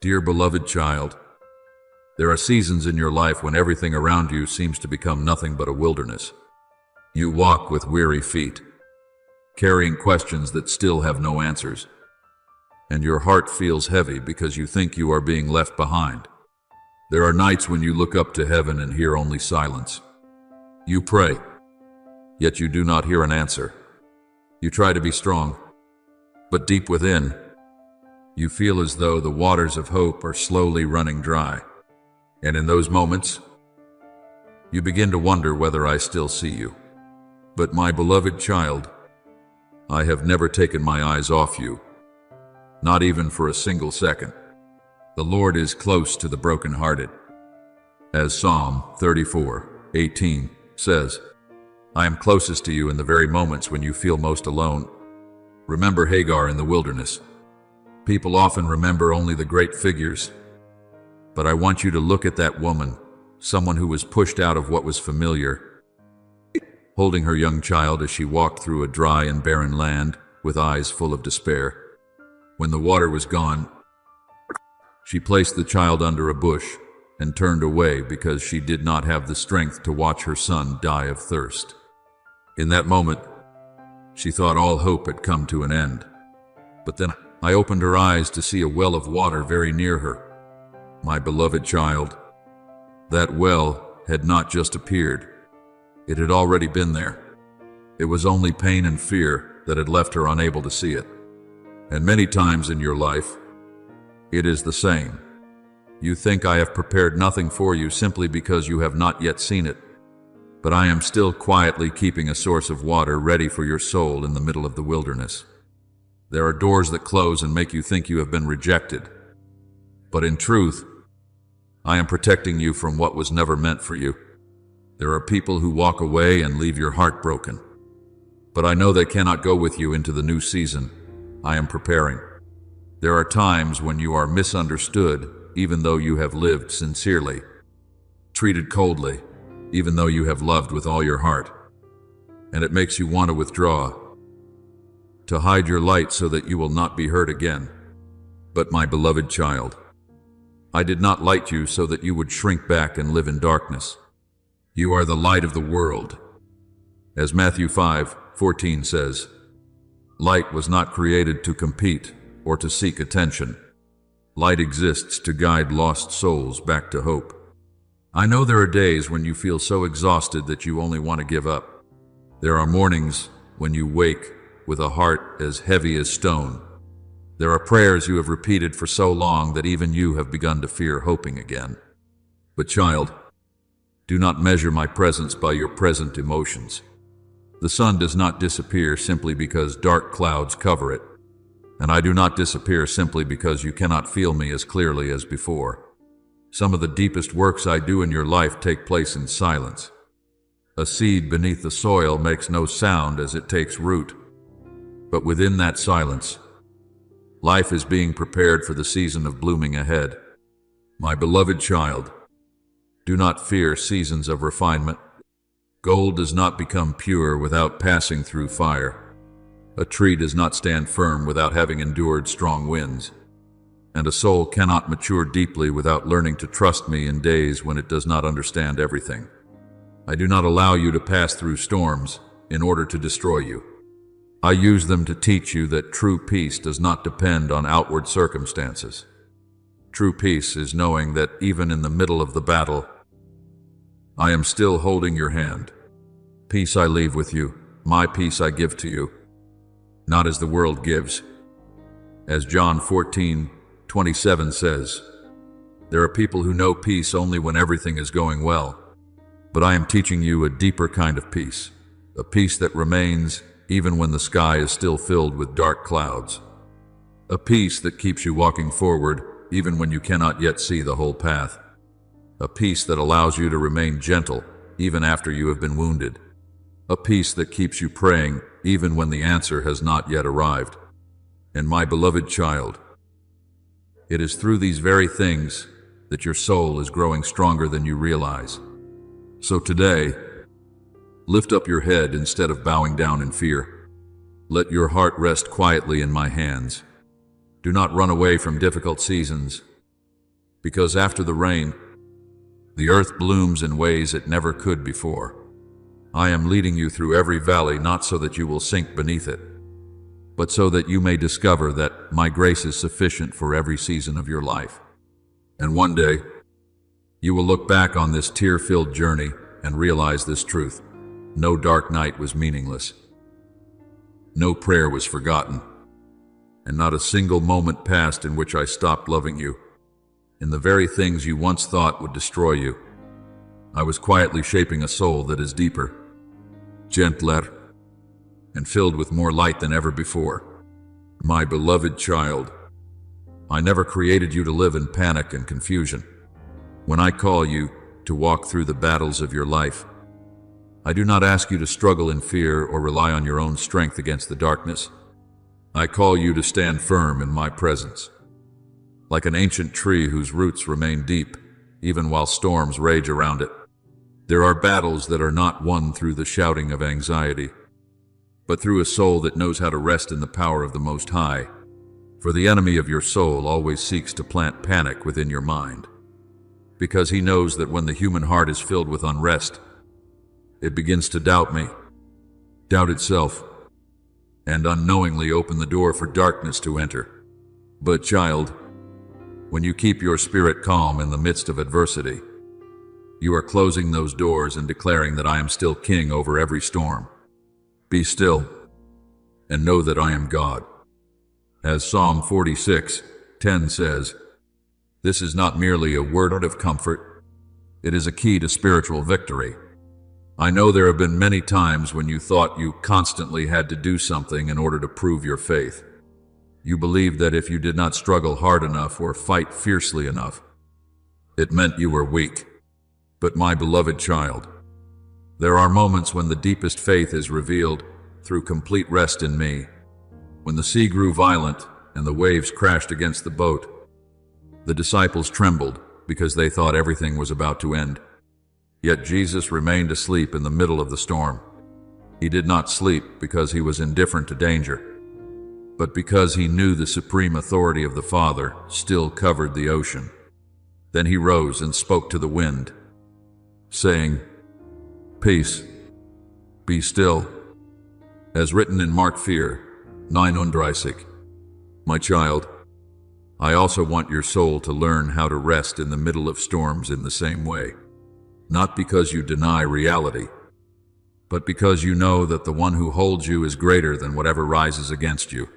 Dear beloved child, there are seasons in your life when everything around you seems to become nothing but a wilderness. You walk with weary feet, carrying questions that still have no answers, and your heart feels heavy because you think you are being left behind. There are nights when you look up to heaven and hear only silence. You pray, yet you do not hear an answer. You try to be strong, but deep within, you feel as though the waters of hope are slowly running dry. And in those moments, you begin to wonder whether I still see you. But my beloved child, I have never taken my eyes off you, not even for a single second. The Lord is close to the brokenhearted. As Psalm 34:18 says, I am closest to you in the very moments when you feel most alone. Remember Hagar in the wilderness. People often remember only the great figures, but I want you to look at that woman, someone who was pushed out of what was familiar, holding her young child as she walked through a dry and barren land with eyes full of despair. When the water was gone, she placed the child under a bush and turned away because she did not have the strength to watch her son die of thirst. In that moment, she thought all hope had come to an end. But then I opened her eyes to see a well of water very near her. My beloved child, that well had not just appeared. It had already been there. It was only pain and fear that had left her unable to see it. And many times in your life, it is the same. You think I have prepared nothing for you simply because you have not yet seen it. But I am still quietly keeping a source of water ready for your soul in the middle of the wilderness. There are doors that close and make you think you have been rejected. But in truth, I am protecting you from what was never meant for you. There are people who walk away and leave your heart broken. But I know they cannot go with you into the new season I am preparing. There are times when you are misunderstood, even though you have lived sincerely, treated coldly, even though you have loved with all your heart. And it makes you want to withdraw, to hide your light so that you will not be hurt again. But my beloved child, I did not light you so that you would shrink back and live in darkness. You are the light of the world. As Matthew 5:14 says, light was not created to compete or to seek attention. Light exists to guide lost souls back to hope. I know there are days when you feel so exhausted that you only want to give up. There are mornings when you wake with a heart as heavy as stone. There are prayers you have repeated for so long that even you have begun to fear hoping again. But child, do not measure my presence by your present emotions. The sun does not disappear simply because dark clouds cover it, and I do not disappear simply because you cannot feel me as clearly as before. Some of the deepest works I do in your life take place in silence. A seed beneath the soil makes no sound as it takes root. But within that silence, life is being prepared for the season of blooming ahead. My beloved child, do not fear seasons of refinement. Gold does not become pure without passing through fire. A tree does not stand firm without having endured strong winds. And a soul cannot mature deeply without learning to trust me in days when it does not understand everything. I do not allow you to pass through storms in order to destroy you. I use them to teach you that true peace does not depend on outward circumstances. True peace is knowing that even in the middle of the battle, I am still holding your hand. Peace I leave with you, my peace I give to you, not as the world gives. As John 14:27 says, there are people who know peace only when everything is going well. But I am teaching you a deeper kind of peace, a peace that remains even when the sky is still filled with dark clouds. A peace that keeps you walking forward even when you cannot yet see the whole path. A peace that allows you to remain gentle even after you have been wounded. A peace that keeps you praying even when the answer has not yet arrived. And my beloved child, it is through these very things that your soul is growing stronger than you realize. So today, lift up your head instead of bowing down in fear. Let your heart rest quietly in my hands. Do not run away from difficult seasons, Because after the rain, the earth blooms in ways it never could before. I am leading you through every valley, not so that you will sink beneath it, but so that you may discover that my grace is sufficient for every season of your life. And one day, you will look back on this tear-filled journey and realize this truth. No dark night was meaningless. No prayer was forgotten. And not a single moment passed in which I stopped loving you. In the very things you once thought would destroy you, I was quietly shaping a soul that is deeper, gentler, and filled with more light than ever before. My beloved child, I never created you to live in panic and confusion. When I call you to walk through the battles of your life, I do not ask you to struggle in fear or rely on your own strength against the darkness. I call you to stand firm in my presence, like an ancient tree whose roots remain deep, even while storms rage around it. There are battles that are not won through the shouting of anxiety, but through a soul that knows how to rest in the power of the Most High. For the enemy of your soul always seeks to plant panic within your mind, because he knows that when the human heart is filled with unrest, it begins to doubt me, doubt itself, and unknowingly open the door for darkness to enter. But child, when you keep your spirit calm in the midst of adversity, you are closing those doors and declaring that I am still king over every storm. Be still and know that I am God. As Psalm 46:10 says, this is not merely a word of comfort, it is a key to spiritual victory. I know there have been many times when you thought you constantly had to do something in order to prove your faith. You believed that if you did not struggle hard enough or fight fiercely enough, it meant you were weak. But my beloved child, there are moments when the deepest faith is revealed through complete rest in me. When the sea grew violent and the waves crashed against the boat, the disciples trembled because they thought everything was about to end. Yet Jesus remained asleep in the middle of the storm. He did not sleep because he was indifferent to danger, but because he knew the supreme authority of the Father still covered the ocean. Then he rose and spoke to the wind, saying, "Peace, be still." As written in Mark 4:9-36, my child, I also want your soul to learn how to rest in the middle of storms in the same way. Not because you deny reality, but because you know that the one who holds you is greater than whatever rises against you.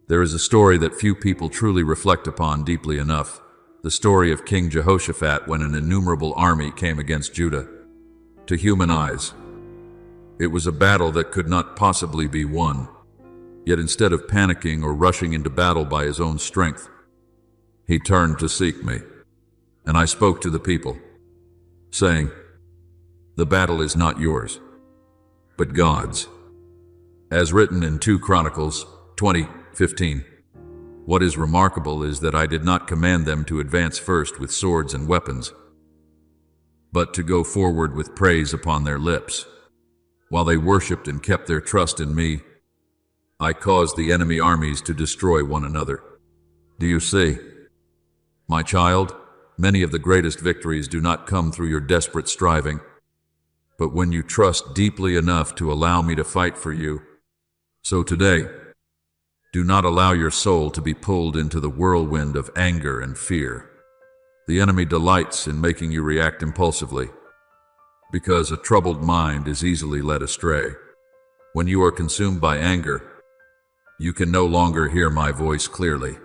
There is a story that few people truly reflect upon deeply enough, the story of King Jehoshaphat when an innumerable army came against Judah. To human eyes, it was a battle that could not possibly be won. Yet instead of panicking or rushing into battle by his own strength, he turned to seek me, and I spoke to the people, saying, "The battle is not yours, but God's." As written in 2 Chronicles 20:15, what is remarkable is that I did not command them to advance first with swords and weapons, but to go forward with praise upon their lips. While they worshipped and kept their trust in me, I caused the enemy armies to destroy one another. Do you see? My child, many of the greatest victories do not come through your desperate striving, but when you trust deeply enough to allow me to fight for you. So today, do not allow your soul to be pulled into the whirlwind of anger and fear. The enemy delights in making you react impulsively, because a troubled mind is easily led astray. When you are consumed by anger, you can no longer hear my voice clearly.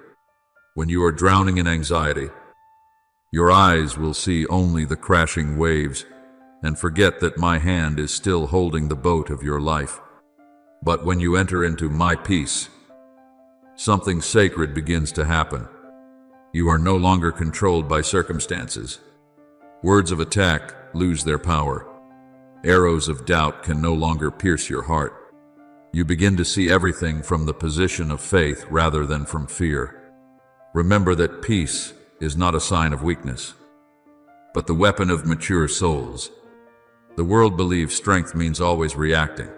When you are drowning in anxiety, your eyes will see only the crashing waves and forget that my hand is still holding the boat of your life. But when you enter into my peace, something sacred begins to happen. You are no longer controlled by circumstances. Words of attack lose their power. Arrows of doubt can no longer pierce your heart. You begin to see everything from the position of faith rather than from fear. Remember that peace is not a sign of weakness, but the weapon of mature souls. The world believes strength means always reacting,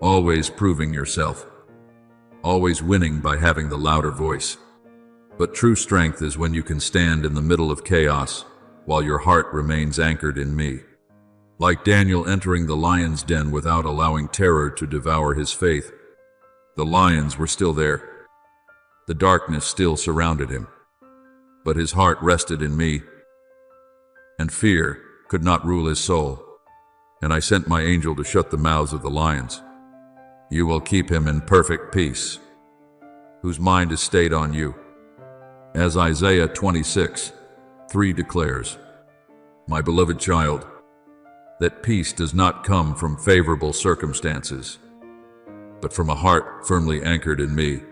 always proving yourself, always winning by having the louder voice. But true strength is when you can stand in the middle of chaos while your heart remains anchored in me. Like Daniel entering the lion's den without allowing terror to devour his faith, the lions were still there. The darkness still surrounded him, but his heart rested in me, and fear could not rule his soul. And I sent my angel to shut the mouths of the lions. You will keep him in perfect peace, whose mind is stayed on you. As Isaiah 26:3 declares, my beloved child, that peace does not come from favorable circumstances, but from a heart firmly anchored in me.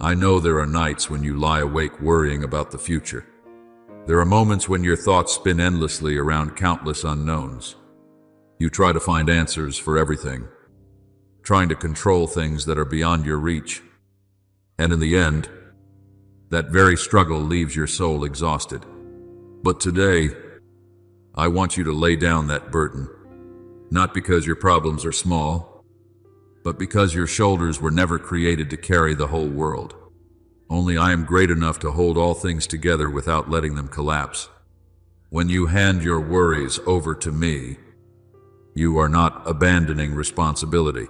I know there are nights when you lie awake worrying about the future. There are moments when your thoughts spin endlessly around countless unknowns. You try to find answers for everything, trying to control things that are beyond your reach. And in the end, that very struggle leaves your soul exhausted. But today, I want you to lay down that burden, not because your problems are small, but because your shoulders were never created to carry the whole world. Only I am great enough to hold all things together without letting them collapse. When you hand your worries over to me, you are not abandoning responsibility.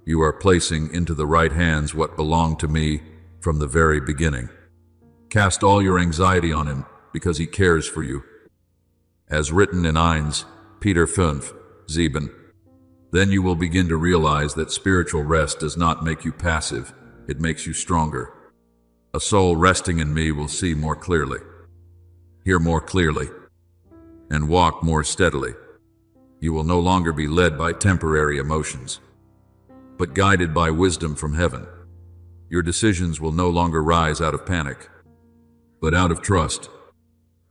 You are placing into the right hands what belonged to me from the very beginning. Cast all your anxiety on him because he cares for you. As written in 1 Peter 5:7, then you will begin to realize that spiritual rest does not make you passive, it makes you stronger. A soul resting in me will see more clearly, hear more clearly, and walk more steadily. You will no longer be led by temporary emotions, but guided by wisdom from heaven. Your decisions will no longer rise out of panic, but out of trust.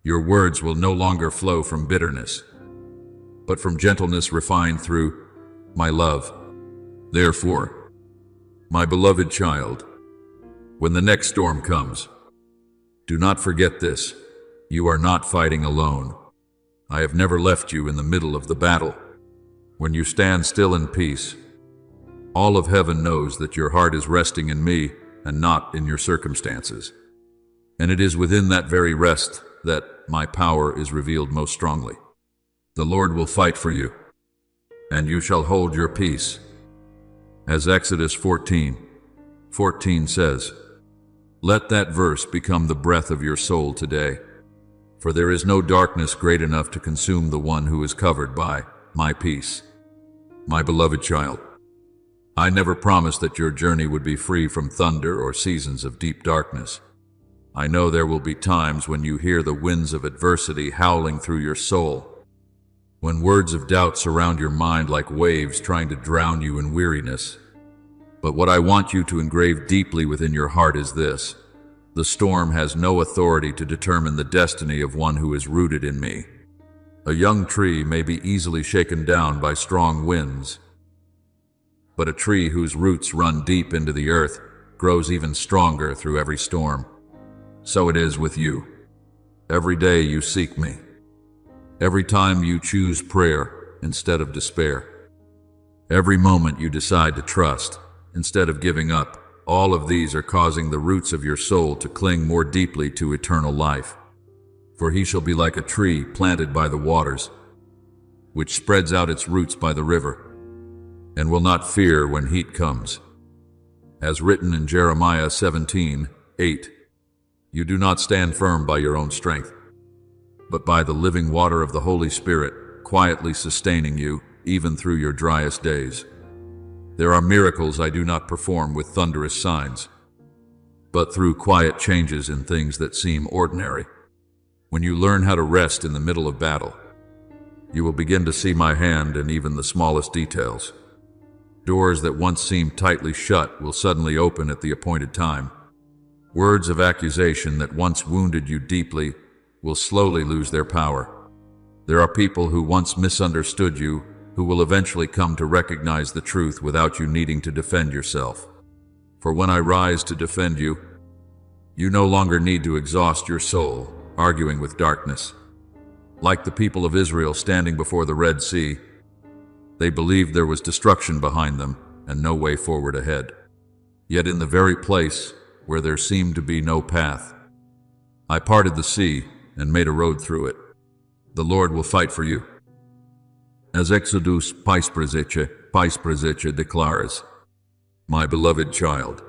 Your words will no longer flow from bitterness, but from gentleness refined through my love. Therefore, my beloved child, when the next storm comes, do not forget this. You are not fighting alone. I have never left you in the middle of the battle. When you stand still in peace, all of heaven knows that your heart is resting in me and not in your circumstances. And it is within that very rest that my power is revealed most strongly. The Lord will fight for you, and you shall hold your peace. As Exodus 14:14 says, let that verse become the breath of your soul today. For there is no darkness great enough to consume the one who is covered by my peace. My beloved child, I never promised that your journey would be free from thunder or seasons of deep darkness. I know there will be times when you hear the winds of adversity howling through your soul, when words of doubt surround your mind like waves trying to drown you in weariness. But what I want you to engrave deeply within your heart is this: the storm has no authority to determine the destiny of one who is rooted in me. A young tree may be easily shaken down by strong winds, but a tree whose roots run deep into the earth grows even stronger through every storm. So it is with you. Every day you seek me. Every time you choose prayer instead of despair. Every moment you decide to trust instead of giving up. All of these are causing the roots of your soul to cling more deeply to eternal life. For he shall be like a tree planted by the waters, which spreads out its roots by the river, and will not fear when heat comes. As written in Jeremiah 17:8, you do not stand firm by your own strength, but by the living water of the Holy Spirit, quietly sustaining you even through your driest days. There are miracles I do not perform with thunderous signs, but through quiet changes in things that seem ordinary. When you learn how to rest in the middle of battle, you will begin to see my hand in even the smallest details. Doors that once seemed tightly shut will suddenly open at the appointed time. Words of accusation that once wounded you deeply will slowly lose their power. There are people who once misunderstood you who will eventually come to recognize the truth without you needing to defend yourself. For when I rise to defend you, you no longer need to exhaust your soul arguing with darkness. Like the people of Israel standing before the Red Sea, they believed there was destruction behind them and no way forward ahead. Yet in the very place where there seemed to be no path, I parted the sea and made a road through it. The Lord will fight for you. As Exodus 5:13 declares, my beloved child,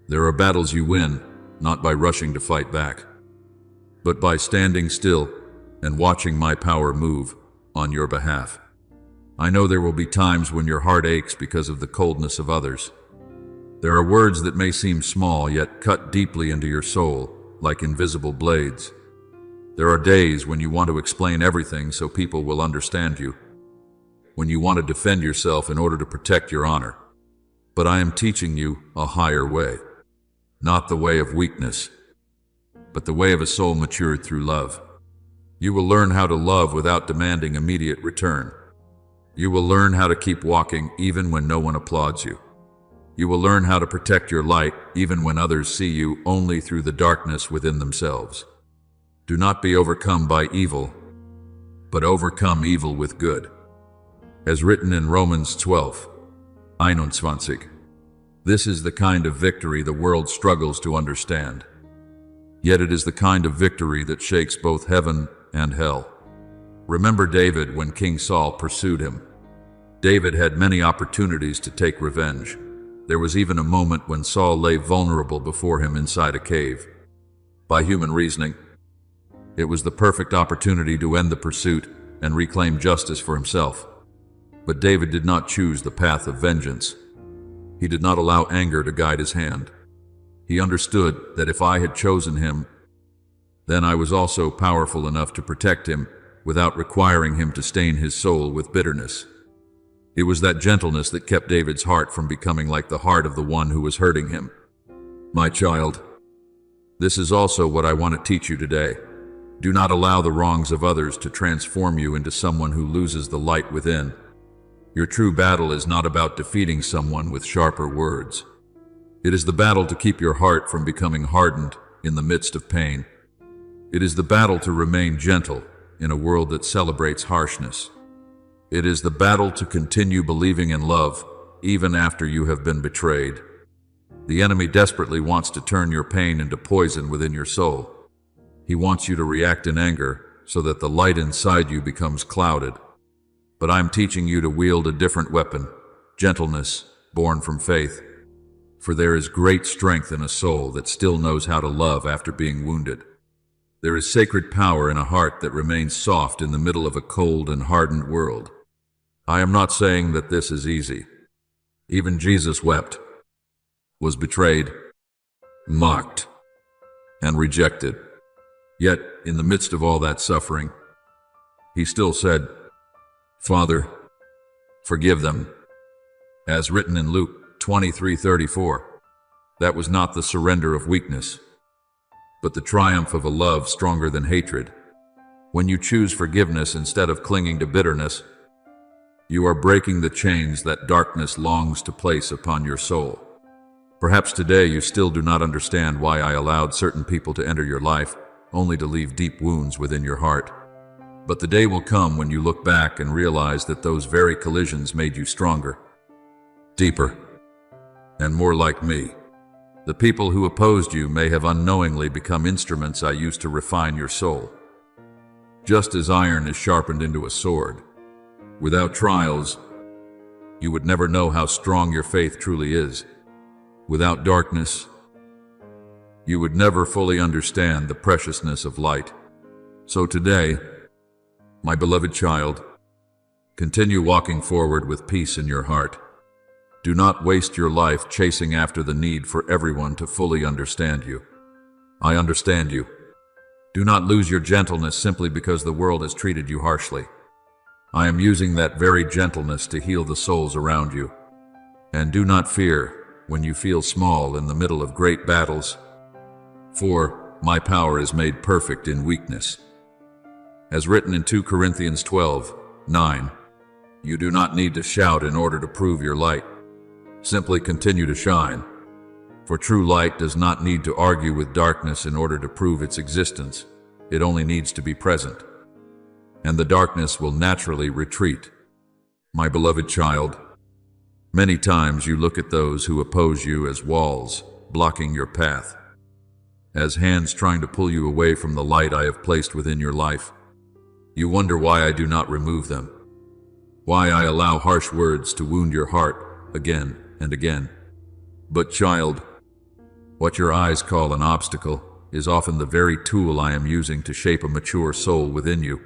there are battles you win not by rushing to fight back, but by standing still and watching my power move on your behalf. I know there will be times when your heart aches because of the coldness of others. There are words that may seem small yet cut deeply into your soul like invisible blades. There are days when you want to explain everything so people will understand you, when you want to defend yourself in order to protect your honor. But I am teaching you a higher way, not the way of weakness, but the way of a soul matured through love. You will learn how to love without demanding immediate return. You will learn how to keep walking even when no one applauds you. You will learn how to protect your light even when others see you only through the darkness within themselves. Do not be overcome by evil, but overcome evil with good. As written in Romans 12:21. This is the kind of victory the world struggles to understand. Yet it is the kind of victory that shakes both heaven and hell. Remember David when King Saul pursued him. David had many opportunities to take revenge. There was even a moment when Saul lay vulnerable before him inside a cave. By human reasoning, it was the perfect opportunity to end the pursuit and reclaim justice for himself. But David did not choose the path of vengeance. He did not allow anger to guide his hand. He understood that if I had chosen him, then I was also powerful enough to protect him without requiring him to stain his soul with bitterness. It was that gentleness that kept David's heart from becoming like the heart of the one who was hurting him. My child, this is also what I want to teach you today. Do not allow the wrongs of others to transform you into someone who loses the light within. Your true battle is not about defeating someone with sharper words. It is the battle to keep your heart from becoming hardened in the midst of pain. It is the battle to remain gentle in a world that celebrates harshness. It is the battle to continue believing in love even after you have been betrayed. The enemy desperately wants to turn your pain into poison within your soul. He wants you to react in anger so that the light inside you becomes clouded. But I'm teaching you to wield a different weapon, gentleness born from faith. For there is great strength in a soul that still knows how to love after being wounded. There is sacred power in a heart that remains soft in the middle of a cold and hardened world. I am not saying that this is easy. Even Jesus wept, was betrayed, mocked, and rejected. Yet, in the midst of all that suffering, he still said, Father, forgive them. As written in Luke 23:34, that was not the surrender of weakness, but the triumph of a love stronger than hatred. When you choose forgiveness instead of clinging to bitterness, you are breaking the chains that darkness longs to place upon your soul. Perhaps today you still do not understand why I allowed certain people to enter your life, only to leave deep wounds within your heart. But the day will come when you look back and realize that those very collisions made you stronger, deeper, and more like me. The people who opposed you may have unknowingly become instruments I used to refine your soul. Just as iron is sharpened into a sword, without trials, you would never know how strong your faith truly is. Without darkness, you would never fully understand the preciousness of light. So today, my beloved child, continue walking forward with peace in your heart. Do not waste your life chasing after the need for everyone to fully understand you. I understand you. Do not lose your gentleness simply because the world has treated you harshly. I am using that very gentleness to heal the souls around you. And do not fear when you feel small in the middle of great battles, for my power is made perfect in weakness. As written in 2 Corinthians 12:9, you do not need to shout in order to prove your light. Simply continue to shine. For true light does not need to argue with darkness in order to prove its existence. It only needs to be present. And the darkness will naturally retreat. My beloved child, many times you look at those who oppose you as walls blocking your path. as hands trying to pull you away from the light I have placed within your life. You wonder why I do not remove them, why I allow harsh words to wound your heart again and again. But child, what your eyes call an obstacle is often the very tool I am using to shape a mature soul within you.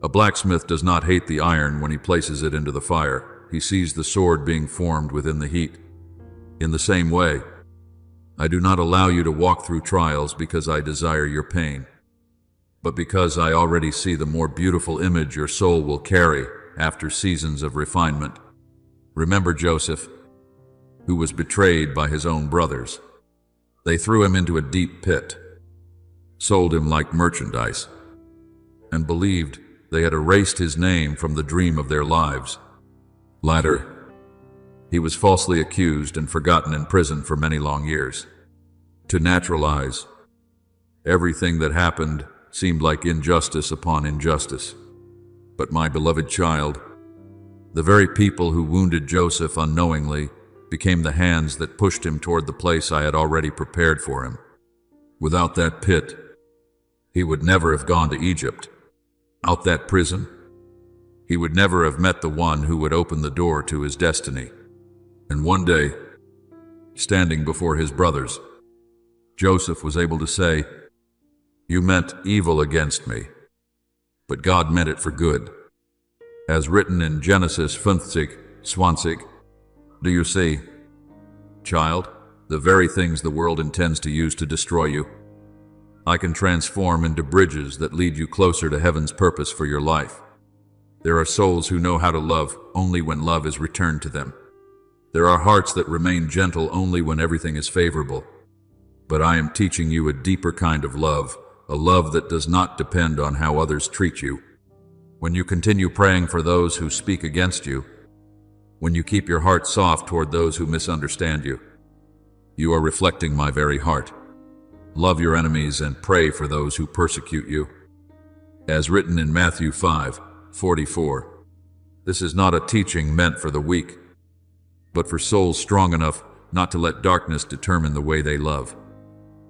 A blacksmith does not hate the iron when he places it into the fire. He sees the sword being formed within the heat. In the same way, I do not allow you to walk through trials because I desire your pain, but because I already see the more beautiful image your soul will carry after seasons of refinement. Remember Joseph, who was betrayed by his own brothers. They threw him into a deep pit, sold him like merchandise, and believed they had erased his name from the dream of their lives. Later, he was falsely accused and forgotten in prison for many long years. To naturalize, everything that happened seemed like injustice upon injustice. But my beloved child, the very people who wounded Joseph unknowingly became the hands that pushed him toward the place I had already prepared for him. Without that pit, he would never have gone to Egypt. Out that prison, he would never have met the one who would open the door to his destiny. And one day, standing before his brothers, Joseph was able to say, "You meant evil against me, but God meant it for good." As written in Genesis 50:20. Do you see, child, the very things the world intends to use to destroy you, I can transform into bridges that lead you closer to heaven's purpose for your life. There are souls who know how to love only when love is returned to them. There are hearts that remain gentle only when everything is favorable. But I am teaching you a deeper kind of love, a love that does not depend on how others treat you. When you continue praying for those who speak against you, when you keep your heart soft toward those who misunderstand you, you are reflecting my very heart. Love your enemies and pray for those who persecute you. As written in Matthew 5:44, this is not a teaching meant for the weak, but for souls strong enough not to let darkness determine the way they love.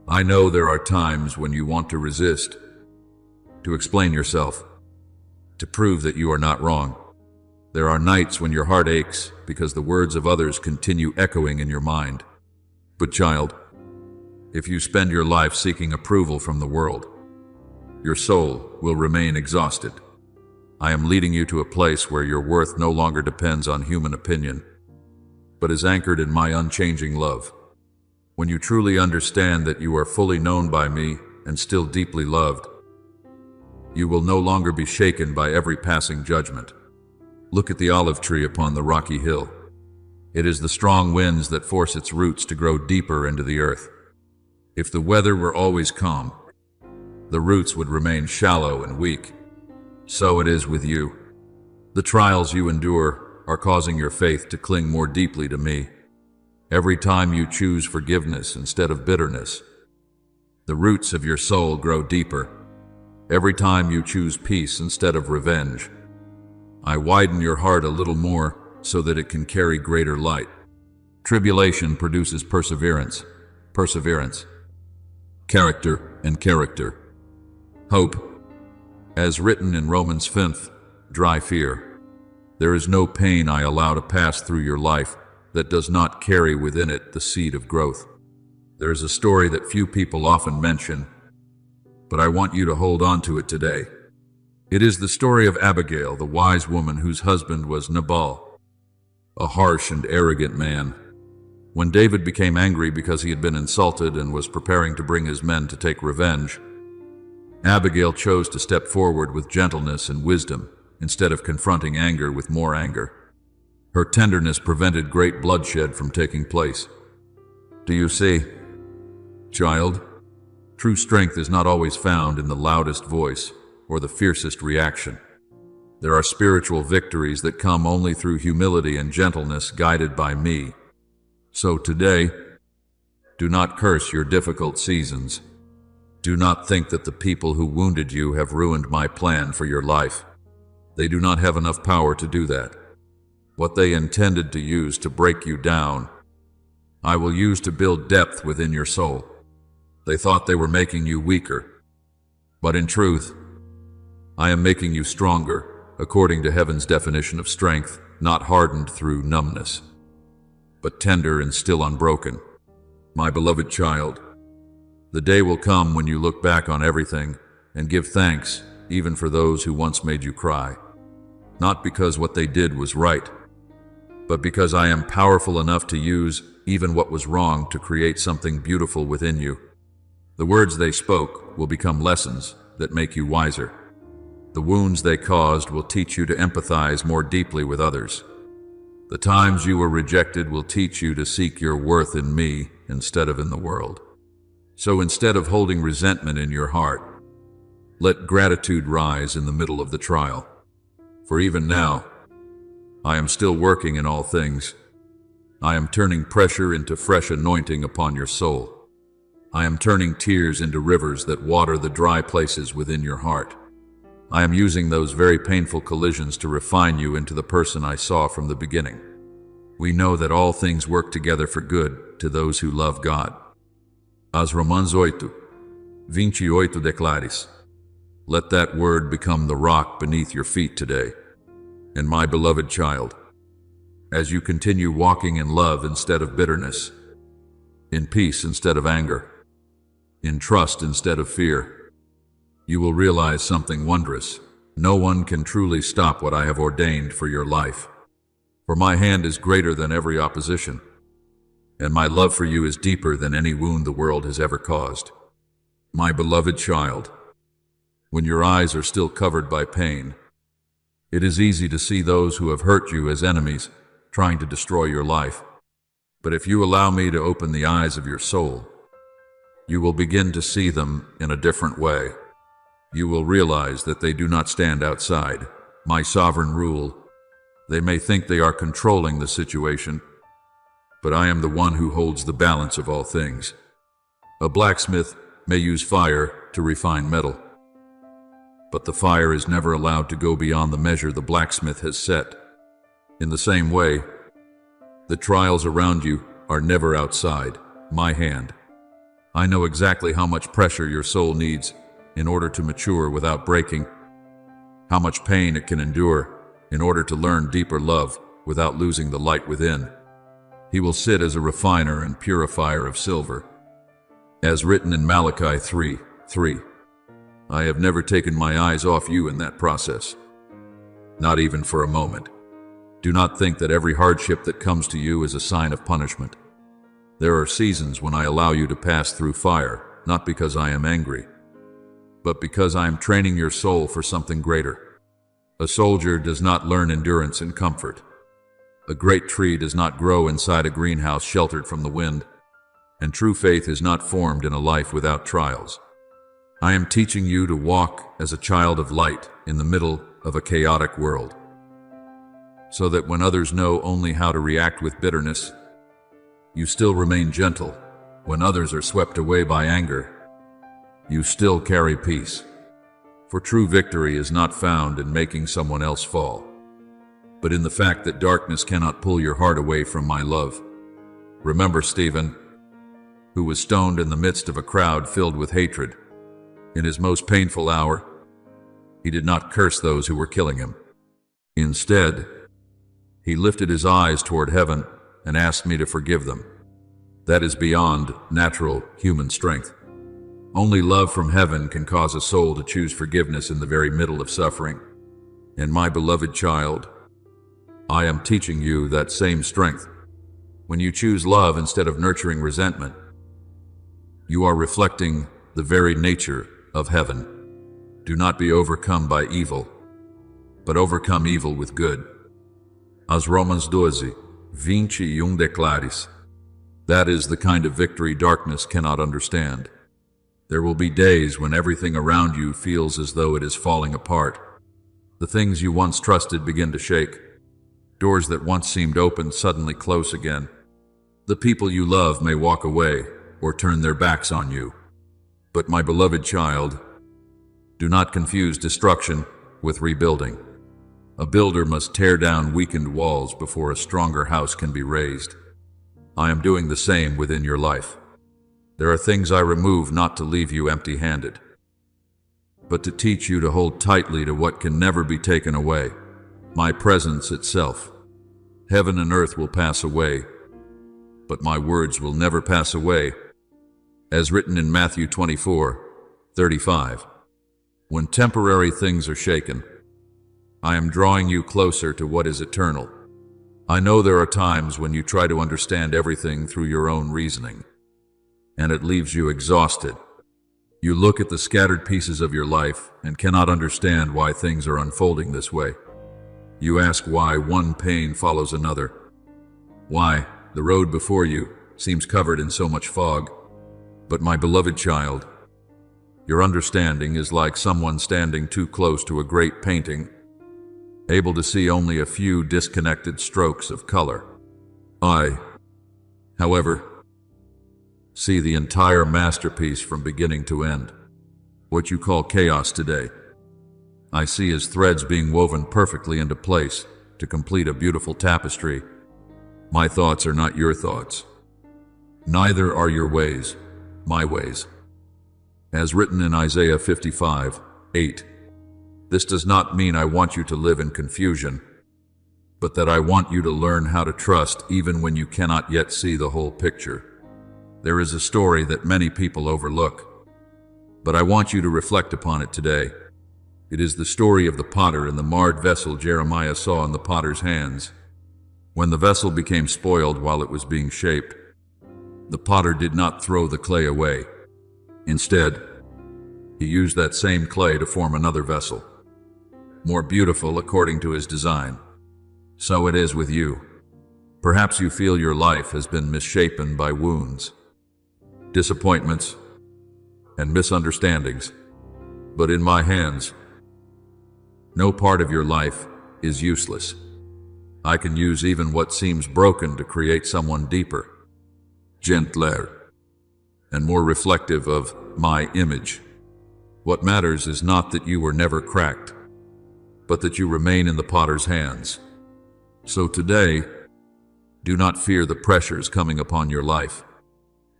I know there are times when you want to resist, to explain yourself, to prove that you are not wrong. There are nights when your heart aches because the words of others continue echoing in your mind. But child, if you spend your life seeking approval from the world, your soul will remain exhausted. I am leading you to a place where your worth no longer depends on human opinion, but is anchored in my unchanging love. When you truly understand that you are fully known by me and still deeply loved, you will no longer be shaken by every passing judgment. Look at the olive tree upon the rocky hill. It is the strong winds that force its roots to grow deeper into the earth. If the weather were always calm, the roots would remain shallow and weak. So it is with you. The trials you endure are causing your faith to cling more deeply to me. Every time you choose forgiveness instead of bitterness, the roots of your soul grow deeper. Every time you choose peace instead of revenge, I widen your heart a little more so that it can carry greater light. Tribulation produces perseverance, perseverance, character, and character. Hope, as written in Romans 5, dry fear. There is no pain I allow to pass through your life that does not carry within it the seed of growth. There is a story that few people often mention, but I want you to hold on to it today. It is the story of Abigail, the wise woman whose husband was Nabal, a harsh and arrogant man. When David became angry because he had been insulted and was preparing to bring his men to take revenge, Abigail chose to step forward with gentleness and wisdom instead of confronting anger with more anger. Her tenderness prevented great bloodshed from taking place. Do you see, child? True strength is not always found in the loudest voice or the fiercest reaction. There are spiritual victories that come only through humility and gentleness guided by me. So today, do not curse your difficult seasons. Do not think that the people who wounded you have ruined my plan for your life. They do not have enough power to do that. What they intended to use to break you down, I will use to build depth within your soul. They thought they were making you weaker. But in truth, I am making you stronger, according to heaven's definition of strength, not hardened through numbness, but tender and still unbroken. My beloved child, the day will come when you look back on everything and give thanks even for those who once made you cry. Not because what they did was right, but because I am powerful enough to use even what was wrong to create something beautiful within you. The words they spoke will become lessons that make you wiser. The wounds they caused will teach you to empathize more deeply with others. The times you were rejected will teach you to seek your worth in me instead of in the world. So instead of holding resentment in your heart, let gratitude rise in the middle of the trial. For even now, I am still working in all things. I am turning pressure into fresh anointing upon your soul. I am turning tears into rivers that water the dry places within your heart. I am using those very painful collisions to refine you into the person I saw from the beginning. We know that all things work together for good to those who love God. As Romans 8:28 declares, let that word become the rock beneath your feet today. And my beloved child, as you continue walking in love instead of bitterness, in peace instead of anger, in trust instead of fear, you will realize something wondrous. No one can truly stop what I have ordained for your life. For my hand is greater than every opposition, and my love for you is deeper than any wound the world has ever caused. My beloved child, when your eyes are still covered by pain, it is easy to see those who have hurt you as enemies, trying to destroy your life. But if you allow me to open the eyes of your soul, you will begin to see them in a different way. You will realize that they do not stand outside my sovereign rule. They may think they are controlling the situation, but I am the one who holds the balance of all things. A blacksmith may use fire to refine metal, but the fire is never allowed to go beyond the measure the blacksmith has set. In the same way, the trials around you are never outside my hand. I know exactly how much pressure your soul needs in order to mature without breaking, how much pain it can endure in order to learn deeper love without losing the light within. He will sit as a refiner and purifier of silver. As written in Malachi 3:3, I have never taken my eyes off you in that process, not even for a moment. Do not think that every hardship that comes to you is a sign of punishment. There are seasons when I allow you to pass through fire, not because I am angry, but because I am training your soul for something greater. A soldier does not learn endurance in comfort. A great tree does not grow inside a greenhouse sheltered from the wind, and true faith is not formed in a life without trials. I am teaching you to walk as a child of light in the middle of a chaotic world, so that when others know only how to react with bitterness, you still remain gentle. When others are swept away by anger, you still carry peace. For true victory is not found in making someone else fall, but in the fact that darkness cannot pull your heart away from my love. Remember Stephen, who was stoned in the midst of a crowd filled with hatred. In his most painful hour, he did not curse those who were killing him. Instead, he lifted his eyes toward heaven and asked me to forgive them. That is beyond natural human strength. Only love from heaven can cause a soul to choose forgiveness in the very middle of suffering. And my beloved child, I am teaching you that same strength. When you choose love instead of nurturing resentment, you are reflecting the very nature of heaven. Do not be overcome by evil, but overcome evil with good. As Romans 12:21 declares, that is the kind of victory darkness cannot understand. There will be days when everything around you feels as though it is falling apart. The things you once trusted begin to shake. Doors that once seemed open suddenly close again. The people you love may walk away or turn their backs on you. But my beloved child, do not confuse destruction with rebuilding. A builder must tear down weakened walls before a stronger house can be raised. I am doing the same within your life. There are things I remove not to leave you empty-handed, but to teach you to hold tightly to what can never be taken away, my presence itself. Heaven and earth will pass away, but my words will never pass away, as written in Matthew 24:35. When temporary things are shaken, I am drawing you closer to what is eternal. I know there are times when you try to understand everything through your own reasoning, and it leaves you exhausted. You look at the scattered pieces of your life and cannot understand why things are unfolding this way. You ask why one pain follows another, why the road before you seems covered in so much fog. But my beloved child, your understanding is like someone standing too close to a great painting, able to see only a few disconnected strokes of color. I, however, see the entire masterpiece from beginning to end. What you call chaos today, I see as threads being woven perfectly into place to complete a beautiful tapestry. My thoughts are not your thoughts. Neither are your ways my ways. As written in Isaiah 55:8, this does not mean I want you to live in confusion, but that I want you to learn how to trust even when you cannot yet see the whole picture. There is a story that many people overlook, but I want you to reflect upon it today. It is the story of the potter and the marred vessel Jeremiah saw in the potter's hands. When the vessel became spoiled while it was being shaped, the potter did not throw the clay away. Instead, he used that same clay to form another vessel, more beautiful according to his design. So it is with you. Perhaps you feel your life has been misshapen by wounds, disappointments, and misunderstandings. But in my hands, no part of your life is useless. I can use even what seems broken to create someone deeper, gentler, and more reflective of my image. What matters is not that you were never cracked, but that you remain in the potter's hands. So today, do not fear the pressures coming upon your life.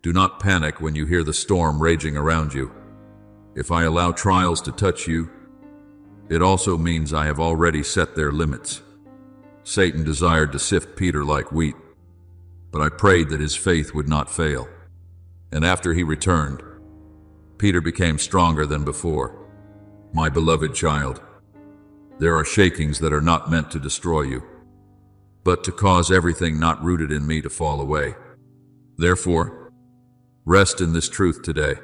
Do not panic when you hear the storm raging around you. If I allow trials to touch you, it also means I have already set their limits. Satan desired to sift Peter like wheat, but I prayed that his faith would not fail. And after he returned, Peter became stronger than before. My beloved child, there are shakings that are not meant to destroy you, but to cause everything not rooted in me to fall away. Therefore, rest in this truth today.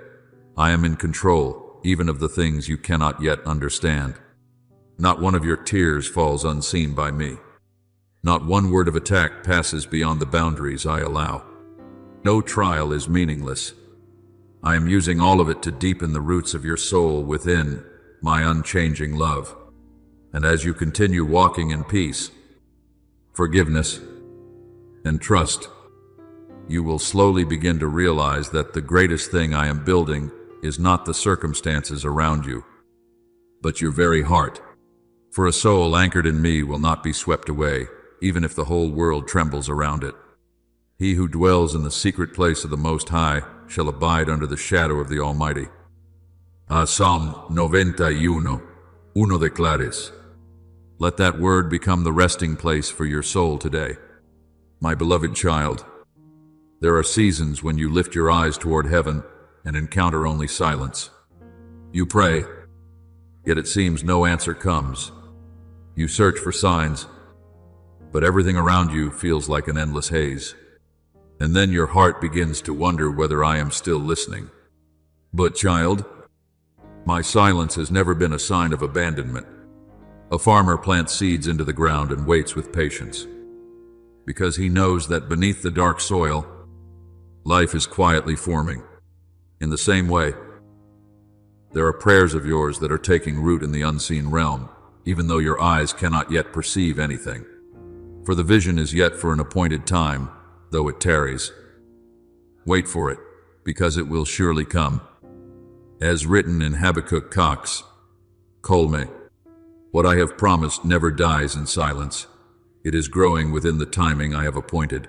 I am in control, even of the things you cannot yet understand. Not one of your tears falls unseen by me. Not one word of attack passes beyond the boundaries I allow. No trial is meaningless. I am using all of it to deepen the roots of your soul within my unchanging love. And as you continue walking in peace, forgiveness, and trust, you will slowly begin to realize that the greatest thing I am building is not the circumstances around you, but your very heart. For a soul anchored in me will not be swept away, even if the whole world trembles around it. He who dwells in the secret place of the Most High shall abide under the shadow of the Almighty. Psalm 91:1 declares. Let that word become the resting place for your soul today. My beloved child, there are seasons when you lift your eyes toward heaven and encounter only silence. You pray, yet it seems no answer comes. You search for signs, but everything around you feels like an endless haze. And then your heart begins to wonder whether I am still listening. But child, my silence has never been a sign of abandonment. A farmer plants seeds into the ground and waits with patience, because he knows that beneath the dark soil, life is quietly forming. In the same way, there are prayers of yours that are taking root in the unseen realm, even though your eyes cannot yet perceive anything. For the vision is yet for an appointed time, though it tarries. Wait for it, because it will surely come. As written in Habakkuk Cox, Colme, what I have promised never dies in silence. It is growing within the timing I have appointed.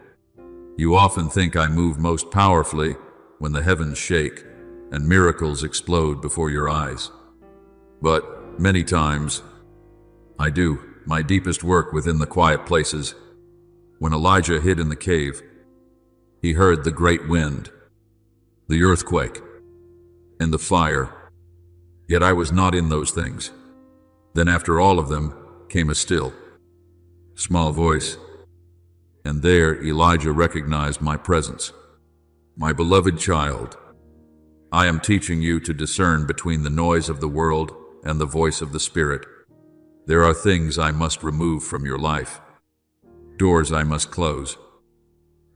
You often think I move most powerfully when the heavens shake and miracles explode before your eyes. But many times, I do my deepest work within the quiet places. When Elijah hid in the cave, he heard the great wind, the earthquake, and the fire. Yet I was not in those things. Then after all of them came a still, small voice, and there Elijah recognized my presence. My beloved child, I am teaching you to discern between the noise of the world and the voice of the Spirit. There are things I must remove from your life, doors I must close,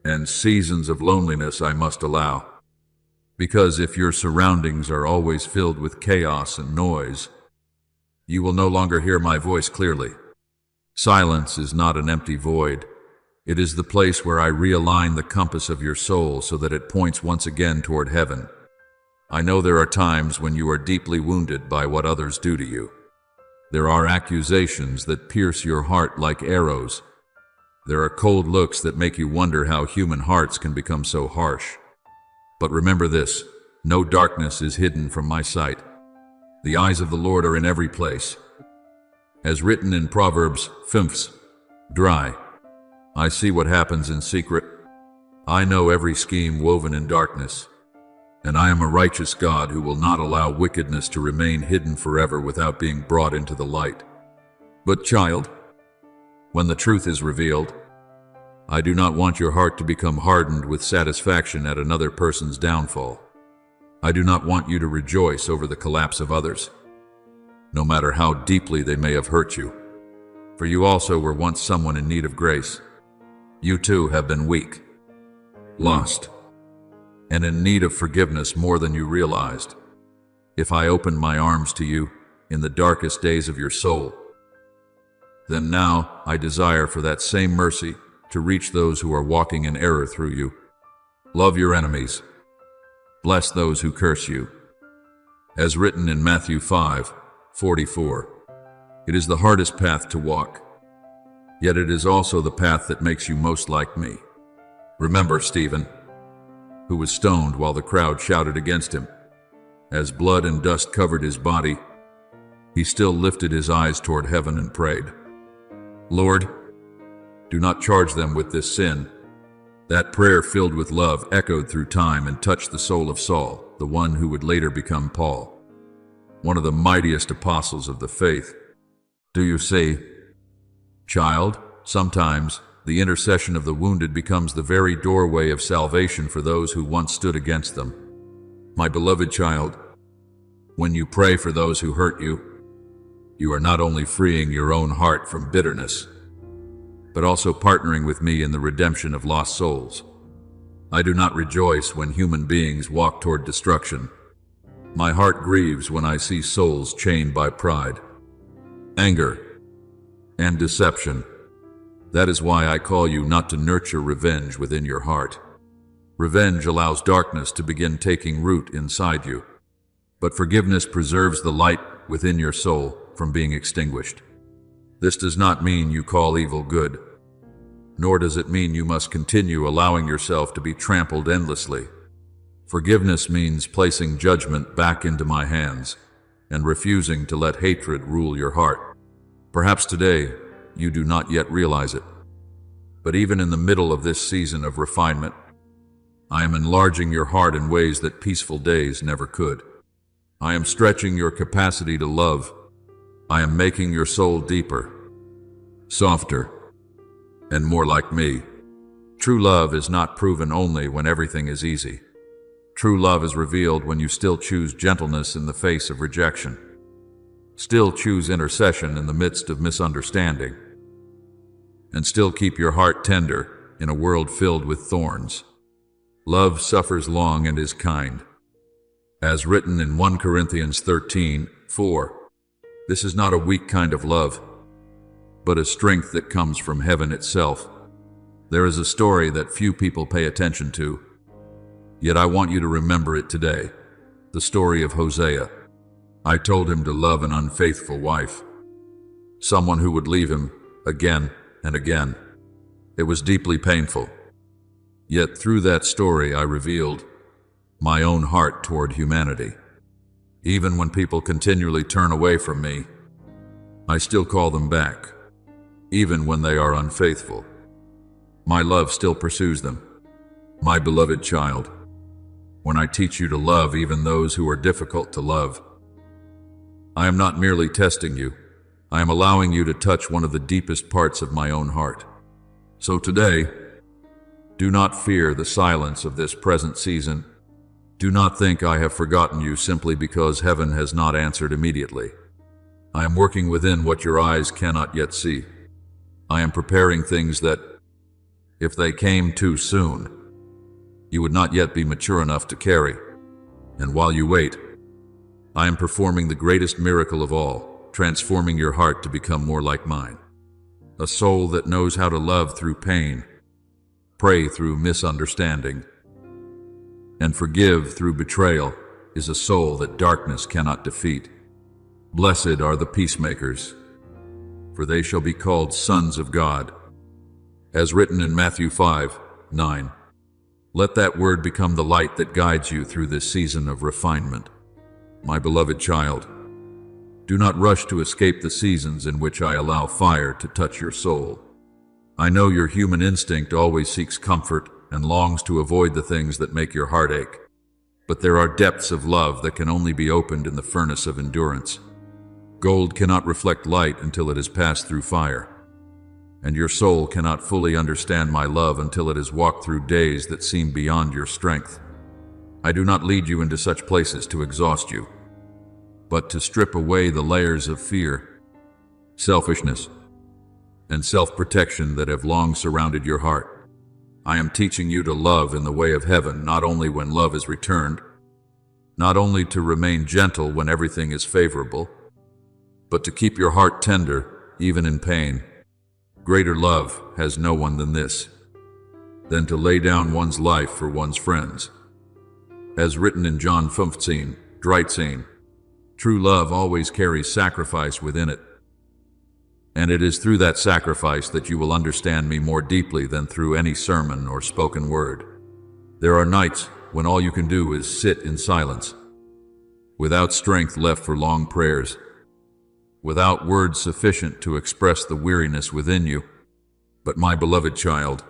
and seasons of loneliness I must allow. Because if your surroundings are always filled with chaos and noise, you will no longer hear my voice clearly. Silence is not an empty void. It is the place where I realign the compass of your soul so that it points once again toward heaven. I know there are times when you are deeply wounded by what others do to you. There are accusations that pierce your heart like arrows. There are cold looks that make you wonder how human hearts can become so harsh. But remember this, no darkness is hidden from my sight. The eyes of the Lord are in every place. As written in Proverbs 5:dry, I see what happens in secret. I know every scheme woven in darkness. And I am a righteous God who will not allow wickedness to remain hidden forever without being brought into the light. But child, when the truth is revealed, I do not want your heart to become hardened with satisfaction at another person's downfall. I do not want you to rejoice over the collapse of others, no matter how deeply they may have hurt you. For you also were once someone in need of grace. You too have been weak, lost, and in need of forgiveness more than you realized. If I opened my arms to you in the darkest days of your soul, then now I desire for that same mercy to reach those who are walking in error through you. Love your enemies. Bless those who curse you. As written in Matthew 5:44, it is the hardest path to walk, yet it is also the path that makes you most like me. Remember Stephen, who was stoned while the crowd shouted against him. As blood and dust covered his body, he still lifted his eyes toward heaven and prayed, Lord, do not charge them with this sin. That prayer filled with love echoed through time and touched the soul of Saul, the one who would later become Paul, one of the mightiest apostles of the faith. Do you see, child, sometimes the intercession of the wounded becomes the very doorway of salvation for those who once stood against them. My beloved child, when you pray for those who hurt you, you are not only freeing your own heart from bitterness, but also partnering with me in the redemption of lost souls. I do not rejoice when human beings walk toward destruction. My heart grieves when I see souls chained by pride, anger, and deception. That is why I call you not to nurture revenge within your heart. Revenge allows darkness to begin taking root inside you, but forgiveness preserves the light within your soul from being extinguished. This does not mean you call evil good, nor does it mean you must continue allowing yourself to be trampled endlessly. Forgiveness means placing judgment back into my hands and refusing to let hatred rule your heart. Perhaps today, you do not yet realize it. But even in the middle of this season of refinement, I am enlarging your heart in ways that peaceful days never could. I am stretching your capacity to love. I am making your soul deeper, softer, and more like me. True love is not proven only when everything is easy. True love is revealed when you still choose gentleness in the face of rejection, still choose intercession in the midst of misunderstanding, and still keep your heart tender in a world filled with thorns. Love suffers long and is kind. As written in 1 Corinthians 13:4, this is not a weak kind of love, but a strength that comes from heaven itself. There is a story that few people pay attention to, yet I want you to remember it today. The story of Hosea. I told him to love an unfaithful wife, someone who would leave him again and again. It was deeply painful. Yet through that story I revealed, my own heart toward humanity. Even when people continually turn away from me, I still call them back. Even when they are unfaithful, my love still pursues them. My beloved child, when I teach you to love even those who are difficult to love, I am not merely testing you, I am allowing you to touch one of the deepest parts of my own heart. So today, do not fear the silence of this present season. Do not think I have forgotten you simply because heaven has not answered immediately. I am working within what your eyes cannot yet see. I am preparing things that, if they came too soon, you would not yet be mature enough to carry. And while you wait, I am performing the greatest miracle of all, transforming your heart to become more like mine. A soul that knows how to love through pain, pray through misunderstanding, and forgive through betrayal is a soul that darkness cannot defeat. Blessed are the peacemakers, for they shall be called sons of God. As written in Matthew 5:9, let that word become the light that guides you through this season of refinement. My beloved child, do not rush to escape the seasons in which I allow fire to touch your soul. I know your human instinct always seeks comfort and longs to avoid the things that make your heart ache. But there are depths of love that can only be opened in the furnace of endurance. Gold cannot reflect light until it has passed through fire. And your soul cannot fully understand my love until it has walked through days that seem beyond your strength. I do not lead you into such places to exhaust you, but to strip away the layers of fear, selfishness, and self-protection that have long surrounded your heart. I am teaching you to love in the way of heaven, not only when love is returned, not only to remain gentle when everything is favorable, but to keep your heart tender, even in pain. Greater love has no one than this, than to lay down one's life for one's friends. As written in John 15:13, true love always carries sacrifice within it. And it is through that sacrifice that you will understand me more deeply than through any sermon or spoken word. There are nights when all you can do is sit in silence, without strength left for long prayers, without words sufficient to express the weariness within you. But my beloved child,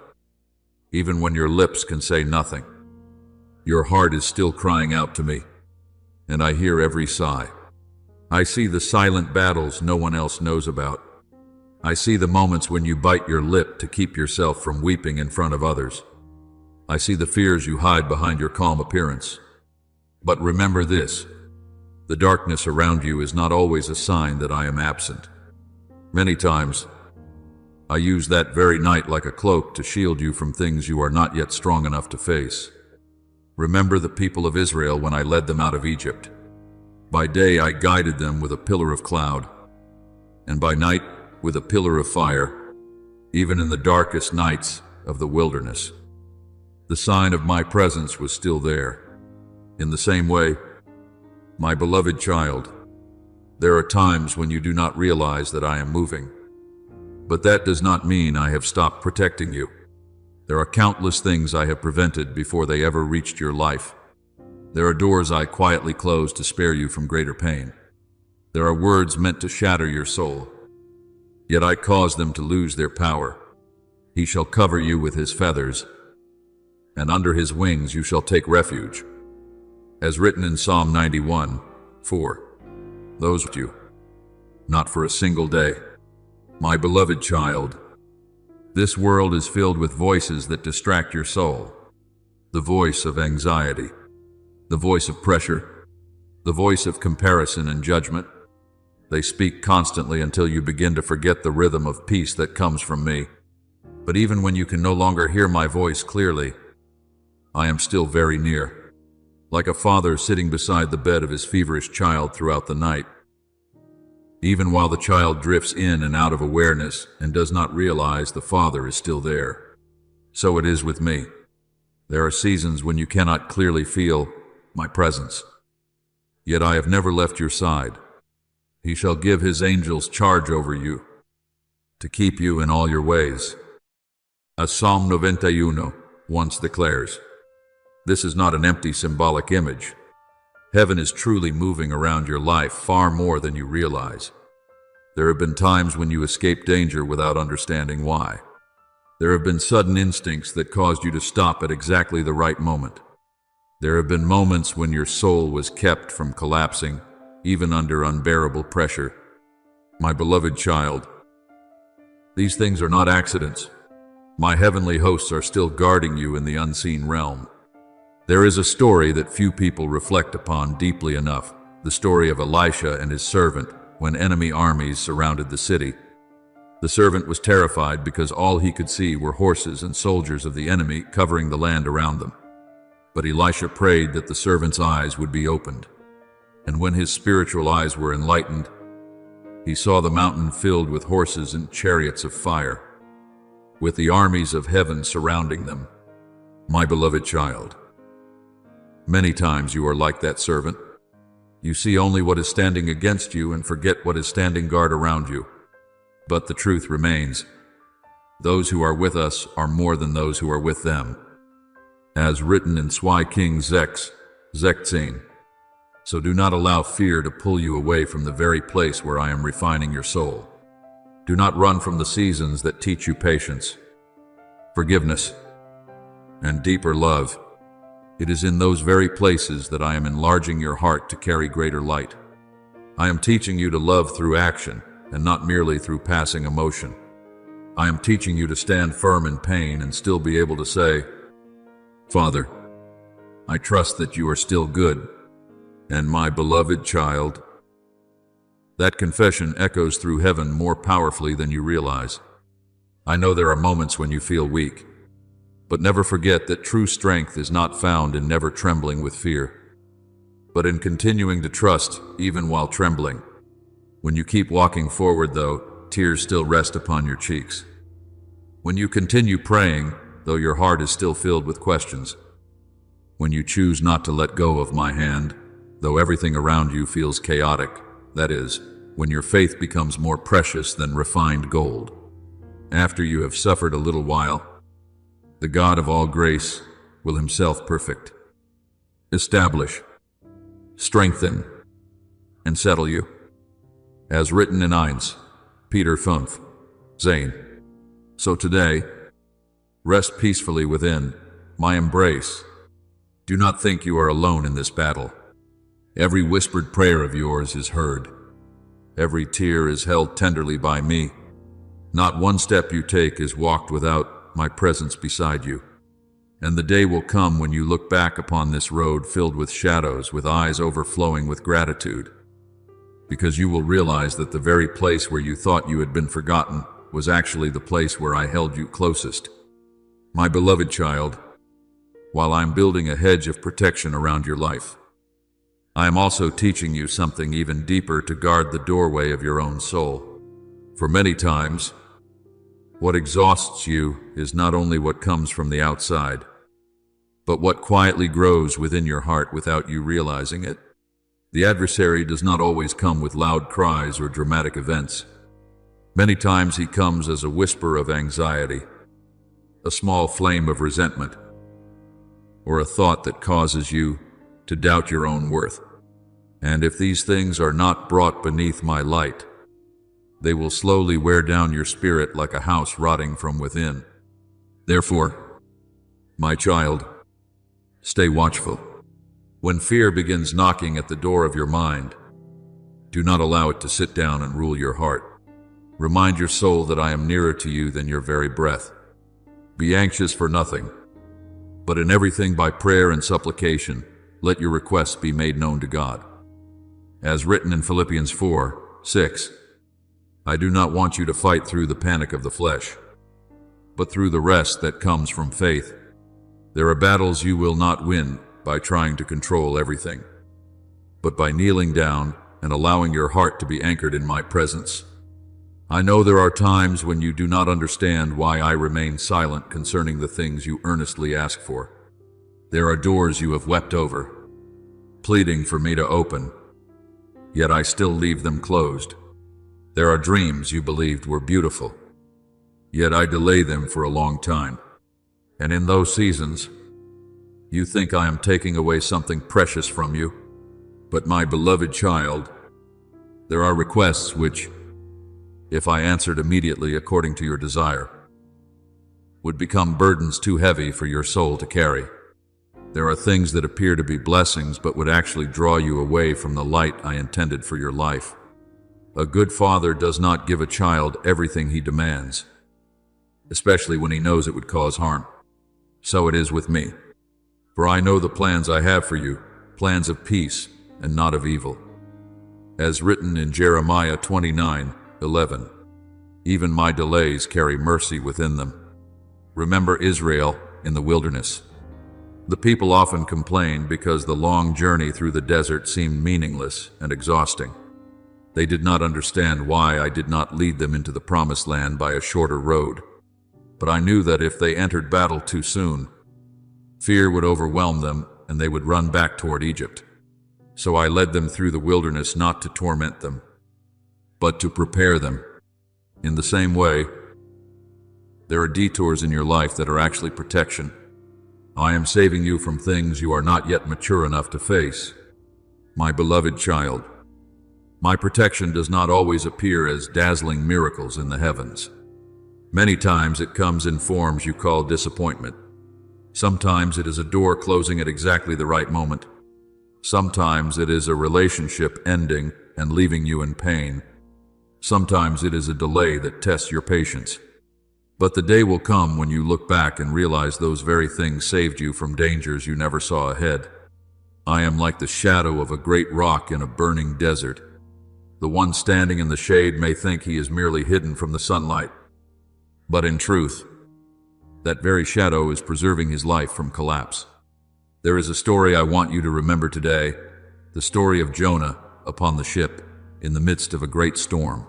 even when your lips can say nothing, your heart is still crying out to me, and I hear every sigh. I see the silent battles no one else knows about. I see the moments when you bite your lip to keep yourself from weeping in front of others. I see the fears you hide behind your calm appearance. But remember this, the darkness around you is not always a sign that I am absent. Many times, I use that very night like a cloak to shield you from things you are not yet strong enough to face. Remember the people of Israel when I led them out of Egypt. By day I guided them with a pillar of cloud, and by night with a pillar of fire, even in the darkest nights of the wilderness. The sign of my presence was still there. In the same way, my beloved child, there are times when you do not realize that I am moving. But that does not mean I have stopped protecting you. There are countless things I have prevented before they ever reached your life. There are doors I quietly closed to spare you from greater pain. There are words meant to shatter your soul, yet I caused them to lose their power. He shall cover you with his feathers, and under his wings you shall take refuge. As written in Psalm 91:4, those with you, not for a single day. My beloved child, this world is filled with voices that distract your soul. The voice of anxiety, the voice of pressure, the voice of comparison and judgment. They speak constantly until you begin to forget the rhythm of peace that comes from me. But even when you can no longer hear my voice clearly, I am still very near, like a father sitting beside the bed of his feverish child throughout the night. Even while the child drifts in and out of awareness and does not realize the father is still there. So it is with me. There are seasons when you cannot clearly feel my presence. Yet I have never left your side. He shall give his angels charge over you, to keep you in all your ways. As Psalm 91 once declares, This is not an empty symbolic image. Heaven is truly moving around your life far more than you realize. There have been times when you escaped danger without understanding why. There have been sudden instincts that caused you to stop at exactly the right moment. There have been moments when your soul was kept from collapsing, even under unbearable pressure. My beloved child, these things are not accidents. My heavenly hosts are still guarding you in the unseen realm. There is a story that few people reflect upon deeply enough, the story of Elisha and his servant when enemy armies surrounded the city. The servant was terrified because all he could see were horses and soldiers of the enemy covering the land around them. But Elisha prayed that the servant's eyes would be opened. And when his spiritual eyes were enlightened, he saw the mountain filled with horses and chariots of fire, with the armies of heaven surrounding them. My beloved child, many times you are like that servant. You see only what is standing against you and forget what is standing guard around you. But the truth remains. Those who are with us are more than those who are with them. As written in King Zechariah. So do not allow fear to pull you away from the very place where I am refining your soul. Do not run from the seasons that teach you patience, forgiveness, and deeper love. It is in those very places that I am enlarging your heart to carry greater light. I am teaching you to love through action and not merely through passing emotion. I am teaching you to stand firm in pain and still be able to say, Father, I trust that you are still good, and my beloved child. That confession echoes through heaven more powerfully than you realize. I know there are moments when you feel weak, but never forget that true strength is not found in never trembling with fear, but in continuing to trust even while trembling. When you keep walking forward, though, tears still rest upon your cheeks. When you continue praying, though your heart is still filled with questions. When you choose not to let go of my hand, though everything around you feels chaotic, that is, when your faith becomes more precious than refined gold. After you have suffered a little while, the God of all grace will himself perfect, establish, strengthen, and settle you. As written in Peter 5, Zane. So today, rest peacefully within my embrace. Do not think you are alone in this battle. Every whispered prayer of yours is heard. Every tear is held tenderly by me. Not one step you take is walked without my presence beside you. And the day will come when you look back upon this road filled with shadows, with eyes overflowing with gratitude, because you will realize that the very place where you thought you had been forgotten was actually the place where I held you closest. My beloved child, while I am building a hedge of protection around your life, I am also teaching you something even deeper to guard the doorway of your own soul. For many times, what exhausts you is not only what comes from the outside, but what quietly grows within your heart without you realizing it. The adversary does not always come with loud cries or dramatic events. Many times he comes as a whisper of anxiety, a small flame of resentment, or a thought that causes you to doubt your own worth. And if these things are not brought beneath my light, they will slowly wear down your spirit like a house rotting from within. Therefore, my child, stay watchful. When fear begins knocking at the door of your mind, do not allow it to sit down and rule your heart. Remind your soul that I am nearer to you than your very breath. Be anxious for nothing, but in everything by prayer and supplication, let your requests be made known to God. As written in Philippians 4:6, I do not want you to fight through the panic of the flesh, but through the rest that comes from faith. There are battles you will not win by trying to control everything, but by kneeling down and allowing your heart to be anchored in my presence. I know there are times when you do not understand why I remain silent concerning the things you earnestly ask for. There are doors you have wept over, pleading for me to open, yet I still leave them closed. There are dreams you believed were beautiful, yet I delay them for a long time. And in those seasons, You think I am taking away something precious from you, but my beloved child, there are requests which, if I answered immediately according to your desire, would become burdens too heavy for your soul to carry. There are things that appear to be blessings but would actually draw you away from the light I intended for your life. A good father does not give a child everything he demands, especially when he knows it would cause harm. So it is with me. For I know the plans I have for you, plans of peace and not of evil. As written in Jeremiah 29:11, even my delays carry mercy within them. Remember Israel in the wilderness. The people often complained because the long journey through the desert seemed meaningless and exhausting. They did not understand why I did not lead them into the promised land by a shorter road. But I knew that if they entered battle too soon, fear would overwhelm them and they would run back toward Egypt. So I led them through the wilderness not to torment them, but to prepare them. In the same way, there are detours in your life that are actually protection. I am saving you from things you are not yet mature enough to face. My beloved child, my protection does not always appear as dazzling miracles in the heavens. Many times it comes in forms you call disappointment. Sometimes it is a door closing at exactly the right moment. Sometimes it is a relationship ending and leaving you in pain. Sometimes it is a delay that tests your patience. But the day will come when you look back and realize those very things saved you from dangers you never saw ahead. I am like the shadow of a great rock in a burning desert. The one standing in the shade may think he is merely hidden from the sunlight. But in truth, that very shadow is preserving his life from collapse. There is a story I want you to remember today, the story of Jonah upon the ship in the midst of a great storm.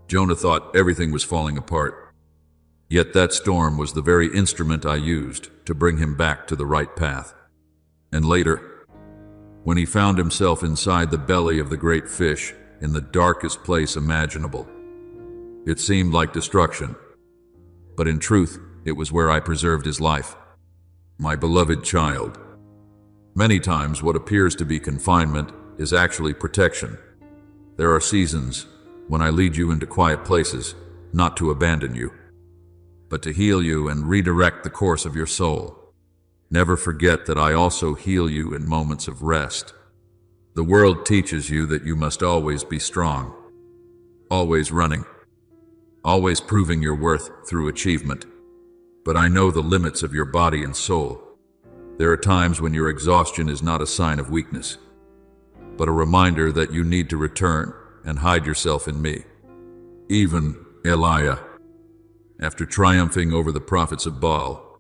Jonah thought everything was falling apart. Yet that storm was the very instrument I used to bring him back to the right path. And later, when he found himself inside the belly of the great fish in the darkest place imaginable, it seemed like destruction. But in truth, it was where I preserved his life. My beloved child, many times what appears to be confinement is actually protection. There are seasons when I lead you into quiet places, not to abandon you, but to heal you and redirect the course of your soul. Never forget that I also heal you in moments of rest. The world teaches you that you must always be strong, always running, always proving your worth through achievement. But I know the limits of your body and soul. There are times when your exhaustion is not a sign of weakness, but a reminder that you need to return and hide yourself in me. Even Elijah, after triumphing over the prophets of Baal,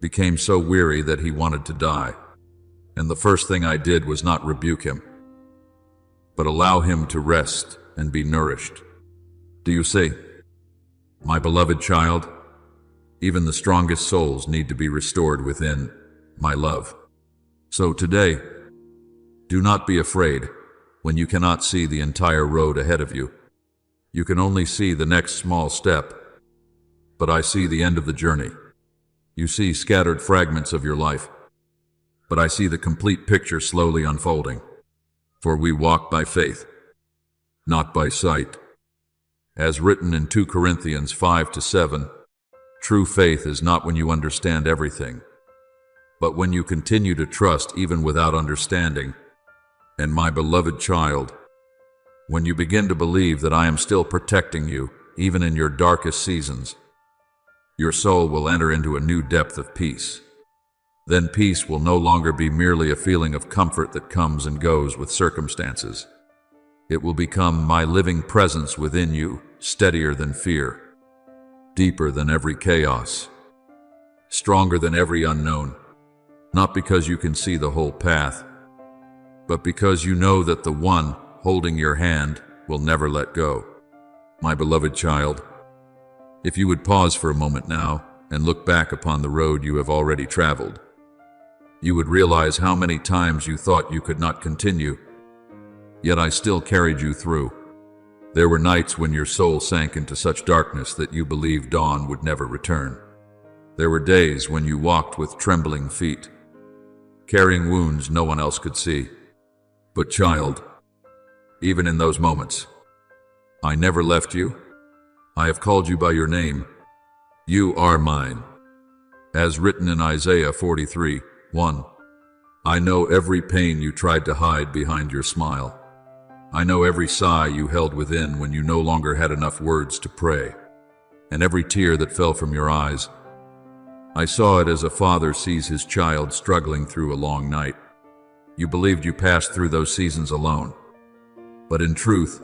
became so weary that he wanted to die. And the first thing I did was not rebuke him, but allow him to rest and be nourished. Do you see? My beloved child, even the strongest souls need to be restored within my love. So today, do not be afraid when you cannot see the entire road ahead of you. You can only see the next small step, but I see the end of the journey. You see scattered fragments of your life, but I see the complete picture slowly unfolding. For we walk by faith, not by sight. As written in 2 Corinthians 5-7, true faith is not when you understand everything, but when you continue to trust even without understanding. And my beloved child, when you begin to believe that I am still protecting you, even in your darkest seasons, your soul will enter into a new depth of peace. Then peace will no longer be merely a feeling of comfort that comes and goes with circumstances. It will become my living presence within you, steadier than fear, deeper than every chaos, stronger than every unknown, not because you can see the whole path, but because you know that the one holding your hand will never let go. My beloved child, if you would pause for a moment now and look back upon the road you have already traveled, you would realize how many times you thought you could not continue, yet I still carried you through. There were nights when your soul sank into such darkness that you believed dawn would never return. There were days when you walked with trembling feet, carrying wounds no one else could see. But child, even in those moments, I never left you. I have called you by your name. You are mine. As written in Isaiah 43:1, I know every pain you tried to hide behind your smile. I know every sigh you held within when you no longer had enough words to pray, and every tear that fell from your eyes. I saw it as a father sees his child struggling through a long night. You believed you passed through those seasons alone, but in truth,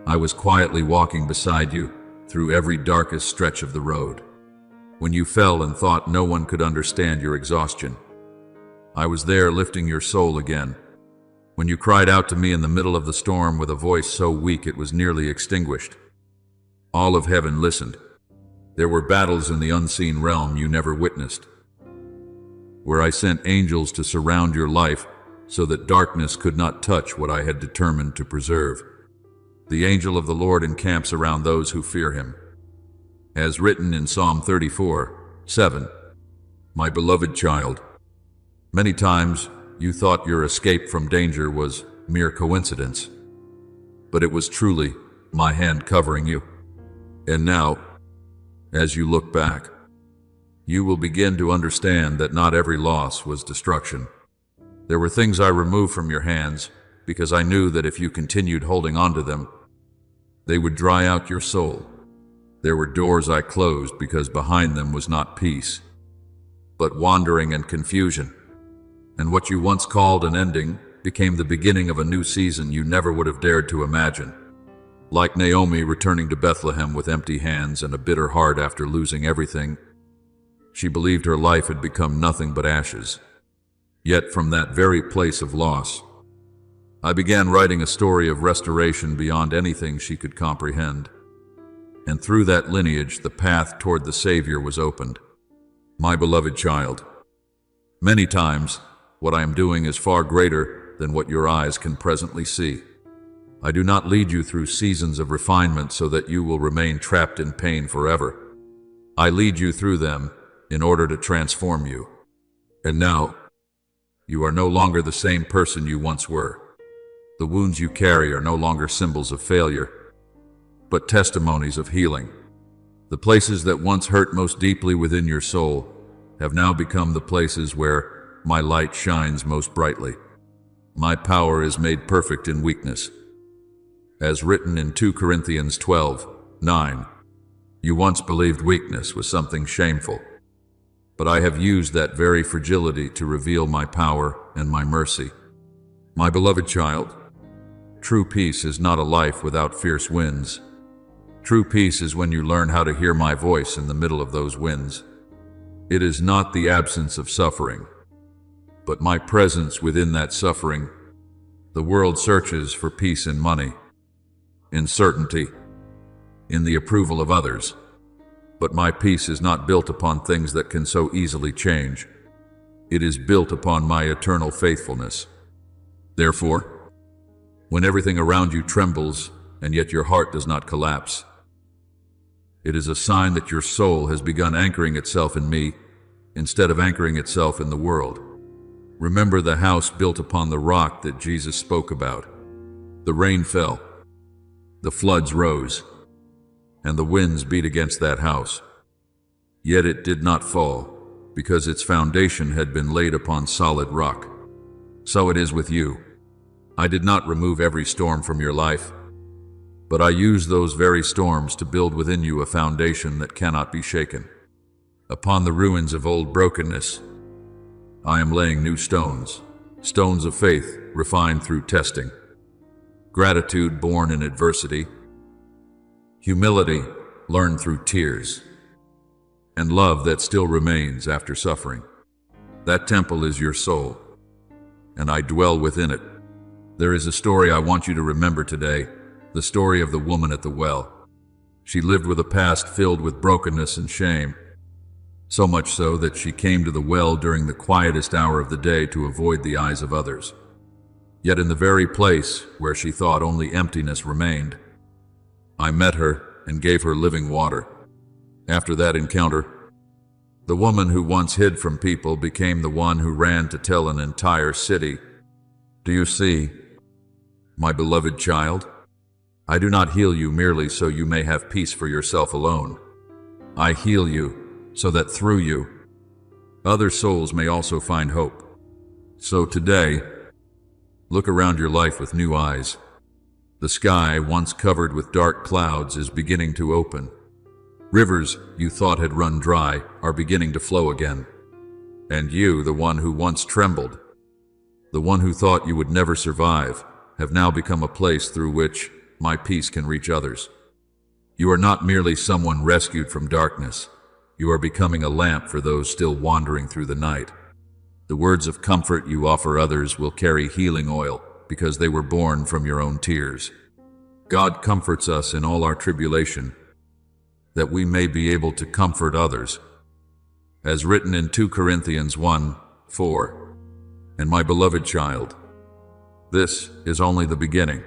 I was quietly walking beside you through every darkest stretch of the road. When you fell and thought no one could understand your exhaustion, I was there lifting your soul again. When you cried out to me in the middle of the storm with a voice so weak it was nearly extinguished, all of heaven listened. There were battles in the unseen realm you never witnessed, where I sent angels to surround your life so that darkness could not touch what I had determined to preserve. The angel of the Lord encamps around those who fear him. As written in Psalm 34:7, my beloved child, many times you thought your escape from danger was mere coincidence, but it was truly my hand covering you. And now, as you look back, you will begin to understand that not every loss was destruction. There were things I removed from your hands because I knew that if you continued holding on to them, they would dry out your soul. There were doors I closed because behind them was not peace, but wandering and confusion. And what you once called an ending became the beginning of a new season you never would have dared to imagine. Like Naomi returning to Bethlehem with empty hands and a bitter heart after losing everything, she believed her life had become nothing but ashes. Yet from that very place of loss, I began writing a story of restoration beyond anything she could comprehend. And through that lineage, the path toward the Savior was opened. My beloved child, many times, what I am doing is far greater than what your eyes can presently see. I do not lead you through seasons of refinement so that you will remain trapped in pain forever. I lead you through them in order to transform you. And now, you are no longer the same person you once were. The wounds you carry are no longer symbols of failure, but testimonies of healing. The places that once hurt most deeply within your soul have now become the places where my light shines most brightly. My power is made perfect in weakness. As written in 2 Corinthians 12:9, you once believed weakness was something shameful, but I have used that very fragility to reveal my power and my mercy. My beloved child, true peace is not a life without fierce winds. True peace is when you learn how to hear my voice in the middle of those winds. It is not the absence of suffering, but my presence within that suffering. The world searches for peace in money, in certainty, in the approval of others. But my peace is not built upon things that can so easily change. It is built upon my eternal faithfulness. Therefore, when everything around you trembles and yet your heart does not collapse, it is a sign that your soul has begun anchoring itself in me instead of anchoring itself in the world. Remember the house built upon the rock that Jesus spoke about. The rain fell, the floods rose, and the winds beat against that house. Yet it did not fall, because its foundation had been laid upon solid rock. So it is with you. I did not remove every storm from your life, but I used those very storms to build within you a foundation that cannot be shaken. Upon the ruins of old brokenness, I am laying new stones, stones of faith refined through testing, gratitude born in adversity, humility learned through tears, and love that still remains after suffering. That temple is your soul, and I dwell within it. There is a story I want you to remember today, the story of the woman at the well. She lived with a past filled with brokenness and shame, so much so that she came to the well during the quietest hour of the day to avoid the eyes of others. Yet in the very place where she thought only emptiness remained, I met her and gave her living water. After that encounter, The woman who once hid from people became the one who ran to tell an entire city. Do you see, my beloved child? I do not heal you merely so you may have peace for yourself alone. I heal you so that through you, other souls may also find hope. So today, look around your life with new eyes. The sky, once covered with dark clouds, is beginning to open. Rivers you thought had run dry are beginning to flow again. And you, the one who once trembled, the one who thought you would never survive, have now become a place through which my peace can reach others. You are not merely someone rescued from darkness. You are becoming a lamp for those still wandering through the night. The words of comfort you offer others will carry healing oil because they were born from your own tears. God comforts us in all our tribulation, that we may be able to comfort others. As written in 2 Corinthians 1:4, and my beloved child, this is only the beginning.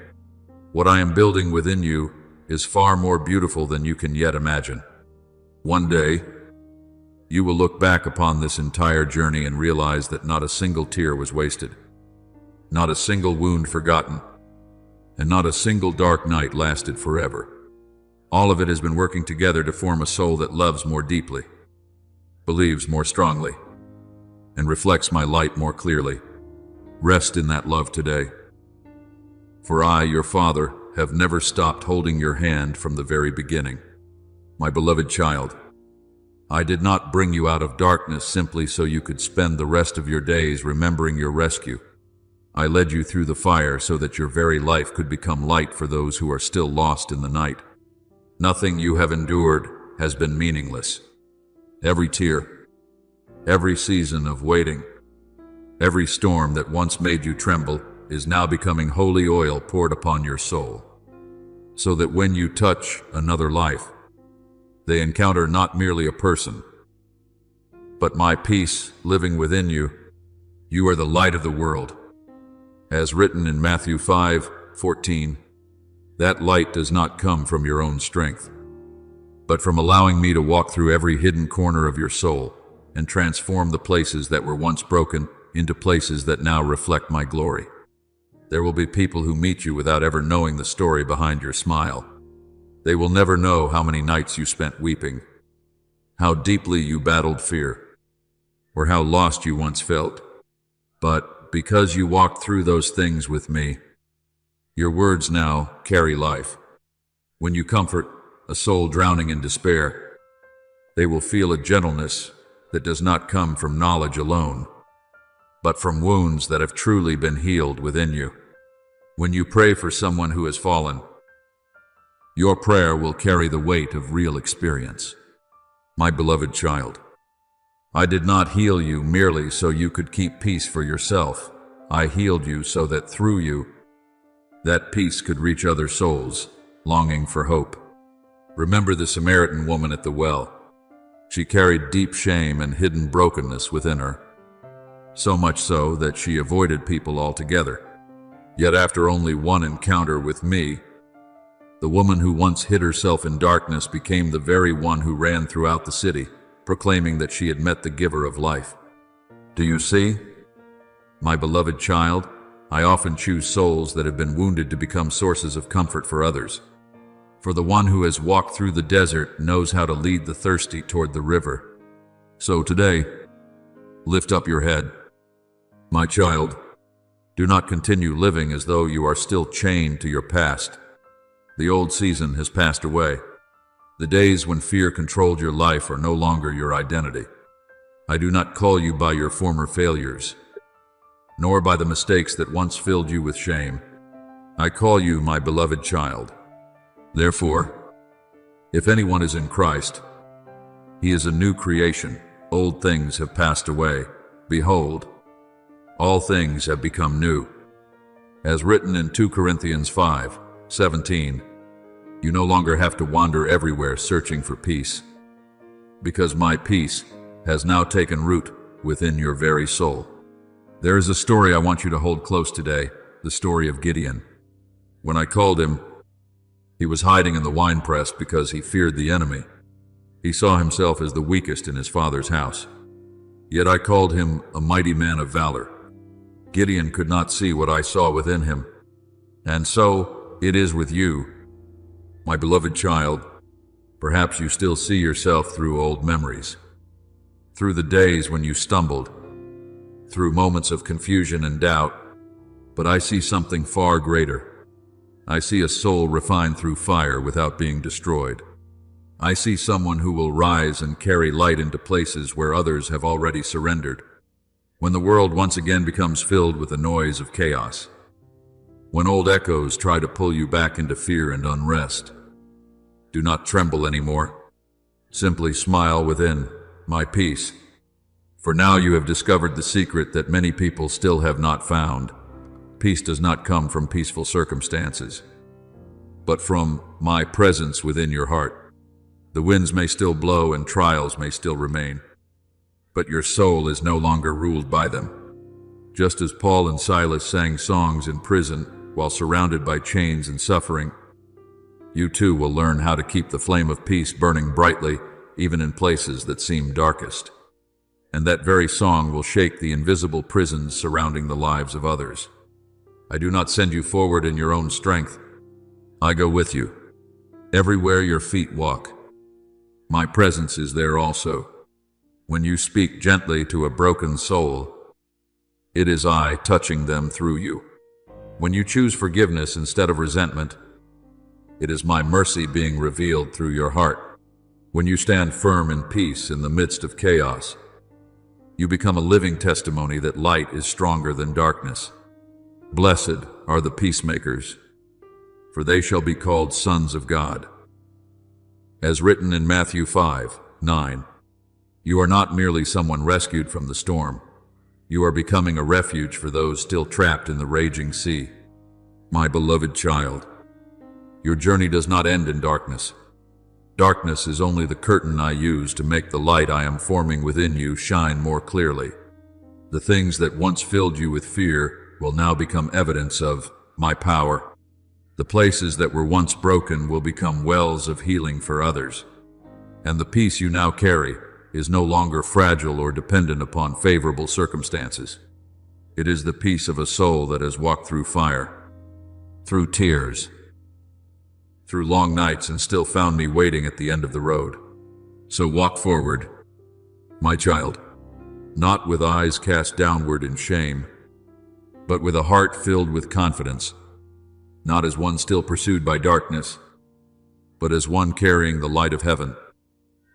What I am building within you is far more beautiful than you can yet imagine. One day, you will look back upon this entire journey and realize that not a single tear was wasted, not a single wound forgotten, and not a single dark night lasted forever. All of it has been working together to form a soul that loves more deeply, believes more strongly, and reflects my light more clearly. Rest in that love today. For I, your Father, have never stopped holding your hand from the very beginning. My beloved child, I did not bring you out of darkness simply so you could spend the rest of your days remembering your rescue. I led you through the fire so that your very life could become light for those who are still lost in the night. Nothing you have endured has been meaningless. Every tear, every season of waiting, every storm that once made you tremble is now becoming holy oil poured upon your soul, so that when you touch another life, they encounter not merely a person, but my peace living within you. You are the light of the world. As written in Matthew 5:14, that light does not come from your own strength, but from allowing me to walk through every hidden corner of your soul and transform the places that were once broken into places that now reflect my glory. There will be people who meet you without ever knowing the story behind your smile. They will never know how many nights you spent weeping, how deeply you battled fear, or how lost you once felt. But because you walked through those things with me, your words now carry life. When you comfort a soul drowning in despair, they will feel a gentleness that does not come from knowledge alone, but from wounds that have truly been healed within you. When you pray for someone who has fallen, your prayer will carry the weight of real experience. My beloved child, I did not heal you merely so you could keep peace for yourself. I healed you so that through you, that peace could reach other souls longing for hope. Remember the Samaritan woman at the well. She carried deep shame and hidden brokenness within her, so much so that she avoided people altogether. Yet after only one encounter with me, the woman who once hid herself in darkness became the very one who ran throughout the city, proclaiming that she had met the giver of life. Do you see? My beloved child, I often choose souls that have been wounded to become sources of comfort for others. For the one who has walked through the desert knows how to lead the thirsty toward the river. So today, lift up your head. My child, do not continue living as though you are still chained to your past. The old season has passed away. The days when fear controlled your life are no longer your identity. I do not call you by your former failures, nor by the mistakes that once filled you with shame. I call you my beloved child. Therefore, if anyone is in Christ, he is a new creation. Old things have passed away. Behold, all things have become new. As written in 2 Corinthians 5:17, you no longer have to wander everywhere searching for peace, because my peace has now taken root within your very soul. There is a story I want you to hold close today, the story of Gideon. When I called him, he was hiding in the winepress because he feared the enemy. He saw himself as the weakest in his father's house. Yet I called him a mighty man of valor. Gideon could not see what I saw within him. And so it is with you, my beloved child. Perhaps you still see yourself through old memories, through the days when you stumbled, through moments of confusion and doubt. But I see something far greater. I see a soul refined through fire without being destroyed. I see someone who will rise and carry light into places where others have already surrendered. When the world once again becomes filled with the noise of chaos, when old echoes try to pull you back into fear and unrest, do not tremble anymore. Simply smile within, my peace. For now you have discovered the secret that many people still have not found. Peace does not come from peaceful circumstances, but from my presence within your heart. The winds may still blow and trials may still remain, but your soul is no longer ruled by them. Just as Paul and Silas sang songs in prison while surrounded by chains and suffering, you too will learn how to keep the flame of peace burning brightly even in places that seem darkest. And that very song will shake the invisible prisons surrounding the lives of others. I do not send you forward in your own strength. I go with you. Everywhere your feet walk, my presence is there also. When you speak gently to a broken soul, it is I touching them through you. When you choose forgiveness instead of resentment, it is my mercy being revealed through your heart. When you stand firm in peace in the midst of chaos, you become a living testimony that light is stronger than darkness. Blessed are the peacemakers, for they shall be called sons of God. As written in Matthew 5:9, you are not merely someone rescued from the storm. You are becoming a refuge for those still trapped in the raging sea. My beloved child, your journey does not end in darkness. Darkness is only the curtain I use to make the light I am forming within you shine more clearly. The things that once filled you with fear will now become evidence of my power. The places that were once broken will become wells of healing for others. And the peace you now carry is no longer fragile or dependent upon favorable circumstances. It is the peace of a soul that has walked through fire, through tears, through long nights, and still found me waiting at the end of the road. So walk forward, my child, not with eyes cast downward in shame, but with a heart filled with confidence, not as one still pursued by darkness, but as one carrying the light of heaven.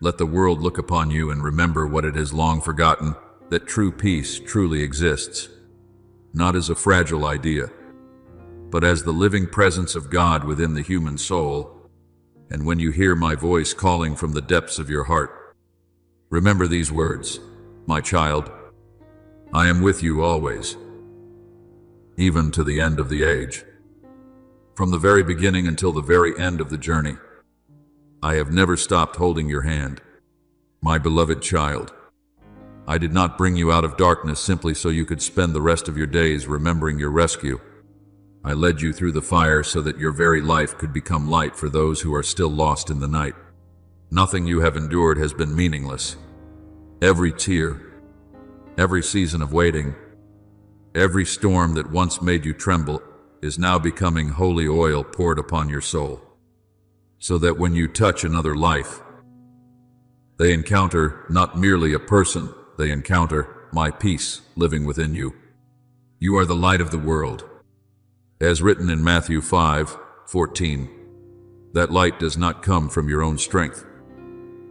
Let the world look upon you and remember what it has long forgotten, that true peace truly exists, not as a fragile idea, but as the living presence of God within the human soul. And when you hear my voice calling from the depths of your heart, remember these words, my child, I am with you always, even to the end of the age. From the very beginning until the very end of the journey, I have never stopped holding your hand. My beloved child, I did not bring you out of darkness simply so you could spend the rest of your days remembering your rescue. I led you through the fire so that your very life could become light for those who are still lost in the night. Nothing you have endured has been meaningless. Every tear, every season of waiting, every storm that once made you tremble is now becoming holy oil poured upon your soul, so that when you touch another life, they encounter not merely a person, they encounter my peace living within you. You are the light of the world. As written in Matthew 5:14, that light does not come from your own strength,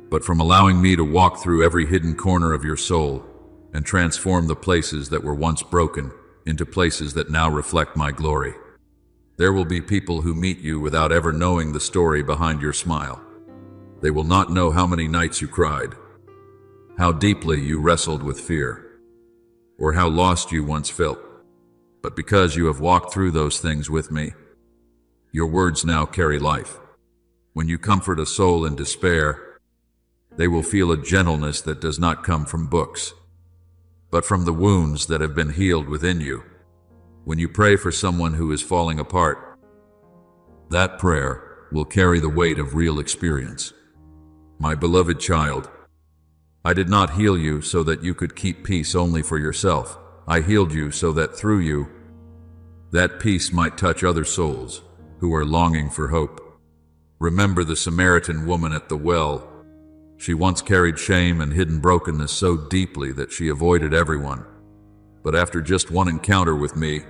but from allowing me to walk through every hidden corner of your soul and transform the places that were once broken into places that now reflect my glory. There will be people who meet you without ever knowing the story behind your smile. They will not know how many nights you cried, how deeply you wrestled with fear, or how lost you once felt. But because you have walked through those things with me, your words now carry life. When you comfort a soul in despair, they will feel a gentleness that does not come from books, but from the wounds that have been healed within you. When you pray for someone who is falling apart, that prayer will carry the weight of real experience. My beloved child, I did not heal you so that you could keep peace only for yourself. I healed you so that through you, that peace might touch other souls who are longing for hope. Remember the Samaritan woman at the well. She once carried shame and hidden brokenness so deeply that she avoided everyone. But after just one encounter with me,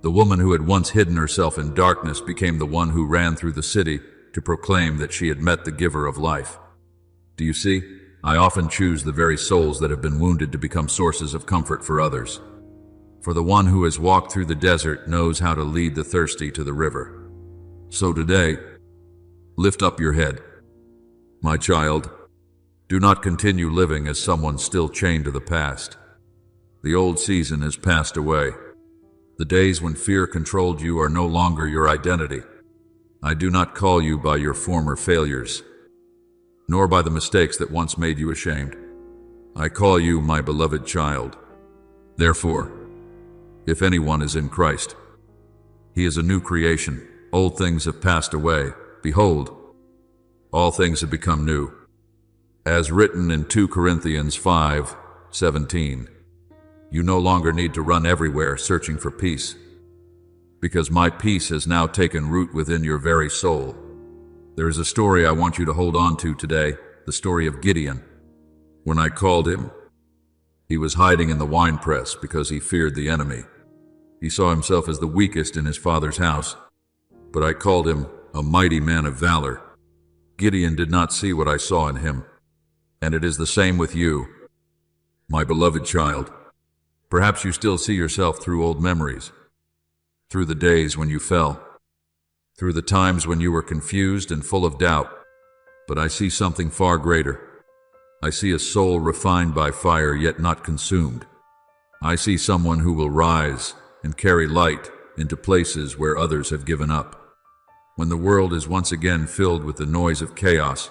the woman who had once hidden herself in darkness became the one who ran through the city to proclaim that she had met the giver of life. Do you see? I often choose the very souls that have been wounded to become sources of comfort for others. For the one who has walked through the desert knows how to lead the thirsty to the river. So today, lift up your head. My child, do not continue living as someone still chained to the past. The old season has passed away. The days when fear controlled you are no longer your identity. I do not call you by your former failures, nor by the mistakes that once made you ashamed. I call you my beloved child. Therefore, if anyone is in Christ, he is a new creation. Old things have passed away. Behold, all things have become new. As written in 2 Corinthians 5:17, you no longer need to run everywhere searching for peace, because my peace has now taken root within your very soul. There is a story I want you to hold on to today, the story of Gideon. When I called him, he was hiding in the winepress because he feared the enemy. He saw himself as the weakest in his father's house, but I called him a mighty man of valor. Gideon did not see what I saw in him, and it is the same with you, my beloved child. Perhaps you still see yourself through old memories, through the days when you fell, through the times when you were confused and full of doubt. But I see something far greater. I see a soul refined by fire yet not consumed. I see someone who will rise and carry light into places where others have given up. When the world is once again filled with the noise of chaos,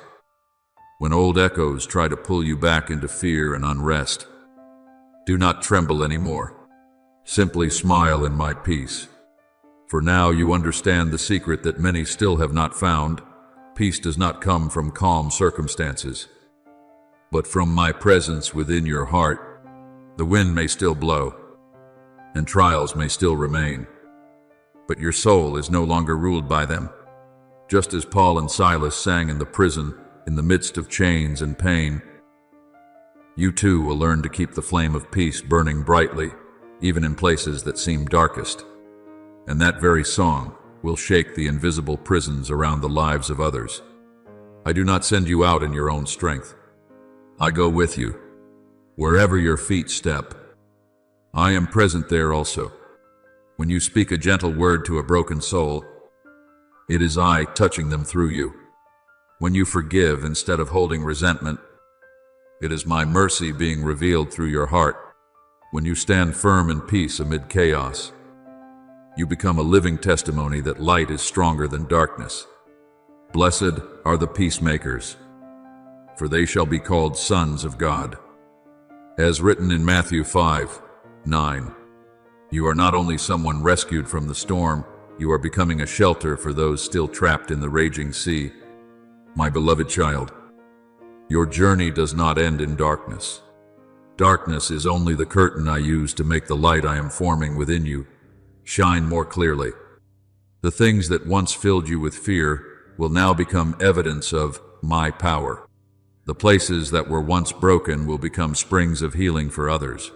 when old echoes try to pull you back into fear and unrest, do not tremble anymore. Simply smile in my peace. For now you understand the secret that many still have not found. Peace does not come from calm circumstances, but from my presence within your heart. The wind may still blow, and trials may still remain, but your soul is no longer ruled by them. Just as Paul and Silas sang in the prison, in the midst of chains and pain, you too will learn to keep the flame of peace burning brightly, even in places that seem darkest. And that very song will shake the invisible prisons around the lives of others. I do not send you out in your own strength. I go with you, wherever your feet step. I am present there also. When you speak a gentle word to a broken soul, it is I touching them through you. When you forgive instead of holding resentment, it is my mercy being revealed through your heart. When you stand firm in peace amid chaos, you become a living testimony that light is stronger than darkness. Blessed are the peacemakers, for they shall be called sons of God. As written in Matthew 5:9, you are not only someone rescued from the storm, you are becoming a shelter for those still trapped in the raging sea. My beloved child, your journey does not end in darkness. Darkness is only the curtain I use to make the light I am forming within you shine more clearly. The things that once filled you with fear will now become evidence of my power. The places that were once broken will become springs of healing for others.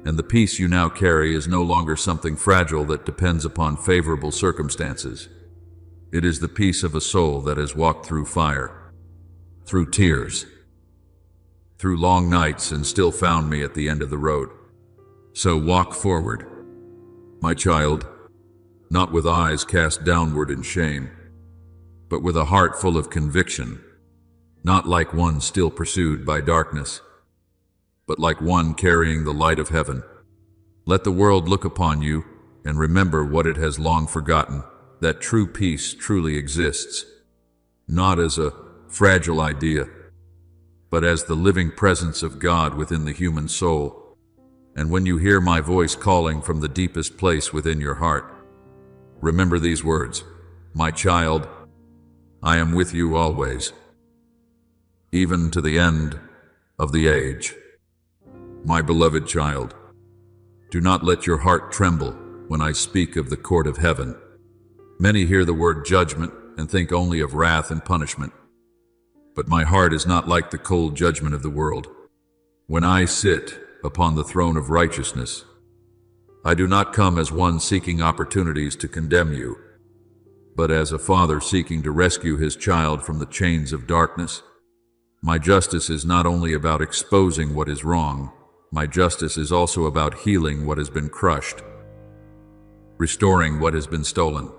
And the peace you now carry is no longer something fragile that depends upon favorable circumstances. It is the peace of a soul that has walked through fire, through tears, through long nights, and still found me at the end of the road. So walk forward, my child, not with eyes cast downward in shame, but with a heart full of conviction, not like one still pursued by darkness, but like one carrying the light of heaven. Let the world look upon you and remember what it has long forgotten, that true peace truly exists, not as a fragile idea, but as the living presence of God within the human soul. And when you hear my voice calling from the deepest place within your heart, remember these words: my child, I am with you always. even to the end of the age. My beloved child, do not let your heart tremble when I speak of the court of heaven. Many hear the word judgment and think only of wrath and punishment. But my heart is not like the cold judgment of the world. When I sit upon the throne of righteousness, I do not come as one seeking opportunities to condemn you, but as a father seeking to rescue his child from the chains of darkness. My justice is not only about exposing what is wrong, my justice is also about healing what has been crushed, restoring what has been stolen,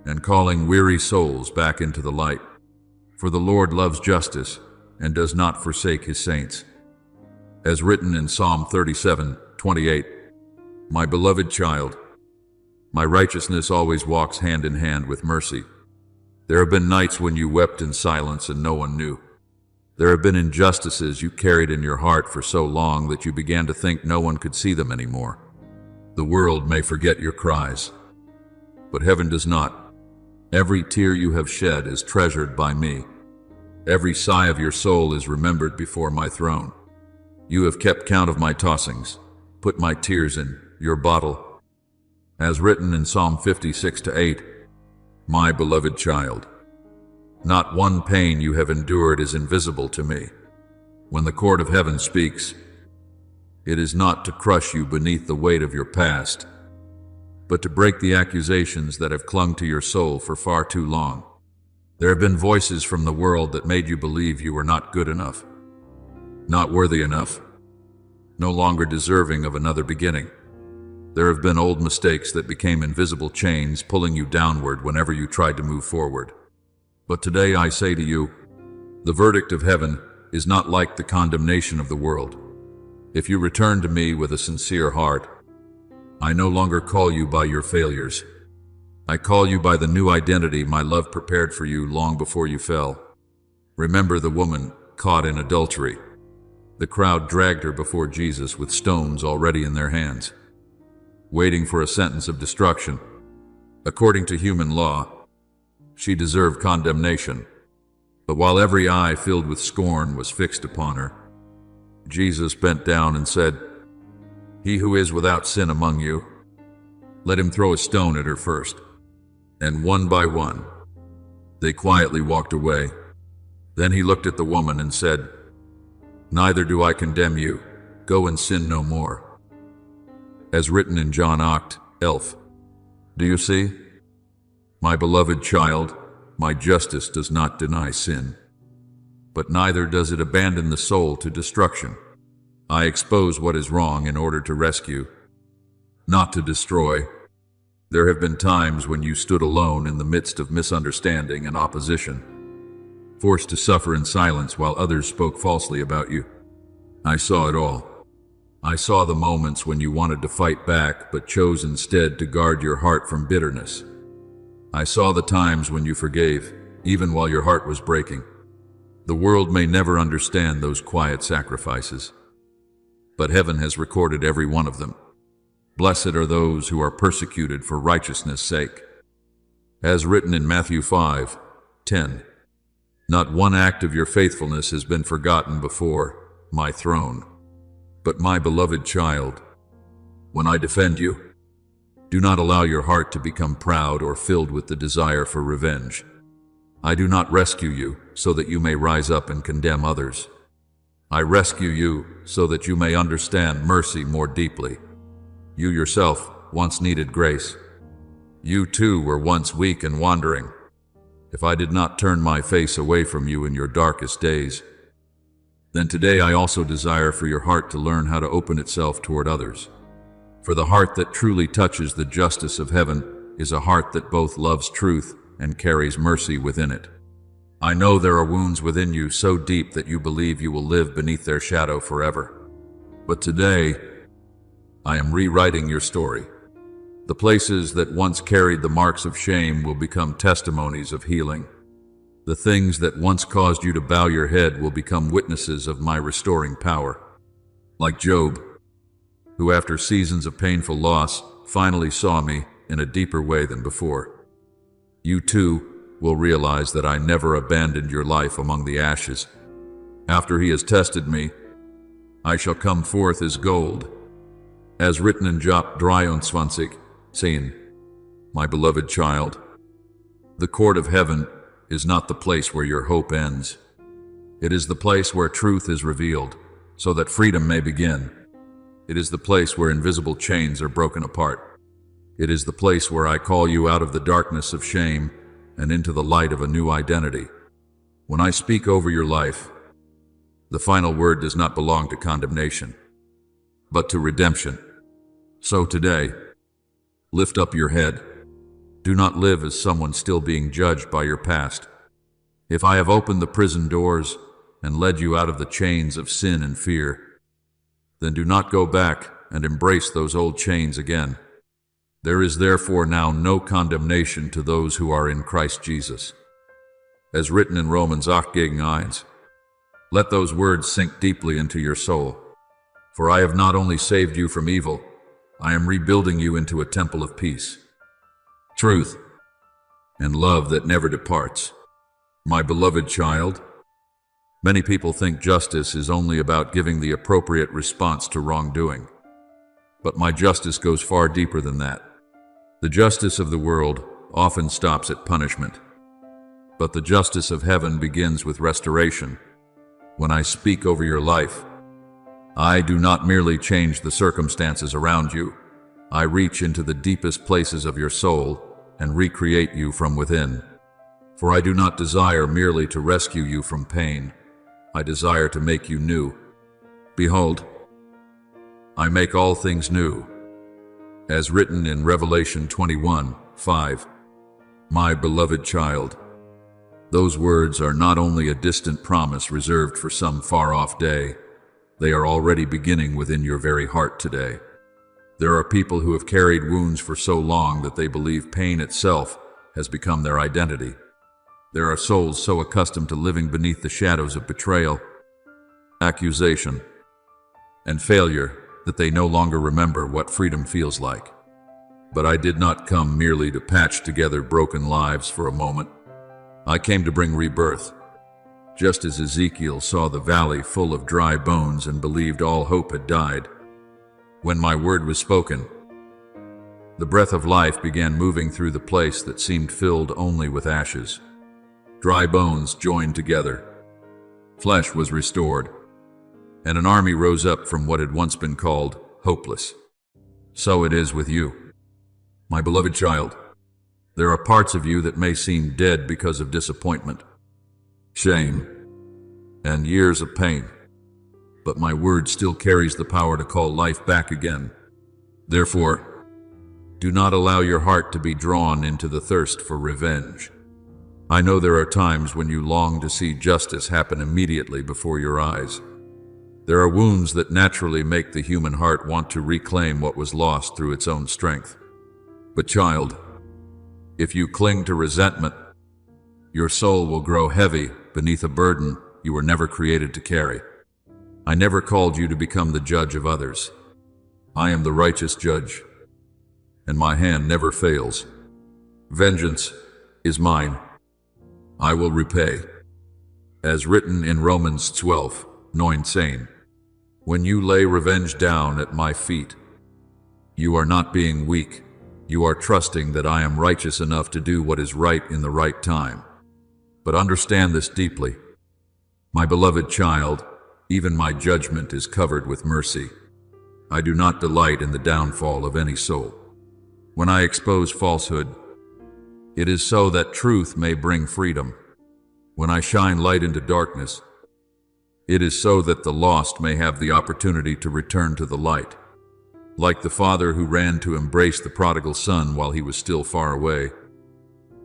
and calling weary souls back into the light. For the Lord loves justice and does not forsake his saints. As written in Psalm 37:28, my beloved child, my righteousness always walks hand in hand with mercy. There have been nights when you wept in silence and no one knew. There have been injustices you carried in your heart for so long that you began to think no one could see them anymore. The world may forget your cries, but heaven does not. Every tear you have shed is treasured by me. Every sigh of your soul is remembered before my throne. You have kept count of my tossings, put my tears in your bottle. As written in Psalm 56:8, my beloved child, not one pain you have endured is invisible to me. When the court of heaven speaks, it is not to crush you beneath the weight of your past, but to break the accusations that have clung to your soul for far too long. There have been voices from the world that made you believe you were not good enough, not worthy enough, no longer deserving of another beginning. There have been old mistakes that became invisible chains pulling you downward whenever you tried to move forward. But today I say to you, the verdict of heaven is not like the condemnation of the world. If you return to me with a sincere heart, I no longer call you by your failures. I call you by the new identity my love prepared for you long before you fell. Remember the woman caught in adultery. The crowd dragged her before Jesus with stones already in their hands, waiting for a sentence of destruction. According to human law, she deserved condemnation. But while every eye filled with scorn was fixed upon her, Jesus bent down and said, "He who is without sin among you, let him throw a stone at her first." And one by one, they quietly walked away. Then he looked at the woman and said, "Neither do I condemn you. Go and sin no more." As written in John 8:11. Do you see? My beloved child, my justice does not deny sin, but neither does it abandon the soul to destruction. I expose what is wrong in order to rescue, not to destroy. There have been times when you stood alone in the midst of misunderstanding and opposition, forced to suffer in silence while others spoke falsely about you. I saw it all. I saw the moments when you wanted to fight back but chose instead to guard your heart from bitterness. I saw the times when you forgave, even while your heart was breaking. The world may never understand those quiet sacrifices, but heaven has recorded every one of them. Blessed are those who are persecuted for righteousness' sake. As written in Matthew 5:10, not one act of your faithfulness has been forgotten before my throne. But my beloved child, when I defend you, do not allow your heart to become proud or filled with the desire for revenge. I do not rescue you so that you may rise up and condemn others. I rescue you so that you may understand mercy more deeply. You yourself once needed grace. You too were once weak and wandering. If I did not turn my face away from you in your darkest days, then today I also desire for your heart to learn how to open itself toward others. For the heart that truly touches the justice of heaven is a heart that both loves truth and carries mercy within it. I know there are wounds within you so deep that you believe you will live beneath their shadow forever. But today, I am rewriting your story. The places that once carried the marks of shame will become testimonies of healing. The things that once caused you to bow your head will become witnesses of my restoring power. Like Job, who after seasons of painful loss finally saw me in a deeper way than before. You too will realize that I never abandoned your life among the ashes. After he has tested me, I shall come forth as gold. As written in Job 23, saying, My beloved child, the court of heaven is not the place where your hope ends. It is the place where truth is revealed, so that freedom may begin. It is the place where invisible chains are broken apart. It is the place where I call you out of the darkness of shame and into the light of a new identity. When I speak over your life, the final word does not belong to condemnation, but to redemption. So today, lift up your head. Do not live as someone still being judged by your past. If I have opened the prison doors and led you out of the chains of sin and fear, then do not go back and embrace those old chains again. There is therefore now no condemnation to those who are in Christ Jesus. As written in Romans 8:9, let those words sink deeply into your soul. For I have not only saved you from evil, I am rebuilding you into a temple of peace, truth, and love that never departs. My beloved child, many people think justice is only about giving the appropriate response to wrongdoing. But my justice goes far deeper than that. The justice of the world often stops at punishment, but the justice of heaven begins with restoration. When I speak over your life, I do not merely change the circumstances around you. I reach into the deepest places of your soul and recreate you from within. For I do not desire merely to rescue you from pain. I desire to make you new. Behold, I make all things new. As written in Revelation 21:5, my beloved child. Those words are not only a distant promise reserved for some far-off day, they are already beginning within your very heart today. There are people who have carried wounds for so long that they believe pain itself has become their identity. There are souls so accustomed to living beneath the shadows of betrayal, accusation, and failure that they no longer remember what freedom feels like. But I did not come merely to patch together broken lives for a moment. I came to bring rebirth. Just as Ezekiel saw the valley full of dry bones and believed all hope had died, when my word was spoken, the breath of life began moving through the place that seemed filled only with ashes. Dry bones joined together. Flesh was restored, and an army rose up from what had once been called hopeless. So it is with you, my beloved child. There are parts of you that may seem dead because of disappointment, shame, and years of pain. But my word still carries the power to call life back again. Therefore, do not allow your heart to be drawn into the thirst for revenge. I know there are times when you long to see justice happen immediately before your eyes. There are wounds that naturally make the human heart want to reclaim what was lost through its own strength. But child, if you cling to resentment, your soul will grow heavy beneath a burden you were never created to carry. I never called you to become the judge of others. I am the righteous judge, and my hand never fails. Vengeance is mine. I will repay. As written in Romans 12:9, saying, when you lay revenge down at my feet, you are not being weak. You are trusting that I am righteous enough to do what is right in the right time. But understand this deeply. My beloved child, even my judgment is covered with mercy. I do not delight in the downfall of any soul. When I expose falsehood, it is so that truth may bring freedom. When I shine light into darkness, it is so that the lost may have the opportunity to return to the light. Like the father who ran to embrace the prodigal son while he was still far away,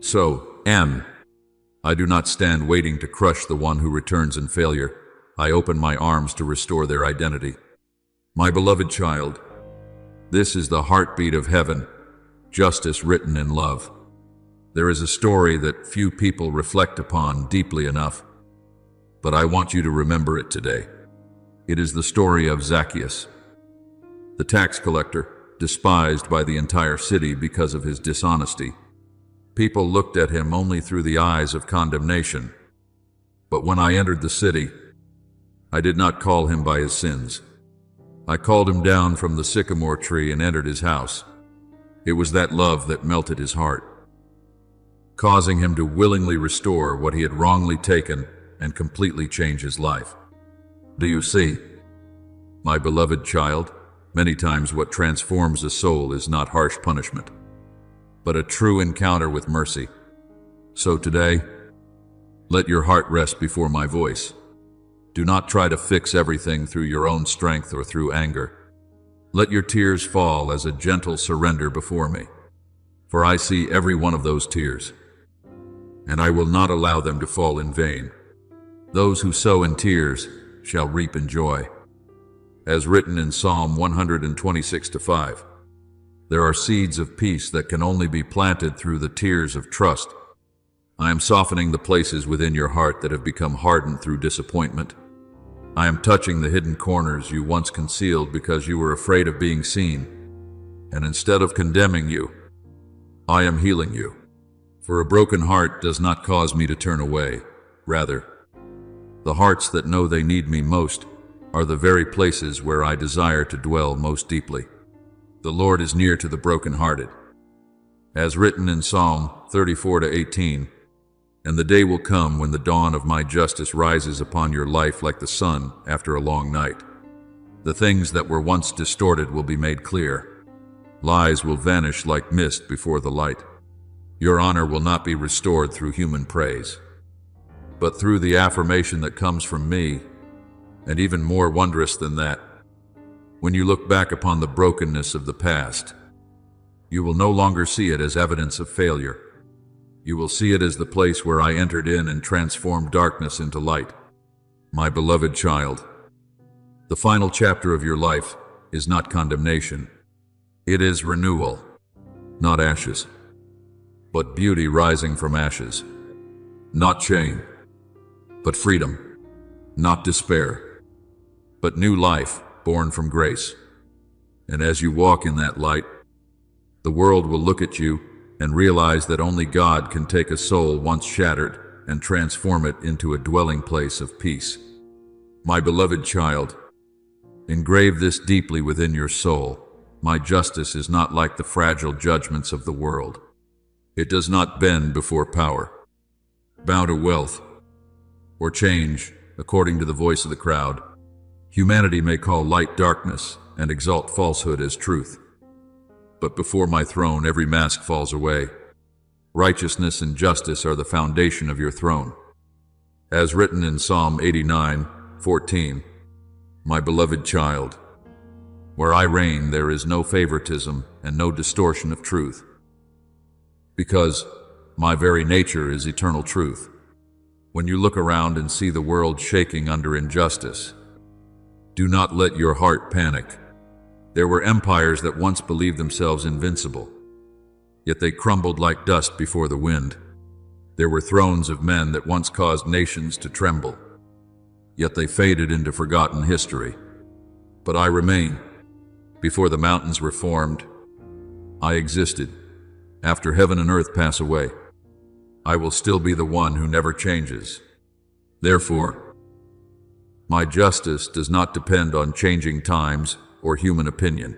so I do not stand waiting to crush the one who returns in failure. I open my arms to restore their identity. My beloved child, this is the heartbeat of heaven, justice written in love. There is a story that few people reflect upon deeply enough, but I want you to remember it today. It is the story of Zacchaeus, the tax collector, despised by the entire city because of his dishonesty. People looked at him only through the eyes of condemnation. But when I entered the city, I did not call him by his sins. I called him down from the sycamore tree and entered his house. It was that love that melted his heart, causing him to willingly restore what he had wrongly taken and completely change his life. Do you see? My beloved child, many times what transforms a soul is not harsh punishment, but a true encounter with mercy. So today, let your heart rest before my voice. Do not try to fix everything through your own strength or through anger. Let your tears fall as a gentle surrender before me, for I see every one of those tears, and I will not allow them to fall in vain. Those who sow in tears shall reap in joy. As written in Psalm 126:5, there are seeds of peace that can only be planted through the tears of trust. I am softening the places within your heart that have become hardened through disappointment. I am touching the hidden corners you once concealed because you were afraid of being seen. And instead of condemning you, I am healing you. For a broken heart does not cause me to turn away. Rather, the hearts that know they need me most are the very places where I desire to dwell most deeply. The Lord is near to the brokenhearted. As written in Psalm 34:18, and the day will come when the dawn of my justice rises upon your life like the sun after a long night. The things that were once distorted will be made clear. Lies will vanish like mist before the light. Your honor will not be restored through human praise, but through the affirmation that comes from me, and even more wondrous than that. When you look back upon the brokenness of the past, you will no longer see it as evidence of failure. You will see it as the place where I entered in and transformed darkness into light. My beloved child, the final chapter of your life is not condemnation. It is renewal, not ashes, but beauty rising from ashes. Not shame, but freedom. Not despair, but new life born from grace. And as you walk in that light, the world will look at you and realize that only God can take a soul once shattered and transform it into a dwelling place of peace. My beloved child, engrave this deeply within your soul. My justice is not like the fragile judgments of the world. It does not bend before power, bow to wealth, or change according to the voice of the crowd. Humanity may call light darkness and exalt falsehood as truth. But before my throne, every mask falls away. Righteousness and justice are the foundation of your throne. As written in Psalm 89:14, my beloved child, where I reign, there is no favoritism and no distortion of truth, because my very nature is eternal truth. When you look around and see the world shaking under injustice, do not let your heart panic. There were empires that once believed themselves invincible, yet they crumbled like dust before the wind. There were thrones of men that once caused nations to tremble, yet they faded into forgotten history. But I remain. Before the mountains were formed, I existed. After heaven and earth pass away, I will still be the one who never changes. Therefore, my justice does not depend on changing times or human opinion.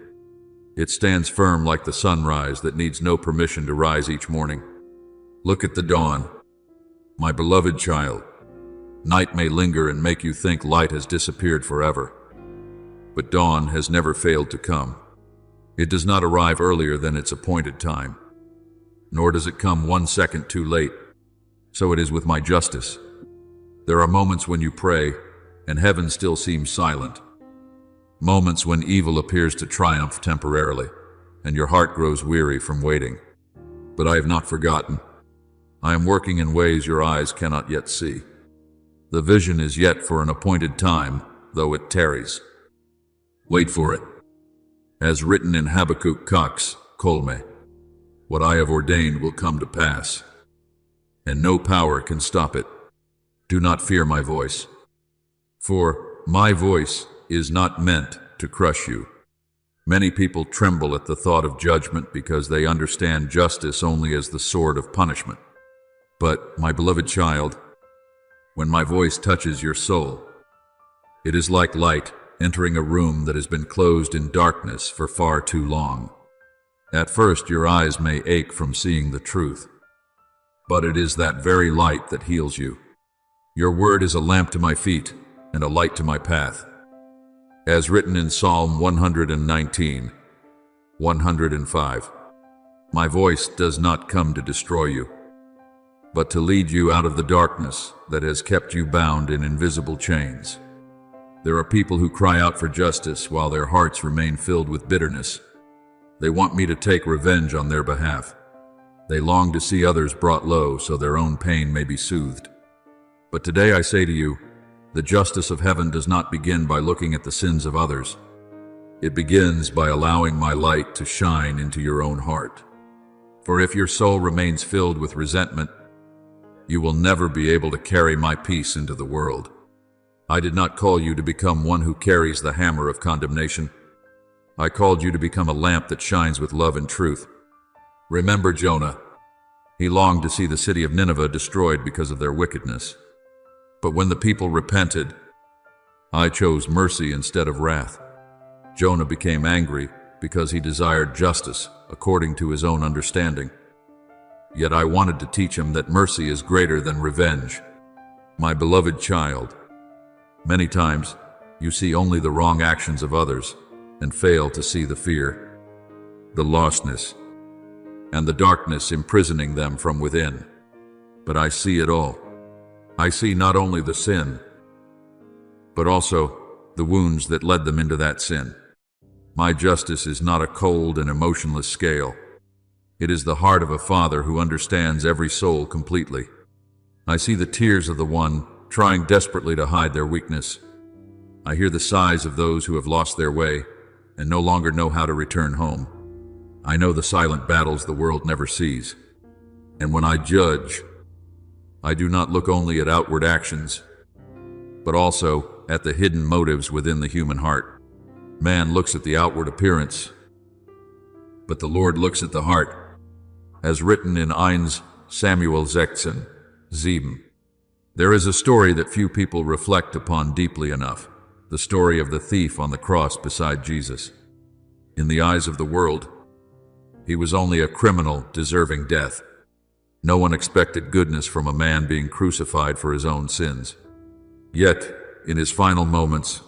It stands firm like the sunrise that needs no permission to rise each morning. Look at the dawn, my beloved child. Night may linger and make you think light has disappeared forever, but dawn has never failed to come. It does not arrive earlier than its appointed time, nor does it come 1 second too late. So it is with my justice. There are moments when you pray, and heaven still seems silent. Moments when evil appears to triumph temporarily, and your heart grows weary from waiting. But I have not forgotten. I am working in ways your eyes cannot yet see. The vision is yet for an appointed time, though it tarries. Wait for it. As written in Habakkuk Cox, Colme, what I have ordained will come to pass, and no power can stop it. Do not fear my voice, for my voice is not meant to crush you. Many people tremble at the thought of judgment because they understand justice only as the sword of punishment. But, my beloved child, when my voice touches your soul, It is like light entering a room that has been closed in darkness for far too long. At first, your eyes may ache from seeing the truth, but it is that very light that heals you. Your word is a lamp to my feet and a light to my path. As written in Psalm 119, 105, my voice does not come to destroy you, but to lead you out of the darkness that has kept you bound in invisible chains. There are people who cry out for justice while their hearts remain filled with bitterness. They want me to take revenge on their behalf. They long to see others brought low so their own pain may be soothed. But today I say to you, the justice of heaven does not begin by looking at the sins of others. It begins by allowing my light to shine into your own heart. For if your soul remains filled with resentment, you will never be able to carry my peace into the world. I did not call you to become one who carries the hammer of condemnation. I called you to become a lamp that shines with love and truth. Remember Jonah. He longed to see the city of Nineveh destroyed because of their wickedness. But when the people repented, I chose mercy instead of wrath. Jonah became angry because he desired justice according to his own understanding. Yet I wanted to teach him that mercy is greater than revenge. My beloved child, many times you see only the wrong actions of others and fail to see the fear, the lostness, and the darkness imprisoning them from within. But I see it all. I see not only the sin, but also the wounds that led them into that sin. My justice is not a cold and emotionless scale. It is the heart of a father who understands every soul completely. I see the tears of the one trying desperately to hide their weakness. I hear the sighs of those who have lost their way and no longer know how to return home. I know the silent battles the world never sees. And when I judge, I do not look only at outward actions, but also at the hidden motives within the human heart. Man looks at the outward appearance, but the Lord looks at the heart, as written in 1 Samuel 16, 7. There is a story that few people reflect upon deeply enough, the story of the thief on the cross beside Jesus. In the eyes of the world, he was only a criminal deserving death. No one expected goodness from a man being crucified for his own sins. Yet, in his final moments,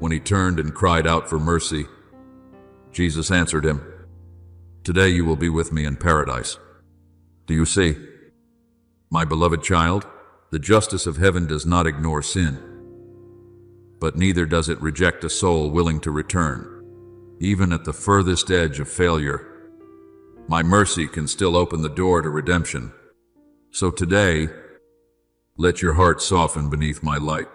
when he turned and cried out for mercy, Jesus answered him, "Today you will be with me in paradise." Do you see? My beloved child, the justice of heaven does not ignore sin, but neither does it reject a soul willing to return. Even at the furthest edge of failure, my mercy can still open the door to redemption. So today, let your heart soften beneath my light.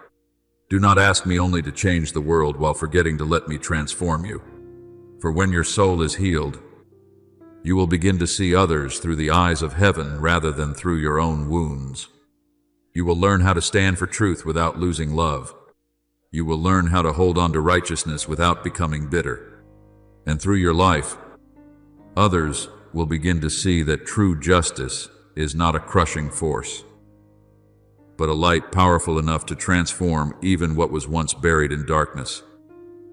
Do not ask me only to change the world while forgetting to let me transform you. For when your soul is healed, you will begin to see others through the eyes of heaven rather than through your own wounds. You will learn how to stand for truth without losing love. You will learn how to hold on to righteousness without becoming bitter. And through your life, others will begin to see that true justice is not a crushing force, but a light powerful enough to transform even what was once buried in darkness.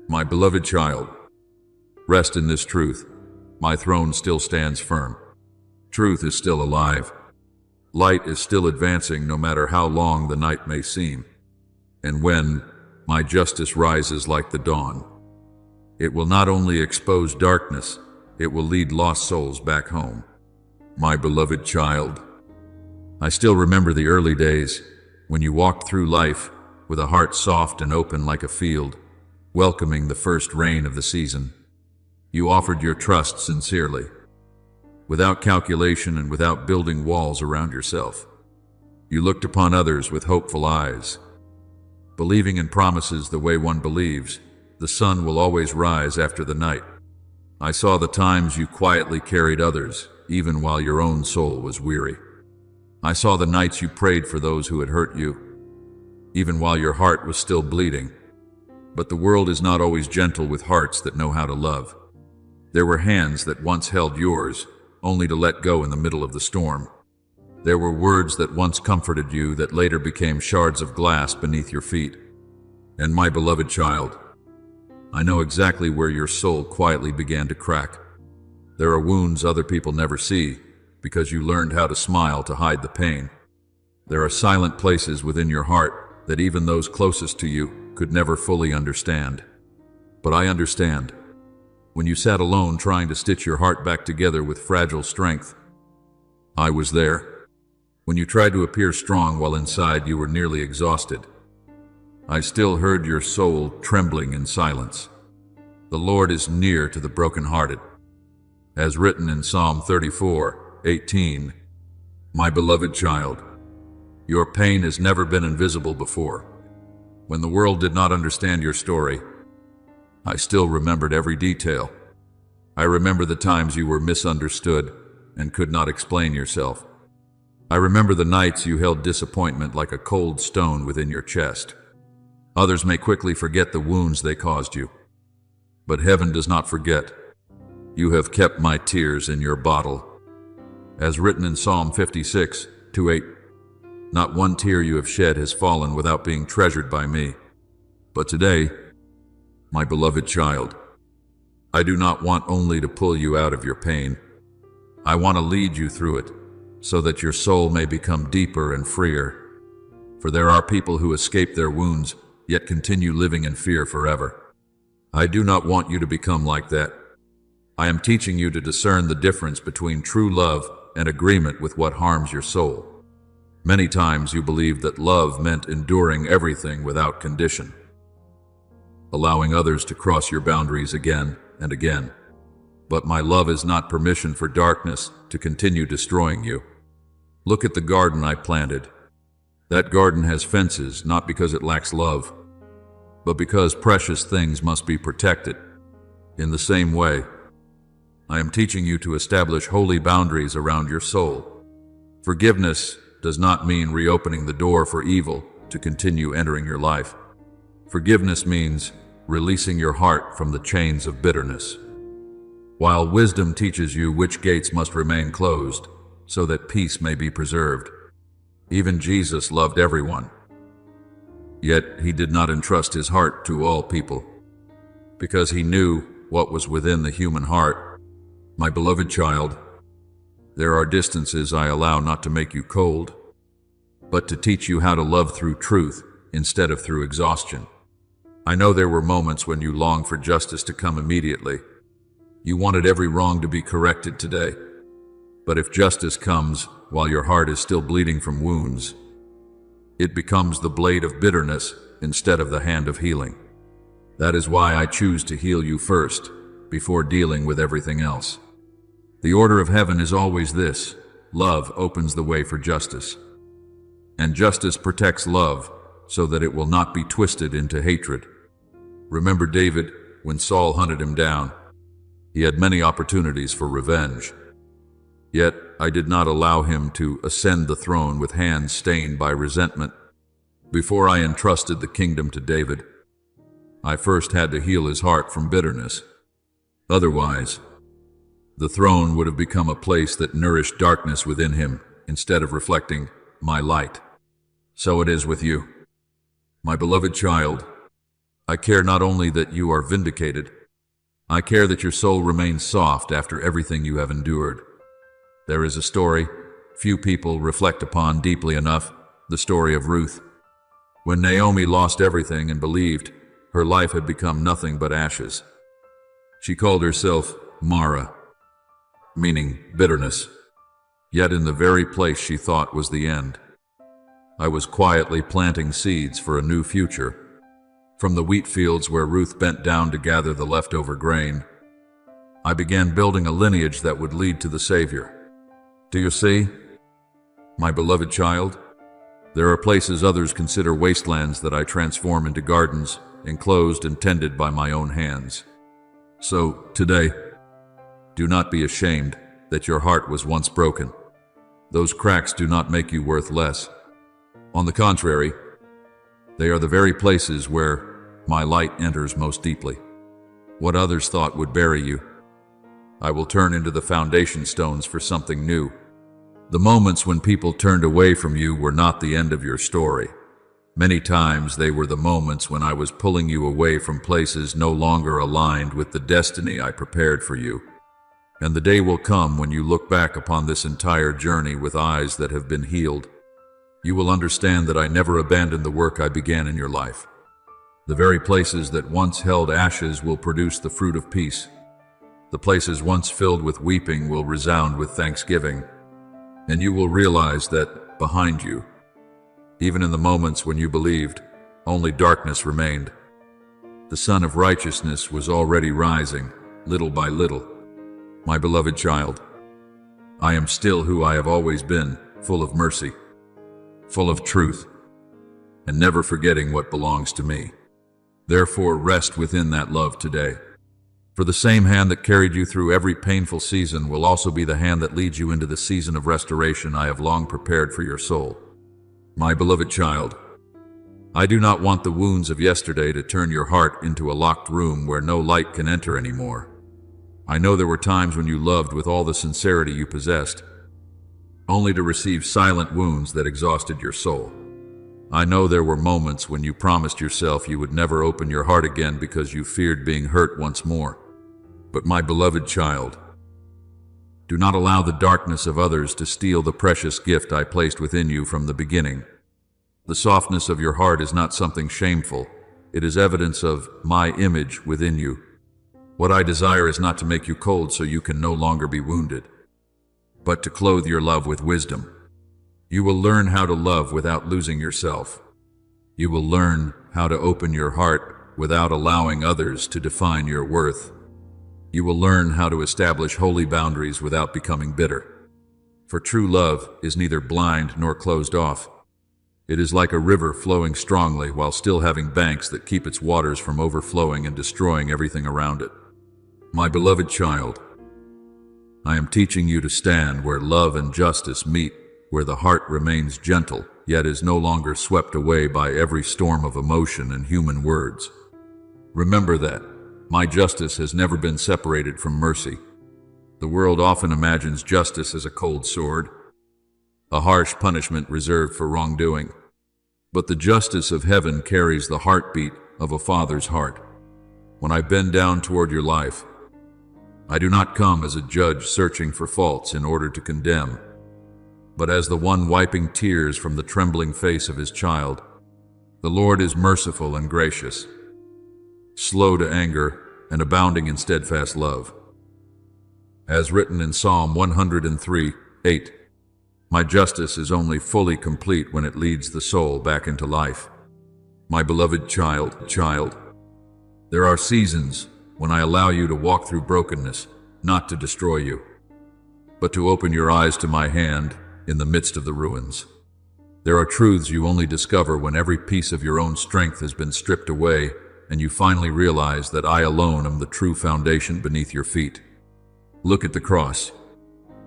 My beloved child, rest in this truth. My throne still stands firm. Truth is still alive. Light is still advancing no matter how long the night may seem. And when my justice rises like the dawn, it will not only expose darkness, it will lead lost souls back home. My beloved child, I still remember the early days when you walked through life with a heart soft and open like a field, welcoming the first rain of the season. You offered your trust sincerely, without calculation and without building walls around yourself. You looked upon others with hopeful eyes, believing in promises the way one believes the sun will always rise after the night. I saw the times you quietly carried others, even while your own soul was weary. I saw the nights you prayed for those who had hurt you, even while your heart was still bleeding. But the world is not always gentle with hearts that know how to love. There were hands that once held yours, only to let go in the middle of the storm. There were words that once comforted you that later became shards of glass beneath your feet. And my beloved child, I know exactly where your soul quietly began to crack. There are wounds other people never see because you learned how to smile to hide the pain. There are silent places within your heart that even those closest to you could never fully understand. But I understand. When you sat alone trying to stitch your heart back together with fragile strength, I was there. When you tried to appear strong while inside you were nearly exhausted, I still heard your soul trembling in silence. The Lord is near to the brokenhearted. As written in Psalm 34:18, my beloved child, your pain has never been invisible before. When the world did not understand your story, I still remembered every detail. I remember the times you were misunderstood and could not explain yourself. I remember the nights you held disappointment like a cold stone within your chest. Others may quickly forget the wounds they caused you, but heaven does not forget. You have kept my tears in your bottle. As written in Psalm 56:8, not one tear you have shed has fallen without being treasured by me. But today, my beloved child, I do not want only to pull you out of your pain. I want to lead you through it, so that your soul may become deeper and freer. For there are people who escape their wounds, yet continue living in fear forever. I do not want you to become like that. I am teaching you to discern the difference between true love and agreement with what harms your soul. Many times you believed that love meant enduring everything without condition, allowing others to cross your boundaries again and again. But my love is not permission for darkness to continue destroying you. Look at the garden I planted. That garden has fences not because it lacks love, but because precious things must be protected. In the same way, I am teaching you to establish holy boundaries around your soul. Forgiveness does not mean reopening the door for evil to continue entering your life. Forgiveness means releasing your heart from the chains of bitterness. While wisdom teaches you which gates must remain closed so that peace may be preserved. Even Jesus loved everyone. Yet he did not entrust his heart to all people, because he knew what was within the human heart. My beloved child, there are distances I allow not to make you cold, but to teach you how to love through truth instead of through exhaustion. I know there were moments when you longed for justice to come immediately. You wanted every wrong to be corrected today. But if justice comes while your heart is still bleeding from wounds, it becomes the blade of bitterness instead of the hand of healing. That is why I choose to heal you first, before dealing with everything else. The order of heaven is always this: love opens the way for justice. And justice protects love so that it will not be twisted into hatred. Remember David, when Saul hunted him down. He had many opportunities for revenge. Yet I did not allow him to ascend the throne with hands stained by resentment. Before I entrusted the kingdom to David, I first had to heal his heart from bitterness. Otherwise, the throne would have become a place that nourished darkness within him instead of reflecting my light. So it is with you. My beloved child, I care not only that you are vindicated, I care that your soul remains soft after everything you have endured. There is a story few people reflect upon deeply enough, the story of Ruth. When Naomi lost everything and believed her life had become nothing but ashes, she called herself Mara, meaning bitterness. Yet in the very place she thought was the end, I was quietly planting seeds for a new future. From the wheat fields where Ruth bent down to gather the leftover grain, I began building a lineage that would lead to the Savior. Do you see? My beloved child, there are places others consider wastelands that I transform into gardens, enclosed and tended by my own hands. So, today, do not be ashamed that your heart was once broken. Those cracks do not make you worth less. On the contrary, they are the very places where my light enters most deeply. What others thought would bury you, I will turn into the foundation stones for something new. The moments when people turned away from you were not the end of your story. Many times they were the moments when I was pulling you away from places no longer aligned with the destiny I prepared for you. And the day will come when you look back upon this entire journey with eyes that have been healed. You will understand that I never abandoned the work I began in your life. The very places that once held ashes will produce the fruit of peace. The places once filled with weeping will resound with thanksgiving. And you will realize that behind you, even in the moments when you believed, only darkness remained. The sun of righteousness was already rising, little by little. My beloved child, I am still who I have always been, full of mercy, full of truth, and never forgetting what belongs to me. Therefore, rest within that love today. For the same hand that carried you through every painful season will also be the hand that leads you into the season of restoration I have long prepared for your soul. My beloved child, I do not want the wounds of yesterday to turn your heart into a locked room where no light can enter anymore. I know there were times when you loved with all the sincerity you possessed, only to receive silent wounds that exhausted your soul. I know there were moments when you promised yourself you would never open your heart again because you feared being hurt once more. But my beloved child, do not allow the darkness of others to steal the precious gift I placed within you from the beginning. The softness of your heart is not something shameful. It is evidence of my image within you. What I desire is not to make you cold so you can no longer be wounded, but to clothe your love with wisdom. You will learn how to love without losing yourself. You will learn how to open your heart without allowing others to define your worth. You will learn how to establish holy boundaries without becoming bitter. For true love is neither blind nor closed off. It is like a river flowing strongly while still having banks that keep its waters from overflowing and destroying everything around it. My beloved child, I am teaching you to stand where love and justice meet, where the heart remains gentle, yet is no longer swept away by every storm of emotion and human words. Remember that my justice has never been separated from mercy. The world often imagines justice as a cold sword, a harsh punishment reserved for wrongdoing. But the justice of heaven carries the heartbeat of a father's heart. When I bend down toward your life, I do not come as a judge searching for faults in order to condemn, but as the one wiping tears from the trembling face of his child. The Lord is merciful and gracious, slow to anger, and abounding in steadfast love. As written in Psalm 103:8, my justice is only fully complete when it leads the soul back into life. My beloved child, there are seasons when I allow you to walk through brokenness, not to destroy you, but to open your eyes to my hand in the midst of the ruins. There are truths you only discover when every piece of your own strength has been stripped away and you finally realize that I alone am the true foundation beneath your feet. Look at the cross.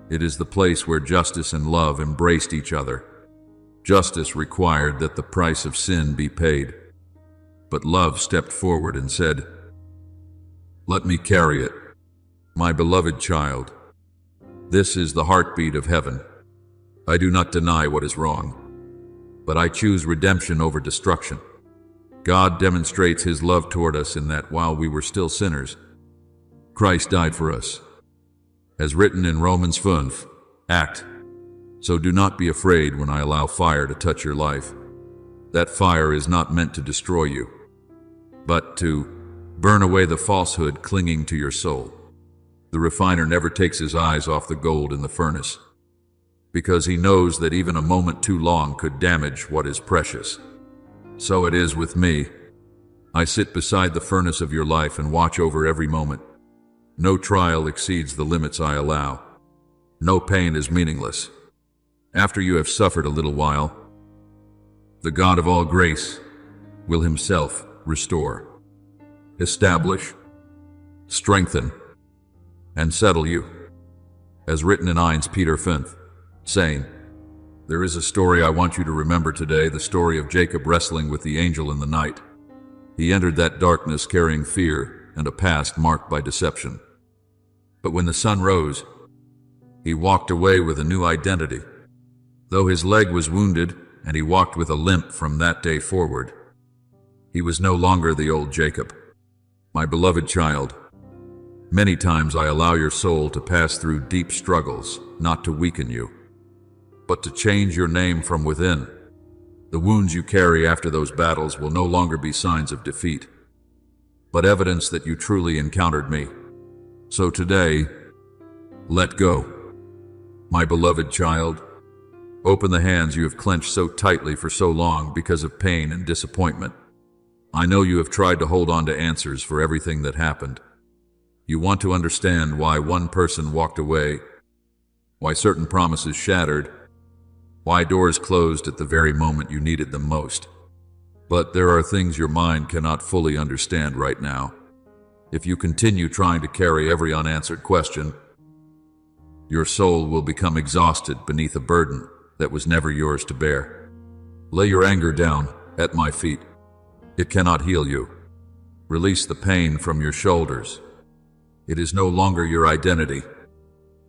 It is the place where justice and love embraced each other. Justice required that the price of sin be paid, but love stepped forward and said, "Let me carry it." My beloved child, this is the heartbeat of heaven. I do not deny what is wrong, but I choose redemption over destruction. God demonstrates his love toward us in that while we were still sinners, Christ died for us. As written in Romans 5, act. So do not be afraid when I allow fire to touch your life. That fire is not meant to destroy you, but to burn away the falsehood clinging to your soul. The refiner never takes his eyes off the gold in the furnace, because he knows that even a moment too long could damage what is precious. So it is with me. I sit beside the furnace of your life and watch over every moment. No trial exceeds the limits I allow. No pain is meaningless. After you have suffered a little while, the God of all grace will himself restore, establish, strengthen, and settle you. As written in 1 Peter 5, saying, there is a story I want you to remember today, the story of Jacob wrestling with the angel in the night. He entered that darkness carrying fear and a past marked by deception. But when the sun rose, he walked away with a new identity. Though his leg was wounded and he walked with a limp from that day forward. He was no longer the old Jacob. My beloved child, many times I allow your soul to pass through deep struggles, not to weaken you, but to change your name from within. The wounds you carry after those battles will no longer be signs of defeat, but evidence that you truly encountered me. So today, let go. My beloved child, open the hands you have clenched so tightly for so long because of pain and disappointment. I know you have tried to hold on to answers for everything that happened. You want to understand why one person walked away, why certain promises shattered, why doors closed at the very moment you needed them most. But there are things your mind cannot fully understand right now. If you continue trying to carry every unanswered question, your soul will become exhausted beneath a burden that was never yours to bear. Lay your anger down at my feet. It cannot heal you. Release the pain from your shoulders. It is no longer your identity.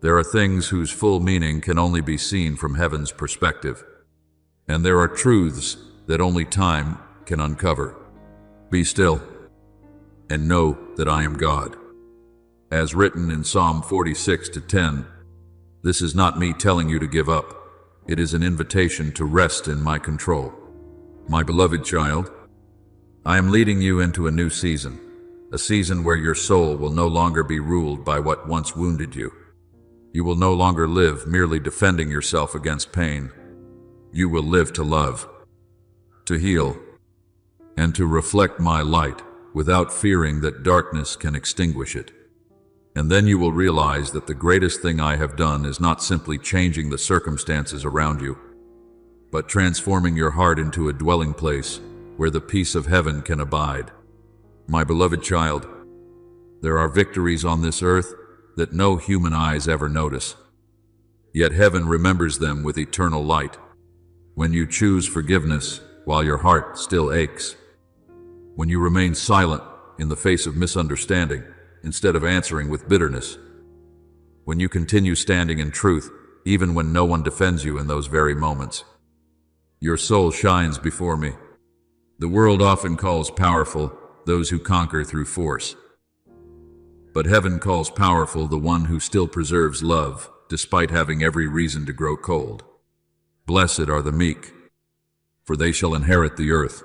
There are things whose full meaning can only be seen from heaven's perspective, and there are truths that only time can uncover. Be still and know that I am God. As written in Psalm 46:10, this is not me telling you to give up. It is an invitation to rest in my control. My beloved child, I am leading you into a new season, a season where your soul will no longer be ruled by what once wounded you. You will no longer live merely defending yourself against pain. You will live to love, to heal, and to reflect my light without fearing that darkness can extinguish it. And then you will realize that the greatest thing I have done is not simply changing the circumstances around you, but transforming your heart into a dwelling place where the peace of heaven can abide. My beloved child, there are victories on this earth that no human eyes ever notice, yet heaven remembers them with eternal light. When you choose forgiveness while your heart still aches, when you remain silent in the face of misunderstanding instead of answering with bitterness, when you continue standing in truth even when no one defends you in those very moments, your soul shines before me. The world often calls powerful those who conquer through force, but heaven calls powerful the one who still preserves love despite having every reason to grow cold. Blessed are the meek, for they shall inherit the earth.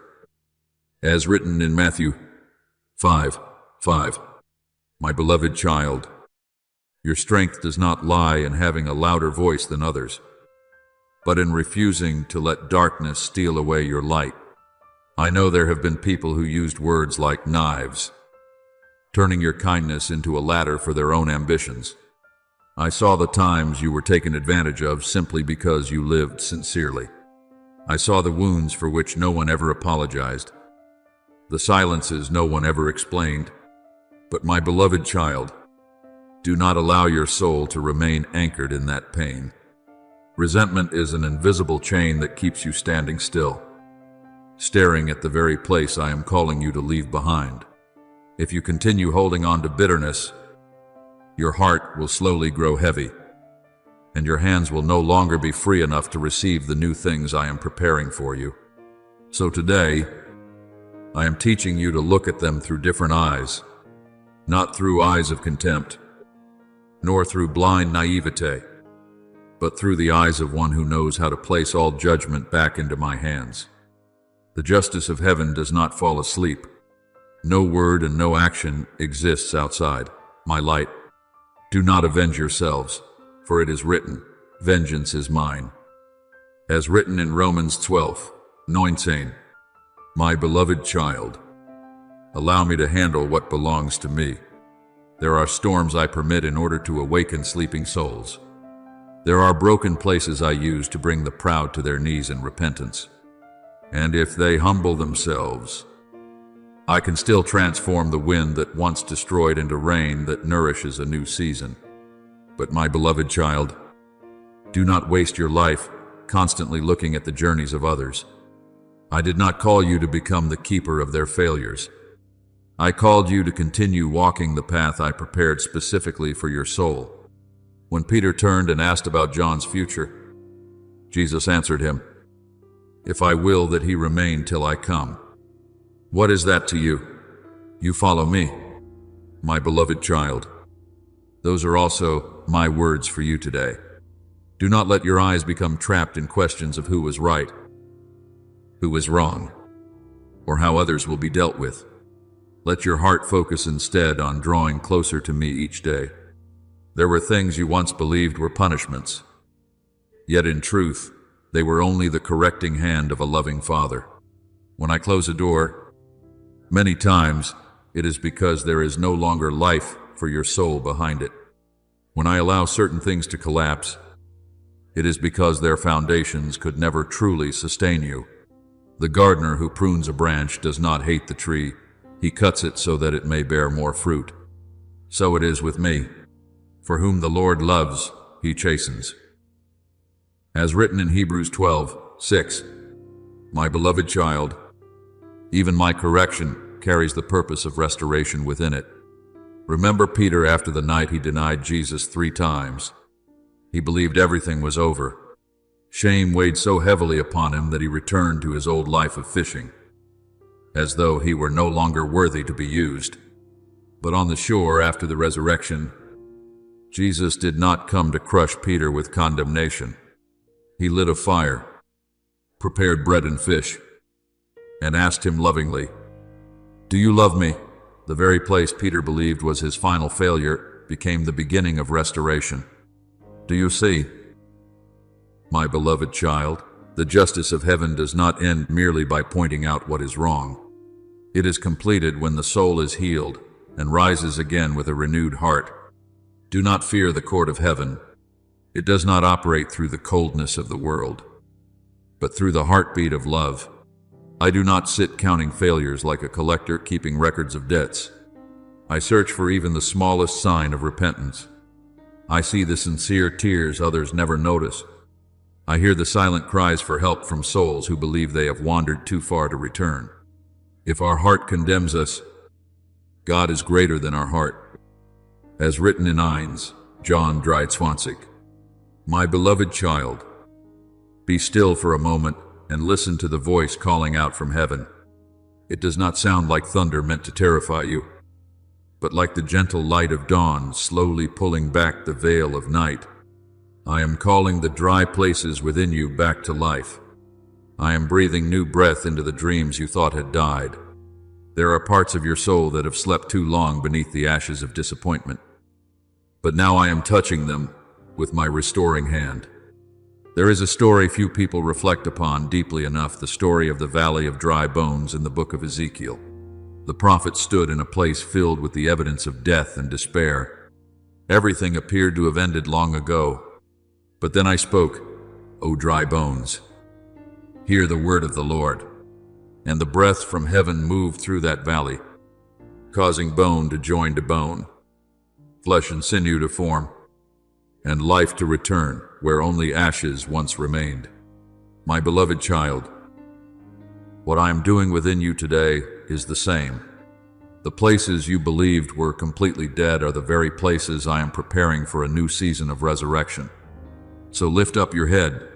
As written in Matthew 5:5, my beloved child, your strength does not lie in having a louder voice than others, but in refusing to let darkness steal away your light. I know there have been people who used words like knives, turning your kindness into a ladder for their own ambitions. I saw the times you were taken advantage of simply because you lived sincerely. I saw the wounds for which no one ever apologized, the silences no one ever explained. But my beloved child, do not allow your soul to remain anchored in that pain. Resentment is an invisible chain that keeps you standing still, staring at the very place I am calling you to leave behind. If you continue holding on to bitterness, your heart will slowly grow heavy, and your hands will no longer be free enough to receive the new things I am preparing for you. So today, I am teaching you to look at them through different eyes, not through eyes of contempt, nor through blind naivete, but through the eyes of one who knows how to place all judgment back into my hands. The justice of heaven does not fall asleep. No word and no action exists outside my light. Do not avenge yourselves, for it is written, vengeance is mine. As written in Romans 12:19, my beloved child, allow me to handle what belongs to me. There are storms I permit in order to awaken sleeping souls. There are broken places I use to bring the proud to their knees in repentance. And if they humble themselves, I can still transform the wind that once destroyed into rain that nourishes a new season. But my beloved child, do not waste your life constantly looking at the journeys of others. I did not call you to become the keeper of their failures. I called you to continue walking the path I prepared specifically for your soul. When Peter turned and asked about John's future, Jesus answered him, if I will that he remain till I come. What is that to you? You follow me, my beloved child. Those are also my words for you today. Do not let your eyes become trapped in questions of who was right, who was wrong, or how others will be dealt with. Let your heart focus instead on drawing closer to me each day. There were things you once believed were punishments, yet in truth, they were only the correcting hand of a loving Father. When I close a door, many times it is because there is no longer life for your soul behind it. When I allow certain things to collapse, it is because their foundations could never truly sustain you. The gardener who prunes a branch does not hate the tree. He cuts it so that it may bear more fruit. So it is with me. For whom the Lord loves, he chastens. As written in Hebrews 12:6, my beloved child, even my correction carries the purpose of restoration within it. Remember Peter after the night he denied Jesus 3 times. He believed everything was over. Shame weighed so heavily upon him that he returned to his old life of fishing, as though he were no longer worthy to be used. But on the shore after the resurrection, Jesus did not come to crush Peter with condemnation. He lit a fire, prepared bread and fish, and asked him lovingly, "Do you love me?" The very place Peter believed was his final failure became the beginning of restoration. Do you see? My beloved child, the justice of heaven does not end merely by pointing out what is wrong. It is completed when the soul is healed and rises again with a renewed heart. Do not fear the court of heaven. It does not operate through the coldness of the world, but through the heartbeat of love. I do not sit counting failures like a collector keeping records of debts. I search for even the smallest sign of repentance. I see the sincere tears others never notice. I hear the silent cries for help from souls who believe they have wandered too far to return. If our heart condemns us, God is greater than our heart. As written in Eins, John 3:20. My beloved child, be still for a moment and listen to the voice calling out from heaven. It does not sound like thunder meant to terrify you, but like the gentle light of dawn slowly pulling back the veil of night. I am calling the dry places within you back to life. I am breathing new breath into the dreams you thought had died. There are parts of your soul that have slept too long beneath the ashes of disappointment. But now I am touching them with my restoring hand. There is a story few people reflect upon deeply enough, the story of the valley of dry bones in the book of Ezekiel. The prophet stood in a place filled with the evidence of death and despair. Everything appeared to have ended long ago. But then I spoke, "O dry bones, hear the word of the Lord." And the breath from heaven moved through that valley, causing bone to join to bone, flesh and sinew to form, and life to return where only ashes once remained. My beloved child, what I am doing within you today is the same. The places you believed were completely dead are the very places I am preparing for a new season of resurrection. So lift up your head.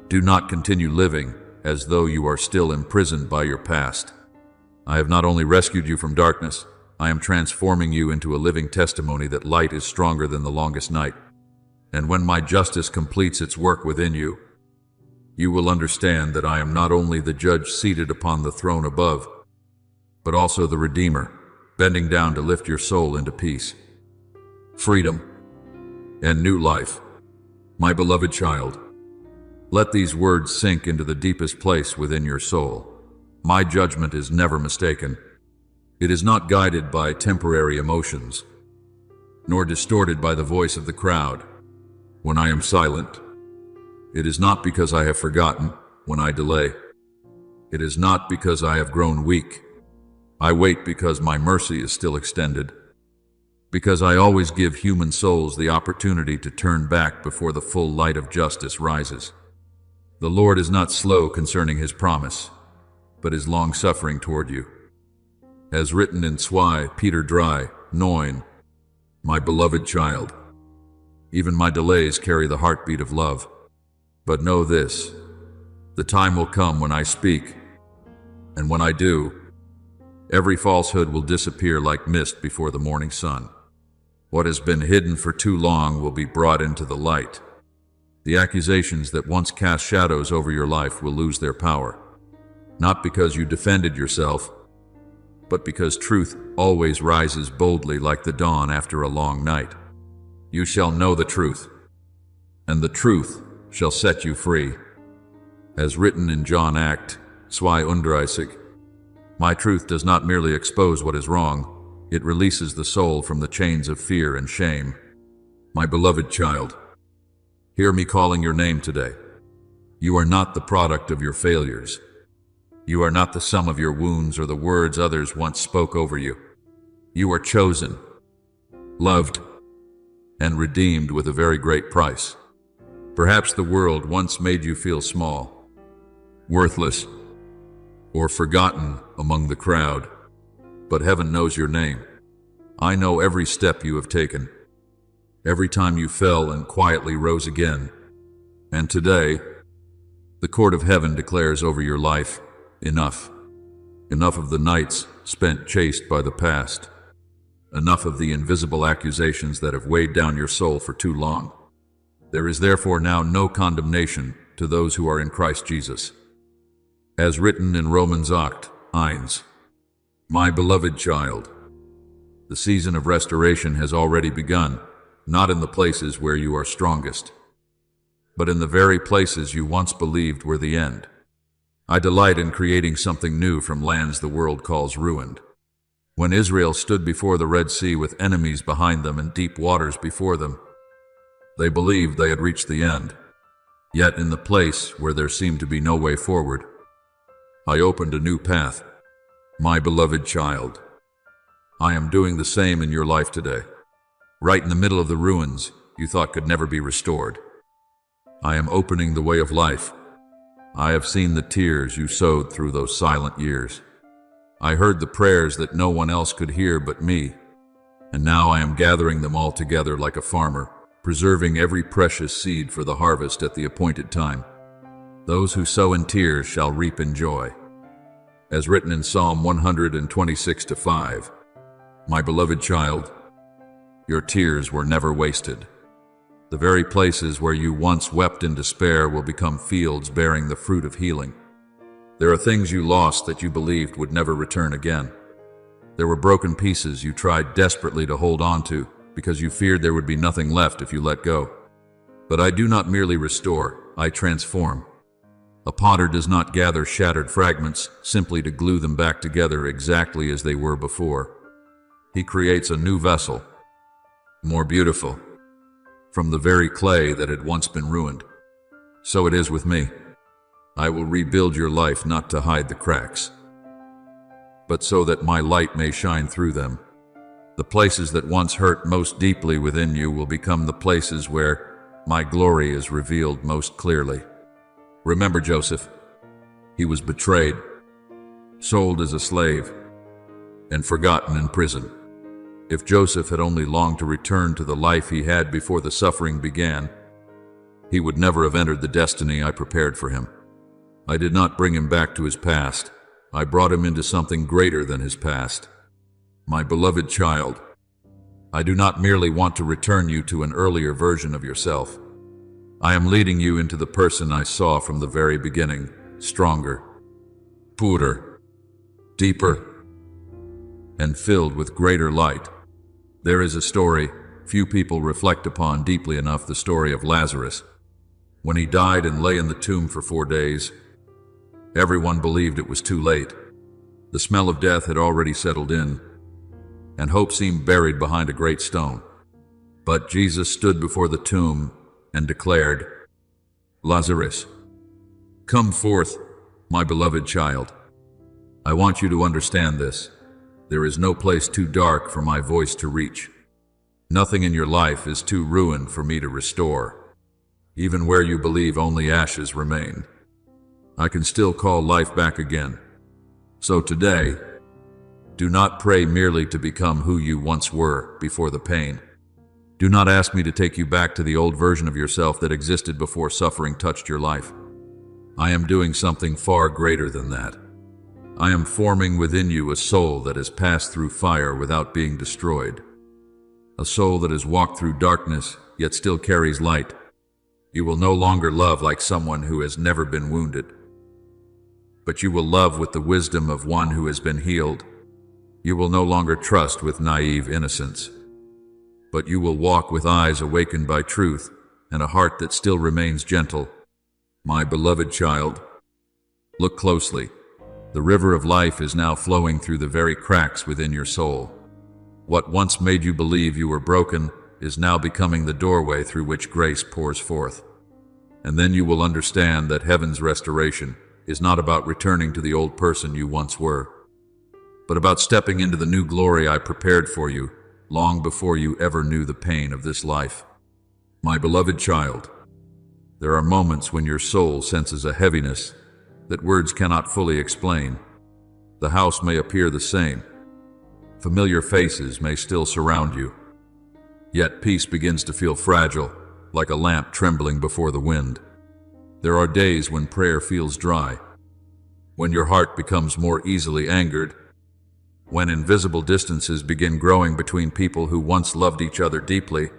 Do not continue living as though you are still imprisoned by your past. I have not only rescued you from darkness, I am transforming you into a living testimony that light is stronger than the longest night. And when my justice completes its work within you, you will understand that I am not only the judge seated upon the throne above, but also the Redeemer, bending down to lift your soul into peace, freedom, and new life. My beloved child, let these words sink into the deepest place within your soul. My judgment is never mistaken. It is not guided by temporary emotions, nor distorted by the voice of the crowd. When I am silent, it is not because I have forgotten. When I delay, it is not because I have grown weak. I wait because my mercy is still extended, because I always give human souls the opportunity to turn back before the full light of justice rises. The Lord is not slow concerning his promise, but is long-suffering toward you. As written in Peter 3:9, my beloved child, even my delays carry the heartbeat of love. But know this, The time will come when I speak, and when I do, every falsehood will disappear like mist before the morning sun. What has been hidden for too long will be brought into the light. The accusations that once cast shadows over your life will lose their power, not because you defended yourself, but because truth always rises boldly like the dawn after a long night. You shall know the truth, and the truth shall set you free. As written in John Act 2:31, my truth does not merely expose what is wrong, it releases the soul from the chains of fear and shame. My beloved child, hear me calling your name today. You are not the product of your failures. You are not the sum of your wounds or the words others once spoke over you. You are chosen, loved, and redeemed with a very great price. Perhaps the world once made you feel small, worthless, or forgotten among the crowd, but heaven knows your name. I know every step you have taken, every time you fell and quietly rose again. And today, the court of heaven declares over your life, enough. Enough of the nights spent chased by the past. Enough of the invisible accusations that have weighed down your soul for too long. There is therefore now no condemnation to those who are in Christ Jesus. As written in Romans 8:1, my beloved child, the season of restoration has already begun, not in the places where you are strongest, but in the very places you once believed were the end. I delight in creating something new from lands the world calls ruined. When Israel stood before the Red Sea with enemies behind them and deep waters before them, they believed they had reached the end. Yet in the place where there seemed to be no way forward, I opened a new path. My beloved child, I am doing the same in your life today. Right in the middle of the ruins you thought could never be restored, I am opening the way of life. I have seen the tears you sowed through those silent years. I heard the prayers that no one else could hear but me, and now I am gathering them all together like a farmer, preserving every precious seed for the harvest at the appointed time. Those who sow in tears shall reap in joy. As written in Psalm 126:5, my beloved child, your tears were never wasted. The very places where you once wept in despair will become fields bearing the fruit of healing. There are things you lost that you believed would never return again. There were broken pieces you tried desperately to hold on to because you feared there would be nothing left if you let go. But I do not merely restore, I transform. A potter does not gather shattered fragments simply to glue them back together exactly as they were before. He creates a new vessel, more beautiful, from the very clay that had once been ruined. So it is with me. I will rebuild your life not to hide the cracks, but so that my light may shine through them. The places that once hurt most deeply within you will become the places where my glory is revealed most clearly. Remember Joseph. He was betrayed, sold as a slave, and forgotten in prison. If Joseph had only longed to return to the life he had before the suffering began, he would never have entered the destiny I prepared for him. I did not bring him back to his past. I brought him into something greater than his past. My beloved child, I do not merely want to return you to an earlier version of yourself. I am leading you into the person I saw from the very beginning, stronger, purer, deeper, and filled with greater light. There is a story few people reflect upon deeply enough, the story of Lazarus. When he died and lay in the tomb for 4 days, everyone believed it was too late. The smell of death had already settled in, and hope seemed buried behind a great stone. But Jesus stood before the tomb and declared, Lazarus, come forth, my beloved child. I want you to understand this. There is no place too dark for my voice to reach. Nothing in your life is too ruined for me to restore. Even where you believe only ashes remain, I can still call life back again. So today, do not pray merely to become who you once were before the pain. Do not ask me to take you back to the old version of yourself that existed before suffering touched your life. I am doing something far greater than that. I am forming within you a soul that has passed through fire without being destroyed. A soul that has walked through darkness, yet still carries light. You will no longer love like someone who has never been wounded, but you will love with the wisdom of one who has been healed. You will no longer trust with naive innocence, but you will walk with eyes awakened by truth and a heart that still remains gentle. My beloved child, look closely. The river of life is now flowing through the very cracks within your soul. What once made you believe you were broken is now becoming the doorway through which grace pours forth. And then you will understand that heaven's restoration is not about returning to the old person you once were, but about stepping into the new glory I prepared for you long before you ever knew the pain of this life. My beloved child, there are moments when your soul senses a heaviness that words cannot fully explain. The house may appear the same. Familiar faces may still surround you. Yet peace begins to feel fragile, like a lamp trembling before the wind. There are days when prayer feels dry, when your heart becomes more easily angered, when invisible distances begin growing between people who once loved each other deeply.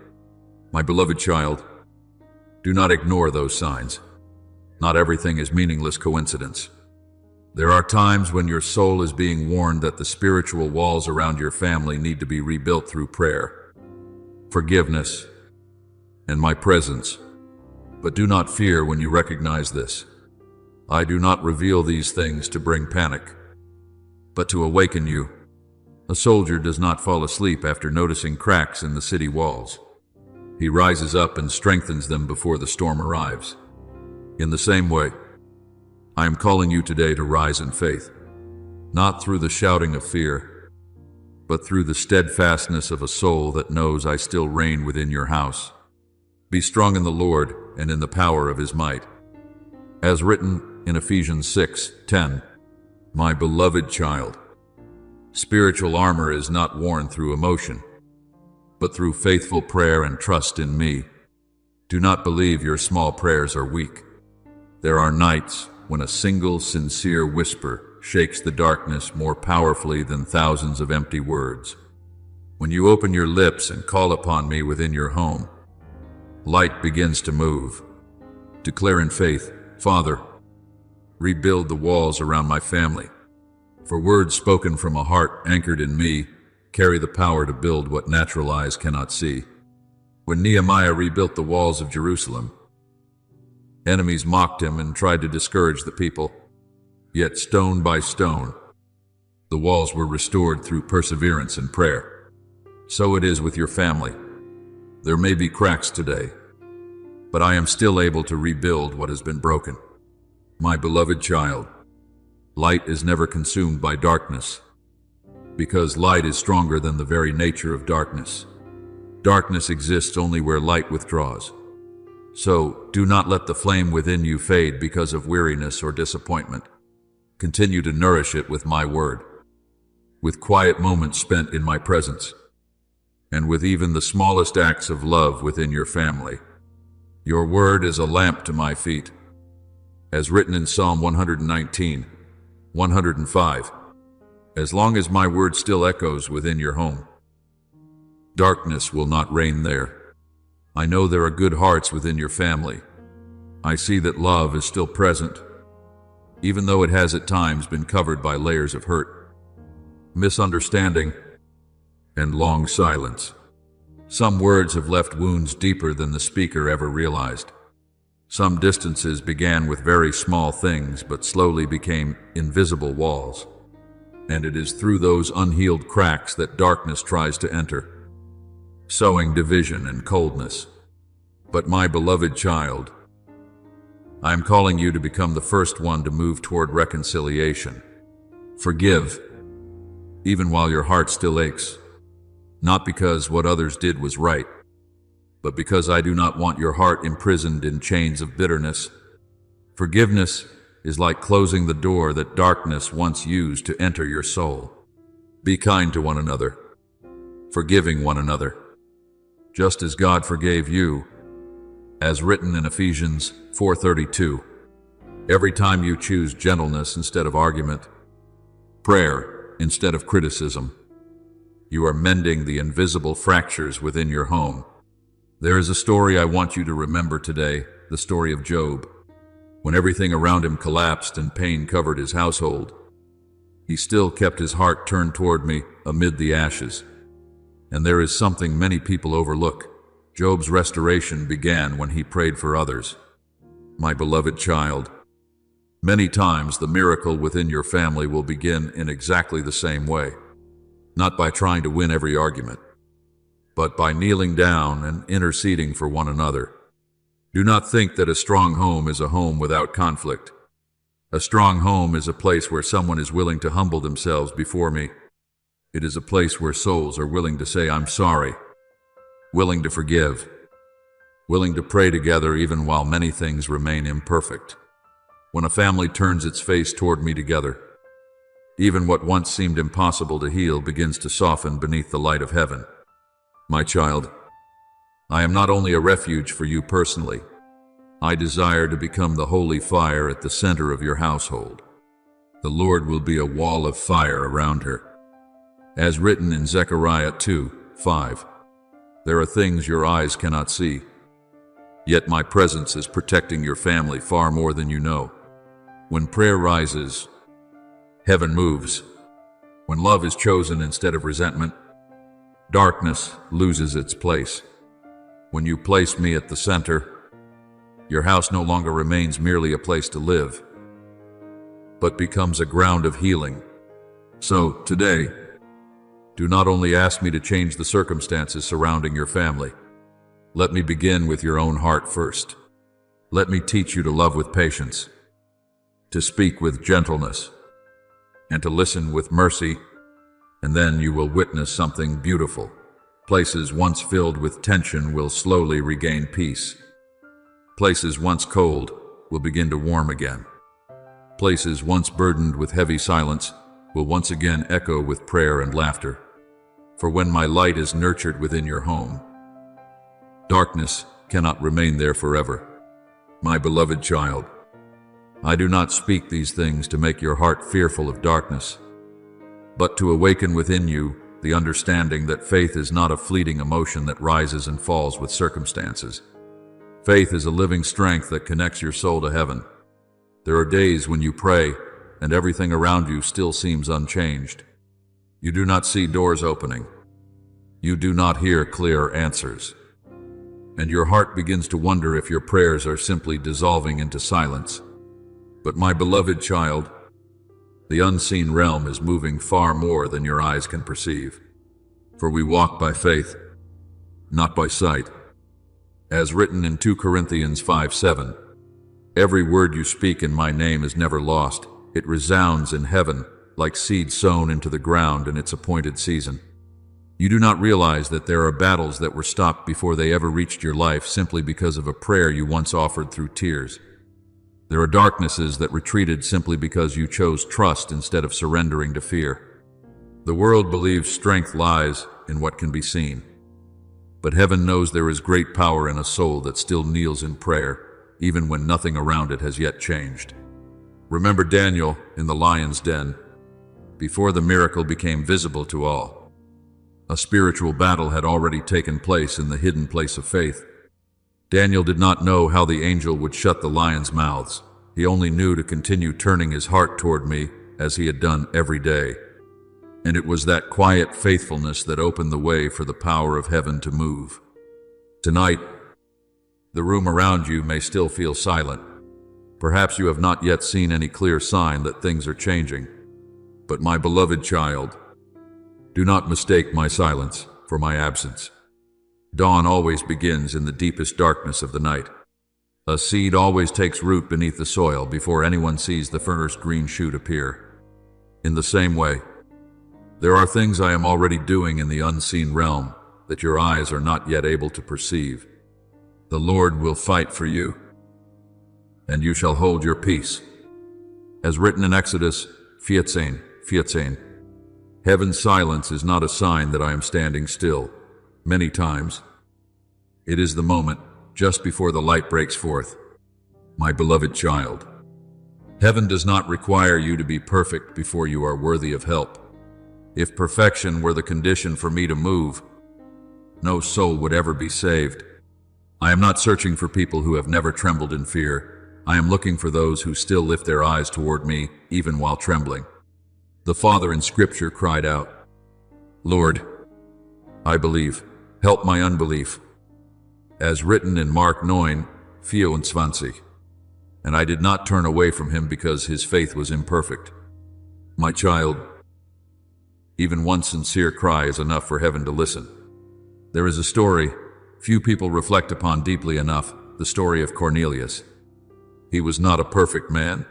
My beloved child, do not ignore those signs. Not everything is meaningless coincidence. There are times when your soul is being warned that the spiritual walls around your family need to be rebuilt through prayer, forgiveness, and my presence. But do not fear when you recognize this. I do not reveal these things to bring panic, but to awaken you. A soldier does not fall asleep after noticing cracks in the city walls. He rises up and strengthens them before the storm arrives. In the same way, I am calling you today to rise in faith, not through the shouting of fear, but through the steadfastness of a soul that knows I still reign within your house. Be strong in the Lord and in the power of his might. As written in Ephesians 6:10, my beloved child, spiritual armor is not worn through emotion, but through faithful prayer and trust in me. Do not believe your small prayers are weak. There are nights when a single sincere whisper shakes the darkness more powerfully than thousands of empty words. When you open your lips and call upon me within your home, light begins to move. Declare in faith, Father, rebuild the walls around my family. For words spoken from a heart anchored in me carry the power to build what natural eyes cannot see. When Nehemiah rebuilt the walls of Jerusalem, enemies mocked him and tried to discourage the people. Yet stone by stone, the walls were restored through perseverance and prayer. So it is with your family. There may be cracks today, but I am still able to rebuild what has been broken. My beloved child, light is never consumed by darkness, because light is stronger than the very nature of darkness. Darkness exists only where light withdraws. So do not let the flame within you fade because of weariness or disappointment. Continue to nourish it with my word, with quiet moments spent in my presence, and with even the smallest acts of love within your family. Your word is a lamp to my feet, as written in Psalm 119, 105. As long as my word still echoes within your home, darkness will not reign there. I know there are good hearts within your family. I see that love is still present, even though it has at times been covered by layers of hurt, misunderstanding, and long silence. Some words have left wounds deeper than the speaker ever realized. Some distances began with very small things but slowly became invisible walls. And it is through those unhealed cracks that darkness tries to enter, sowing division and coldness. But my beloved child, I am calling you to become the first one to move toward reconciliation. Forgive, even while your heart still aches, not because what others did was right, but because I do not want your heart imprisoned in chains of bitterness. Forgiveness is like closing the door that darkness once used to enter your soul. Be kind to one another, forgiving one another, just as God forgave you, as written in Ephesians 4:32. Every time you choose gentleness instead of argument, prayer instead of criticism, you are mending the invisible fractures within your home. There is a story I want you to remember today, the story of Job. When everything around him collapsed and pain covered his household, he still kept his heart turned toward me amid the ashes. And there is something many people overlook. Job's restoration began when he prayed for others. My beloved child, many times the miracle within your family will begin in exactly the same way. Not by trying to win every argument, but by kneeling down and interceding for one another. Do not think that a strong home is a home without conflict. A strong home is a place where someone is willing to humble themselves before me. It is a place where souls are willing to say, "I'm sorry," willing to forgive, willing to pray together even while many things remain imperfect. When a family turns its face toward me together, even what once seemed impossible to heal begins to soften beneath the light of heaven. My child, I am not only a refuge for you personally, I desire to become the holy fire at the center of your household. The Lord will be a wall of fire around her. As written in Zechariah 2:5, there are things your eyes cannot see, yet my presence is protecting your family far more than you know. When prayer rises, heaven moves. When love is chosen instead of resentment, darkness loses its place. When you place me at the center, your house no longer remains merely a place to live, but becomes a ground of healing. So, today, do not only ask me to change the circumstances surrounding your family. Let me begin with your own heart first. Let me teach you to love with patience, to speak with gentleness, and to listen with mercy, and then you will witness something beautiful. Places once filled with tension will slowly regain peace. Places once cold will begin to warm again. Places once burdened with heavy silence will once again echo with prayer and laughter. For when my light is nurtured within your home, darkness cannot remain there forever. My beloved child, I do not speak these things to make your heart fearful of darkness, but to awaken within you the understanding that faith is not a fleeting emotion that rises and falls with circumstances. Faith is a living strength that connects your soul to heaven. There are days when you pray and everything around you still seems unchanged. You do not see doors opening. You do not hear clear answers. And your heart begins to wonder if your prayers are simply dissolving into silence. But my beloved child, the unseen realm is moving far more than your eyes can perceive. For we walk by faith, not by sight. As written in 2 Corinthians 5:7, every word you speak in my name is never lost. It resounds in heaven like seed sown into the ground in its appointed season. You do not realize that there are battles that were stopped before they ever reached your life simply because of a prayer you once offered through tears. There are darknesses that retreated simply because you chose trust instead of surrendering to fear. The world believes strength lies in what can be seen, but heaven knows there is great power in a soul that still kneels in prayer, even when nothing around it has yet changed. Remember Daniel in the lion's den. Before the miracle became visible to all, a spiritual battle had already taken place in the hidden place of faith. Daniel did not know how the angel would shut the lions' mouths. He only knew to continue turning his heart toward me as he had done every day. And it was that quiet faithfulness that opened the way for the power of heaven to move. Tonight, the room around you may still feel silent. Perhaps you have not yet seen any clear sign that things are changing. But my beloved child, do not mistake my silence for my absence. Dawn always begins in the deepest darkness of the night. A seed always takes root beneath the soil before anyone sees the first green shoot appear. In the same way, there are things I am already doing in the unseen realm that your eyes are not yet able to perceive. The Lord will fight for you, and you shall hold your peace. As written in Exodus 14:14, heaven's silence is not a sign that I am standing still. Many times, it is the moment just before the light breaks forth. My beloved child, Heaven does not require you to be perfect before you are worthy of help. If perfection were the condition for me to move, no soul would ever be saved. I am not searching for people who have never trembled in fear. I am looking for those who still lift their eyes toward me, even while trembling. The Father in Scripture cried out, "Lord, I believe, help my unbelief." As written in Mark 9:24. And I did not turn away from him because his faith was imperfect. My child, even one sincere cry is enough for heaven to listen. There is a story few people reflect upon deeply enough, the story of Cornelius. He was not a perfect man,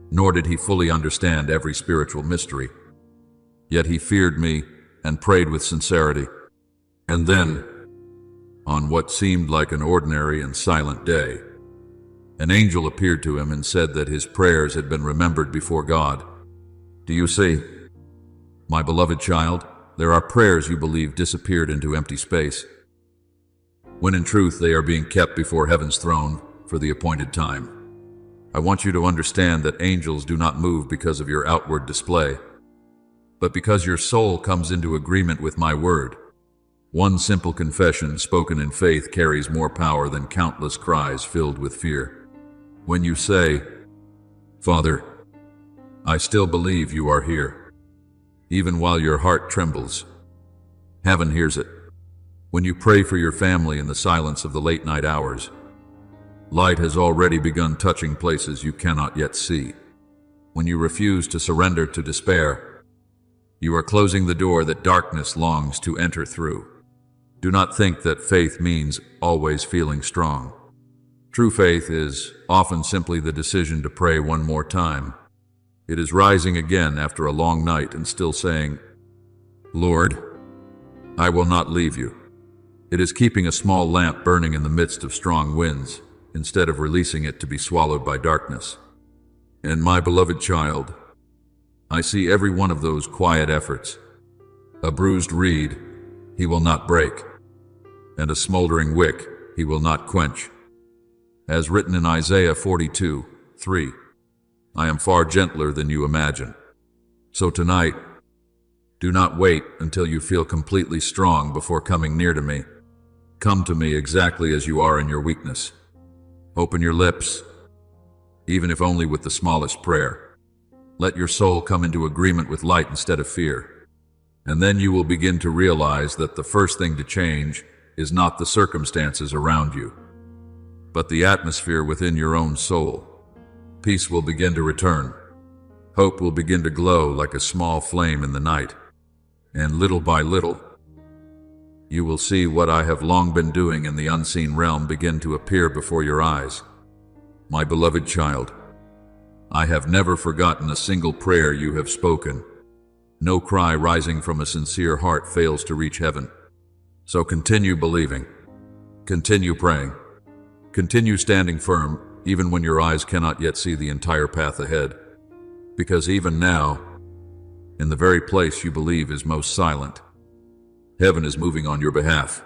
nor did he fully understand every spiritual mystery. Yet he feared me and prayed with sincerity. And then, on what seemed like an ordinary and silent day, an angel appeared to him and said that his prayers had been remembered before God. Do you see? My beloved child, there are prayers you believe disappeared into empty space, when in truth they are being kept before heaven's throne for the appointed time. I want you to understand that angels do not move because of your outward display, but because your soul comes into agreement with my word. One simple confession spoken in faith carries more power than countless cries filled with fear. When you say, "Father, I still believe you are here," even while your heart trembles, heaven hears it. When you pray for your family in the silence of the late night hours, light has already begun touching places you cannot yet see. When you refuse to surrender to despair, you are closing the door that darkness longs to enter through. Do not think that faith means always feeling strong. True faith is often simply the decision to pray one more time. It is rising again after a long night and still saying, "Lord, I will not leave you." It is keeping a small lamp burning in the midst of strong winds, instead of releasing it to be swallowed by darkness. And my beloved child, I see every one of those quiet efforts. A bruised reed he will not break, and a smoldering wick he will not quench. As written in Isaiah 42:3, I am far gentler than you imagine. So tonight, do not wait until you feel completely strong before coming near to me. Come to me exactly as you are in your weakness. Open your lips, even if only with the smallest prayer. Let your soul come into agreement with light instead of fear. And then you will begin to realize that the first thing to change is not the circumstances around you, but the atmosphere within your own soul. Peace will begin to return. Hope will begin to glow like a small flame in the night. And little by little, you will see what I have long been doing in the unseen realm begin to appear before your eyes. My beloved child, I have never forgotten a single prayer you have spoken. No cry rising from a sincere heart fails to reach heaven. So continue believing. Continue praying. Continue standing firm, even when your eyes cannot yet see the entire path ahead. Because even now, in the very place you believe is most silent, heaven is moving on your behalf.